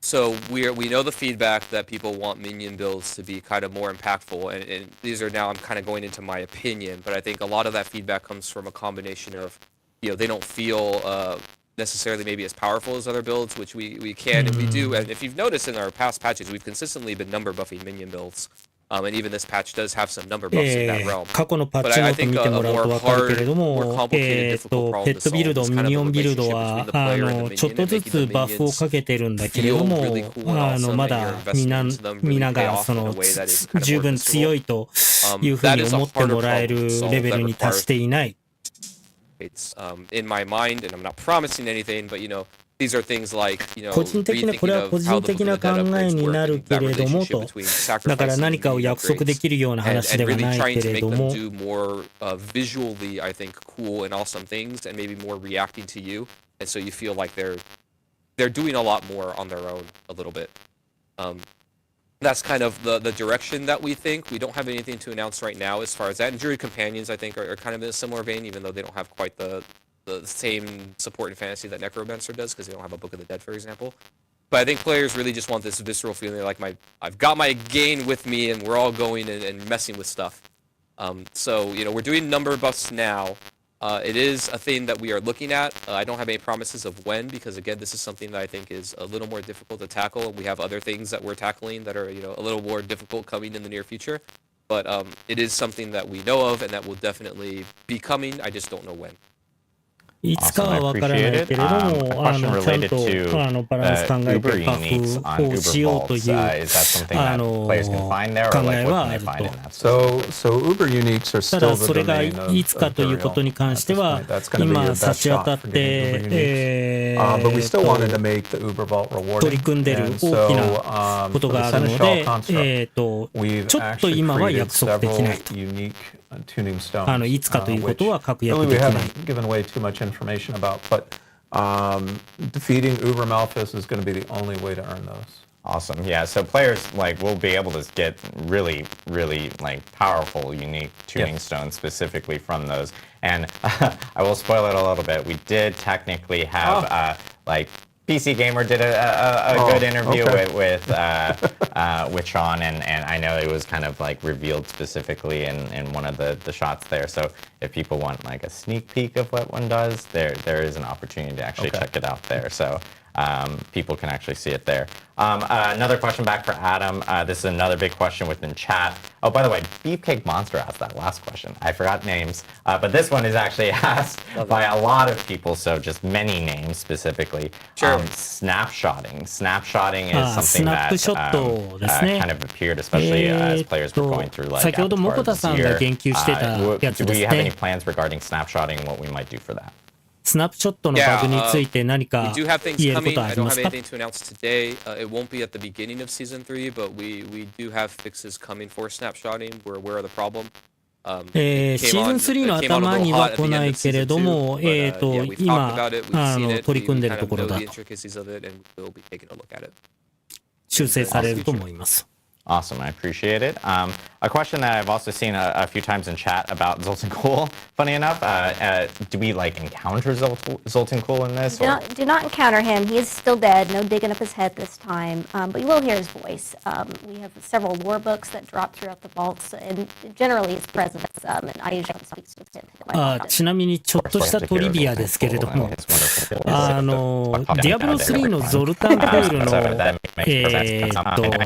So we know the feedback that people want minion builds to be kind of more impactful, and these are now I'm kind of going into my opinion, but I think a lot of that feedback comes from a combination of, they don't feel necessarily maybe as powerful as other builds, which we can and we do. And if you've noticed in our past patches, we've consistently been number buffing minion builds. And even this patch does have some number buffs in that realm. 過去のパッチノート見てもらうと分かるけれども、ペットビルド、ミニオンビルドはちょっとずつバフをかけてるんだけれども、まだ皆が十分強いというふうに思ってもらえるレベルに達していない。It's in my mind, and I'm not promising anything, but these are things like, 個人的な、これは個人的な考えになるけれどもと、だから何かを約束できるような話ではないけれども、visually, I think, cool and awesome things, and maybe more reacting to you, and so you feel like they're doing a lot more on their own a little bit. That's kind of the direction that we think. We don't have anything to announce right now as far as that. And Druid Companions, I think, are kind of in a similar vein, even though they don't have quite the same support in fantasy that Necromancer does, because they don't have a Book of the Dead, for example. But I think players really just want this visceral feeling like I've got my gain with me, and we're all going and messing with stuff. So we're doing number buffs now. It is a thing that we are looking at. I don't have any promises of when, because again, this is something that I think is a little more difficult to tackle, and we have other things that we're tackling that are a little more difficult coming in the near future. But it is something that we know of and that will definitely be coming. I just don't know when. いつかはわからないけれども、ちゃんとバランス考えてバフをしようという考えはあると。ただそれがいつかということに関しては、今差し当たって、取り組んでいる大きなことがあるので、ちょっと今は約束できないと。いつかということは確約できない。Defeating Uber Malphas is going to be the only way to earn those. Awesome. Yeah. So players will be able to get really, really powerful, unique tuning stones specifically from those. And I will spoil it a little bit. We did technically have PC Gamer did a good interview with Sean, and I know it was kind of revealed specifically in one of the shots there. So if people want a sneak peek of what one does, there is an opportunity to actually check it out there. So people can actually see it there. Another question back for Adam. This is another big question within chat. Oh, by the way, Beefcake Monster asked that last question. I forgot names, but this one is actually asked by a lot of people, so just many names specifically. Sure. Snapshotting. Snapshotting is something that kind of appeared, especially as players were going through like先ほどモコタさんが言及してたやつですね。Do we have any plans regarding snapshotting and what we might do for that? スナップショットのバグについて何か言えることはありますか？ I don't have anything to announce today. It won't be at the beginning of Season 3, but we do have fixes coming for snapshotting. We're aware of the problem. シーズン3の頭には来ないけれども、今取り組んでいるところだと。修正されると思います。Awesome, I appreciate it. A question that I've also seen a few times in chat about Zoltun Kulle, funny enough, do we encounter Zoltun Kulle in this? Do not encounter him. He is still dead. No digging up his head this time. But you will hear his voice. We have several lore books that drop throughout the vaults, and generally his presence, and Ayuzhan speaks with him. ちなみにちょっとしたトリビアですけれども、ディアブロ3のゾルタンクールの、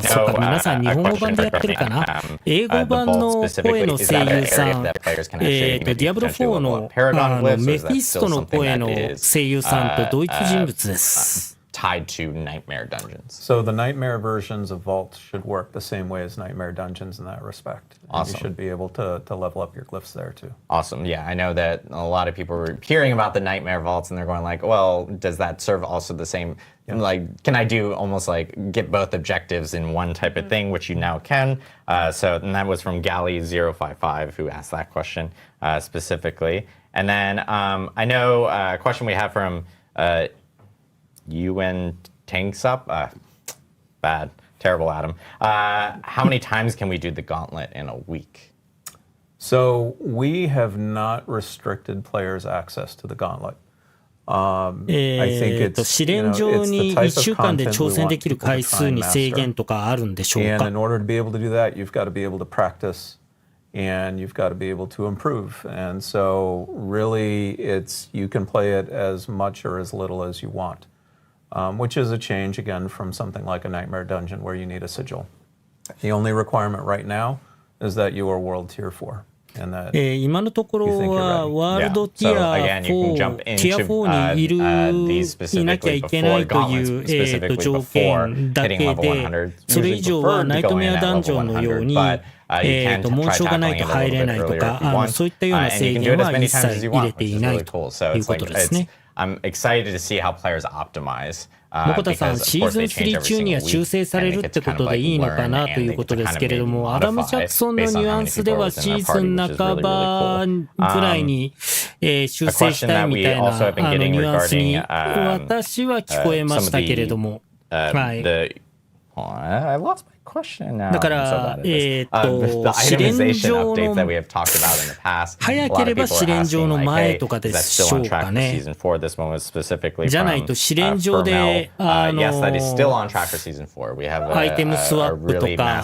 そうか、皆さん日本語版でやってるかな？英語版の声の声優さん、ディアブロ4のメフィストの声の声優さんと同一人物です。Tied to Nightmare Dungeons. So the Nightmare versions of Vault should work the same way as Nightmare Dungeons in that respect. Awesome. You should be able to level up your glyphs there too. Awesome. Yeah, I know that a lot of people were hearing about the Nightmare Vaults and they're going well, does that serve also the same? Yeah. Can I do almost get both objectives in one type of thing, which you now can? And that was from Gally055 who asked that question specifically. And then I know a question we have from UN Tanks Up. Bad. Terrible, Adam. How many times can we do the gauntlet in a week? So we have not restricted players' access to the gauntlet. I think it's, 試練場に1週間で挑戦できる回数に制限とかあるんでしょうか？ And in order to be able to do that, you've got to be able to practice and you've got to be able to improve. And so really you can play it as much or as little as you want. Which is a change, again, from something like a Nightmare Dungeon where you need a sigil. The only requirement right now is that you are World Tier 4. 今のところはワールドティア4にいなきゃいけないという条件だけで、それ以上はナイトメアダンジョンのように紋章がないと入れないとか、そういったような制限は一切入れていないということですね。I'm excited to see how players optimize. モコタさん、シーズン3中には修正されるってことでいいのかなということですけれども、アダム・ジャクソンのニュアンスではシーズン半ばぐらいに修正したいみたいなニュアンスに私は聞こえましたけれども、はい。だから、試練場の早ければ試練場の前とかでしょうかね。じゃないと試練場でアイテムスワップとか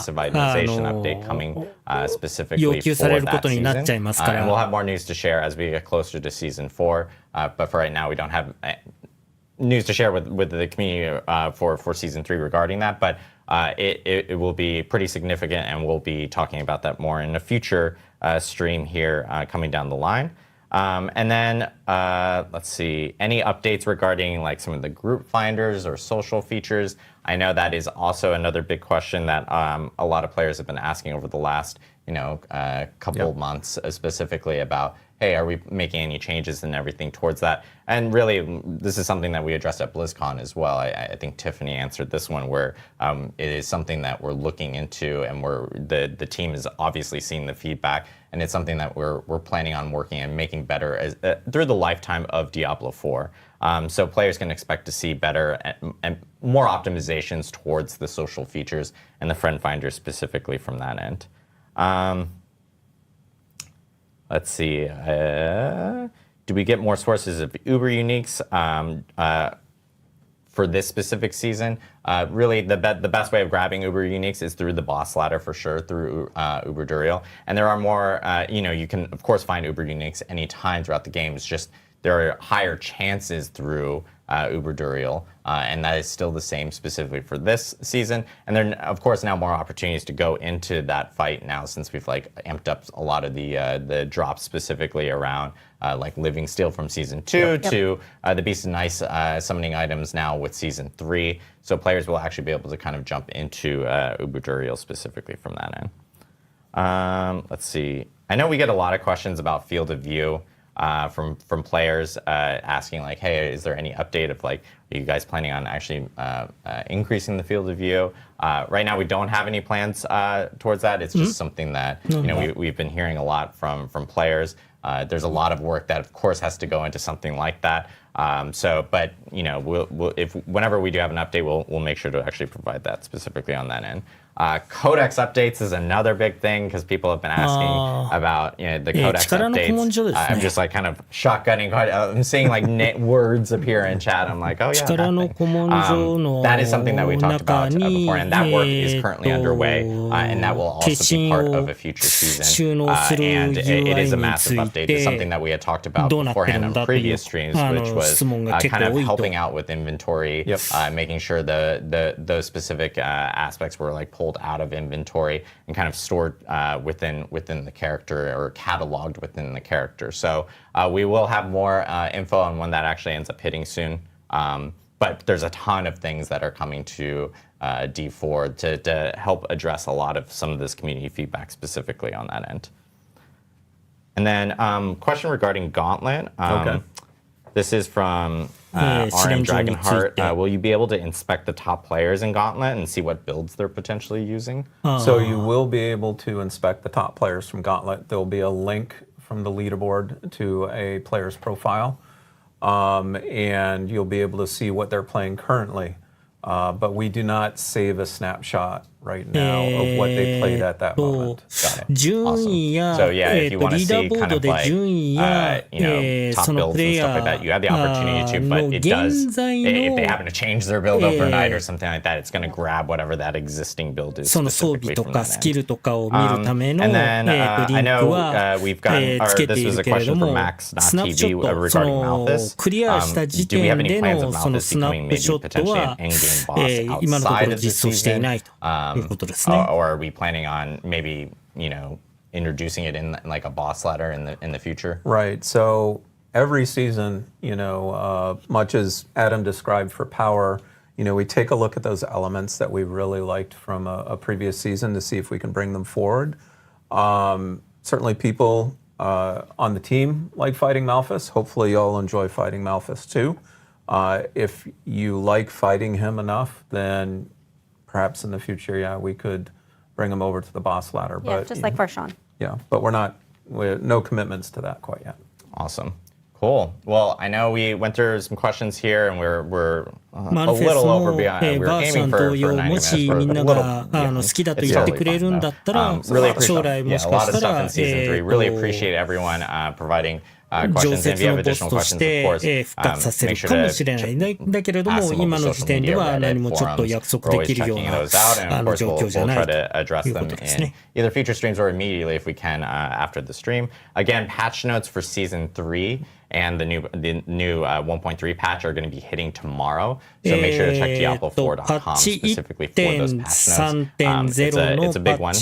要求されることになっちゃいますから。We'll have more news to share as we get closer to season 4, but for right now we don't have news to share with the community for season 3 regarding that, but it will be pretty significant, and we'll be talking about that more in a future stream here coming down the line. And then let's see, any updates regarding like some of the group finders or social features? I know that is also another big question that a lot of players have been asking over the last, couple months, specifically about, hey, are we making any changes and everything towards that? And really, this is something that we addressed at BlizzCon as well. I think Tiffany answered this one, where it is something that we're looking into, and the team is obviously seeing the feedback, and it's something that we're planning on working and making better through the lifetime of Diablo IV. So players can expect to see better and more optimizations towards the social features and the friend finder specifically from that end. Let's see. Do we get more sources of Uber uniques for this specific season? Really, the best way of grabbing Uber uniques is through the boss ladder for sure, through Uber Duriel. And there are more, you can, of course, find Uber uniques anytime throughout the game. It's just there are higher chances through Uber Duriel, and that is still the same specifically for this season. And there are, of course, now more opportunities to go into that fight now, since we've like amped up a lot of the drops specifically around like Living Steel from Season 2 to the Beast of Nice summoning items now with Season 3. So players will actually be able to kind of jump into Uber Duriel specifically from that end. Let's see. I know we get a lot of questions about Field of View. From players asking like, hey, is there any update of like, are you guys planning on actually increasing the field of view? Right now, we don't have any plans towards that. It's just something that we've been hearing a lot from players. There's a lot of work that, of course, has to go into something like that. But whenever we do have an update, we'll make sure to actually provide that specifically on that end. Codex updates is another big thing because people have been asking about the codex updates. I'm just like kind of shotgunning. I'm seeing like words appear in chat. I'm like, oh yeah, that is something that we talked about before, and that work is currently underway, and that will also be part of a future season. And it is a massive update. It's something that we had talked about beforehand on previous streams, which was kind of helping out with inventory, making sure those specific aspects were like pulled out of inventory and kind of stored within the character or cataloged within the character. So we will have more info on when that actually ends up hitting soon. But there's a ton of things that are coming to D4 to help address a lot of some of this community feedback specifically on that end. And then question regarding Gauntlet. This is from RM Dragonheart. Will you be able to inspect the top players in Gauntlet and see what builds they're potentially using? So you will be able to inspect the top players from Gauntlet. There will be a link from the leaderboard to a player's profile, and you'll be able to see what they're playing currently. But we do not save a snapshot right now of what they played at that moment. Got it. Awesome. So yeah, if you want to see kind of like top builds and stuff like that, you have the opportunity to. But it does, if they happen to change their build overnight or something like that, it's going to grab whatever that existing build is specifically from that end. And then I know we've gotten, or this was a question from Max, not TV, regarding Malphas. Do we have any plans of Malphas becoming maybe potentially an endgame boss outside of the season? Or are we planning on maybe, introducing it in like a boss ladder in the future? Right. So every season, much as Adam described for power, we take a look at those elements that we really liked from a previous season to see if we can bring them forward. Certainly people on the team like fighting Malphas. Hopefully y'all enjoy fighting Malphas too. If you like fighting him enough, then perhaps in the future, we could bring him over to the boss ladder. Yeah, but, just like for Sean. Yeah, but we're no commitments to that quite yet. Awesome. Cool. Well, I know we went through some questions here, and we're a little over beyond. We're aiming for 90 minutes. We're a little, it's totally fine, though. Really appreciate a lot of stuff in Season 3. Really appreciate everyone providing questions. And if you have additional questions, of course, make sure to ask them over social media, Reddit, forums. We're always checking those out, and of course, we'll try to address them in either future streams or immediately if we can after the stream. Again, patch notes for Season 3 and the new 1.3 patch are going to be hitting tomorrow. So make sure to check Diablo4.com specifically for those patch notes. It's a big one.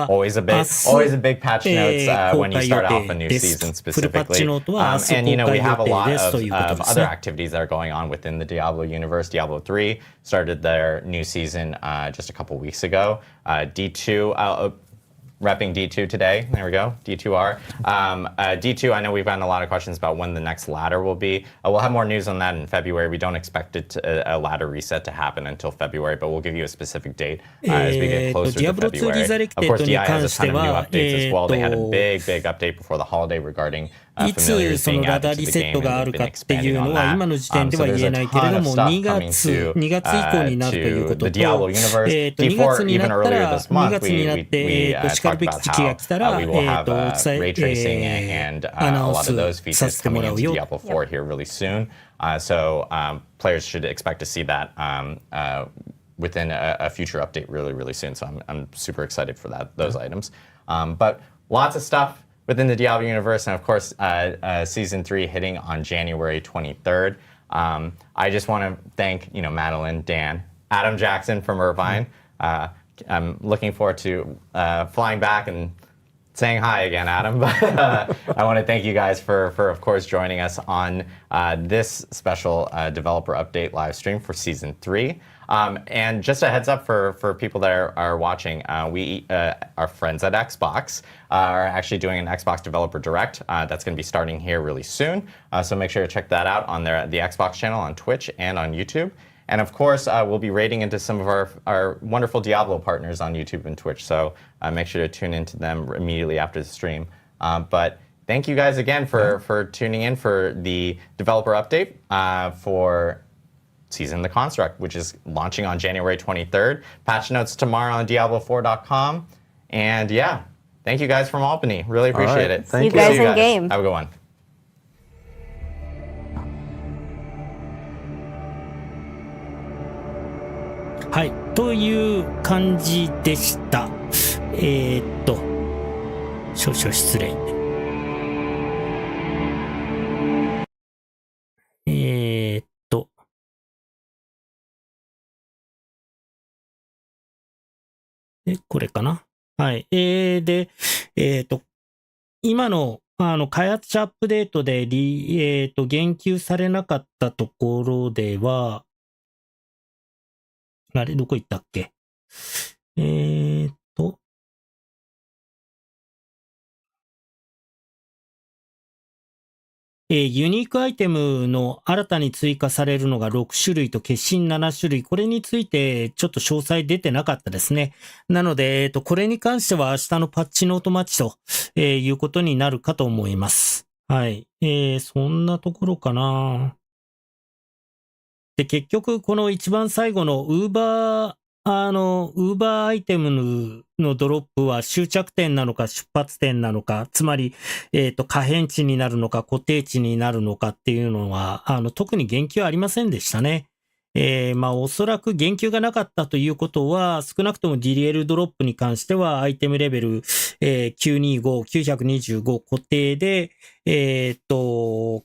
Always a big patch notes when you start off a new season specifically. And we have a lot of other activities that are going on within the Diablo universe. Diablo 3 started their new season just a couple weeks ago. D2 repping D2 today. There we go, D2R. D2, I know we've gotten a lot of questions about when the next ladder will be. We'll have more news on that in February. We don't expect a ladder reset to happen until February, but we'll give you a specific date as we get closer to February. Of course, DI has a ton of new updates as well. They had a big update before the holiday regarding いつそのラダーリセットがあるかっていうのは今の時点では言えないけれども、2月以降になるということと、2月になったら、2月になって、しかるべき時期が来たら、アナウンスさせてもらうよ。So players should expect to see that within a future update really soon. So I'm super excited for those items. But lots of stuff within the Diablo universe, and of course, Season 3 hitting on January 23rd. I just want to thank, Madeline, Dan, Adam Jackson from Irvine. I'm looking forward to flying back and saying hi again, Adam. But I want to thank you guys for of course, joining us on this special developer update live stream for Season 3. And just a heads up for people that are watching, we, our friends at Xbox, are actually doing an Xbox Developer Direct that's going to be starting here really soon. So make sure to check that out on the Xbox channel on Twitch and on YouTube. And of course, we'll be raiding into some of our wonderful Diablo partners on YouTube and Twitch. So make sure to tune into them immediately after the stream. But thank you guys again for tuning in for the developer update for Season the Construct, which is launching on January 23rd. Patch notes tomorrow on Diablo4.com. And yeah, thank you guys from Albany. Really appreciate it. Thank you guys in game. Have a good one. はい、という感じでした。少々失礼。これかな。はい。で、今の、開発者アップデートで言及されなかったところでは、あれ、どこ行ったっけ？ユニークアイテムの新たに追加されるのが6種類と決心7種類。これについてちょっと詳細出てなかったですね。なので、これに関しては明日のパッチノート待ちと、いうことになるかと思います。はい。そんなところかな。で、結局、この一番最後のウーバーアイテムのドロップは終着点なのか出発点なのか、つまり、可変値になるのか固定値になるのかっていうのは、特に言及はありませんでしたね。おそらく言及がなかったということは、少なくとも DLL ドロップに関しては、アイテムレベル、925、925固定で、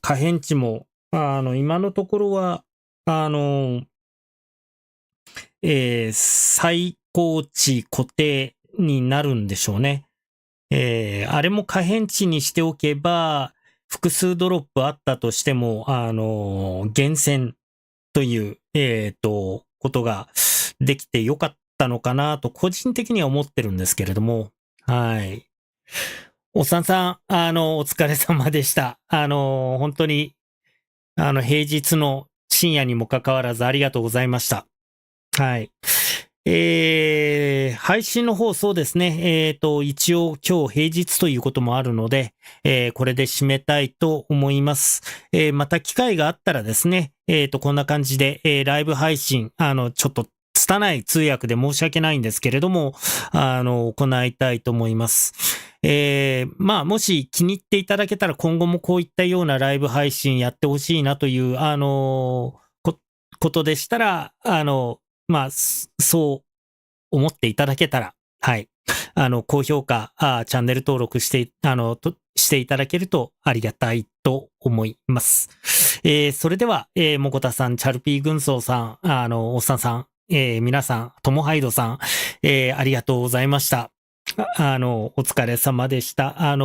可変値も、今のところは、最高値固定になるんでしょうね。あれも可変値にしておけば、複数ドロップあったとしても、厳選という、ことができてよかったのかなと、個人的には思ってるんですけれども、はい。おっさんさん、お疲れ様でした。本当に、平日の深夜にもかかわらずありがとうございました。はい。配信の方そうですね。一応今日平日ということもあるので、これで締めたいと思います。また機会があったらですね、こんな感じで、ライブ配信、ちょっと拙い通訳で申し訳ないんですけれども、行いたいと思います。もし気に入っていただけたら今後もこういったようなライブ配信やってほしいなという、ことでしたら、そう思っていただけたら、はい。高評価、チャンネル登録して、していただけるとありがたいと思います。それでは、もこたさん、チャルピー軍曹さん、おっさんさん、皆さん、ともハイドさん、ありがとうございました。お疲れ様でした。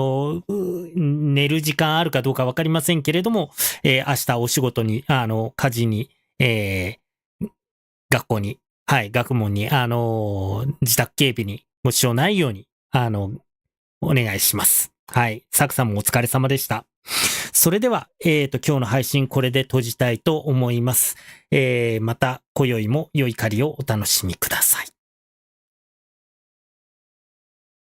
寝る時間あるかどうかわかりませんけれども、明日お仕事に、家事に、学校に、はい、学問に、自宅警備にご支障ないように、お願いします。はい。サクさんもお疲れ様でした。それでは、今日の配信これで閉じたいと思います。また、今宵も良い狩りをお楽しみください。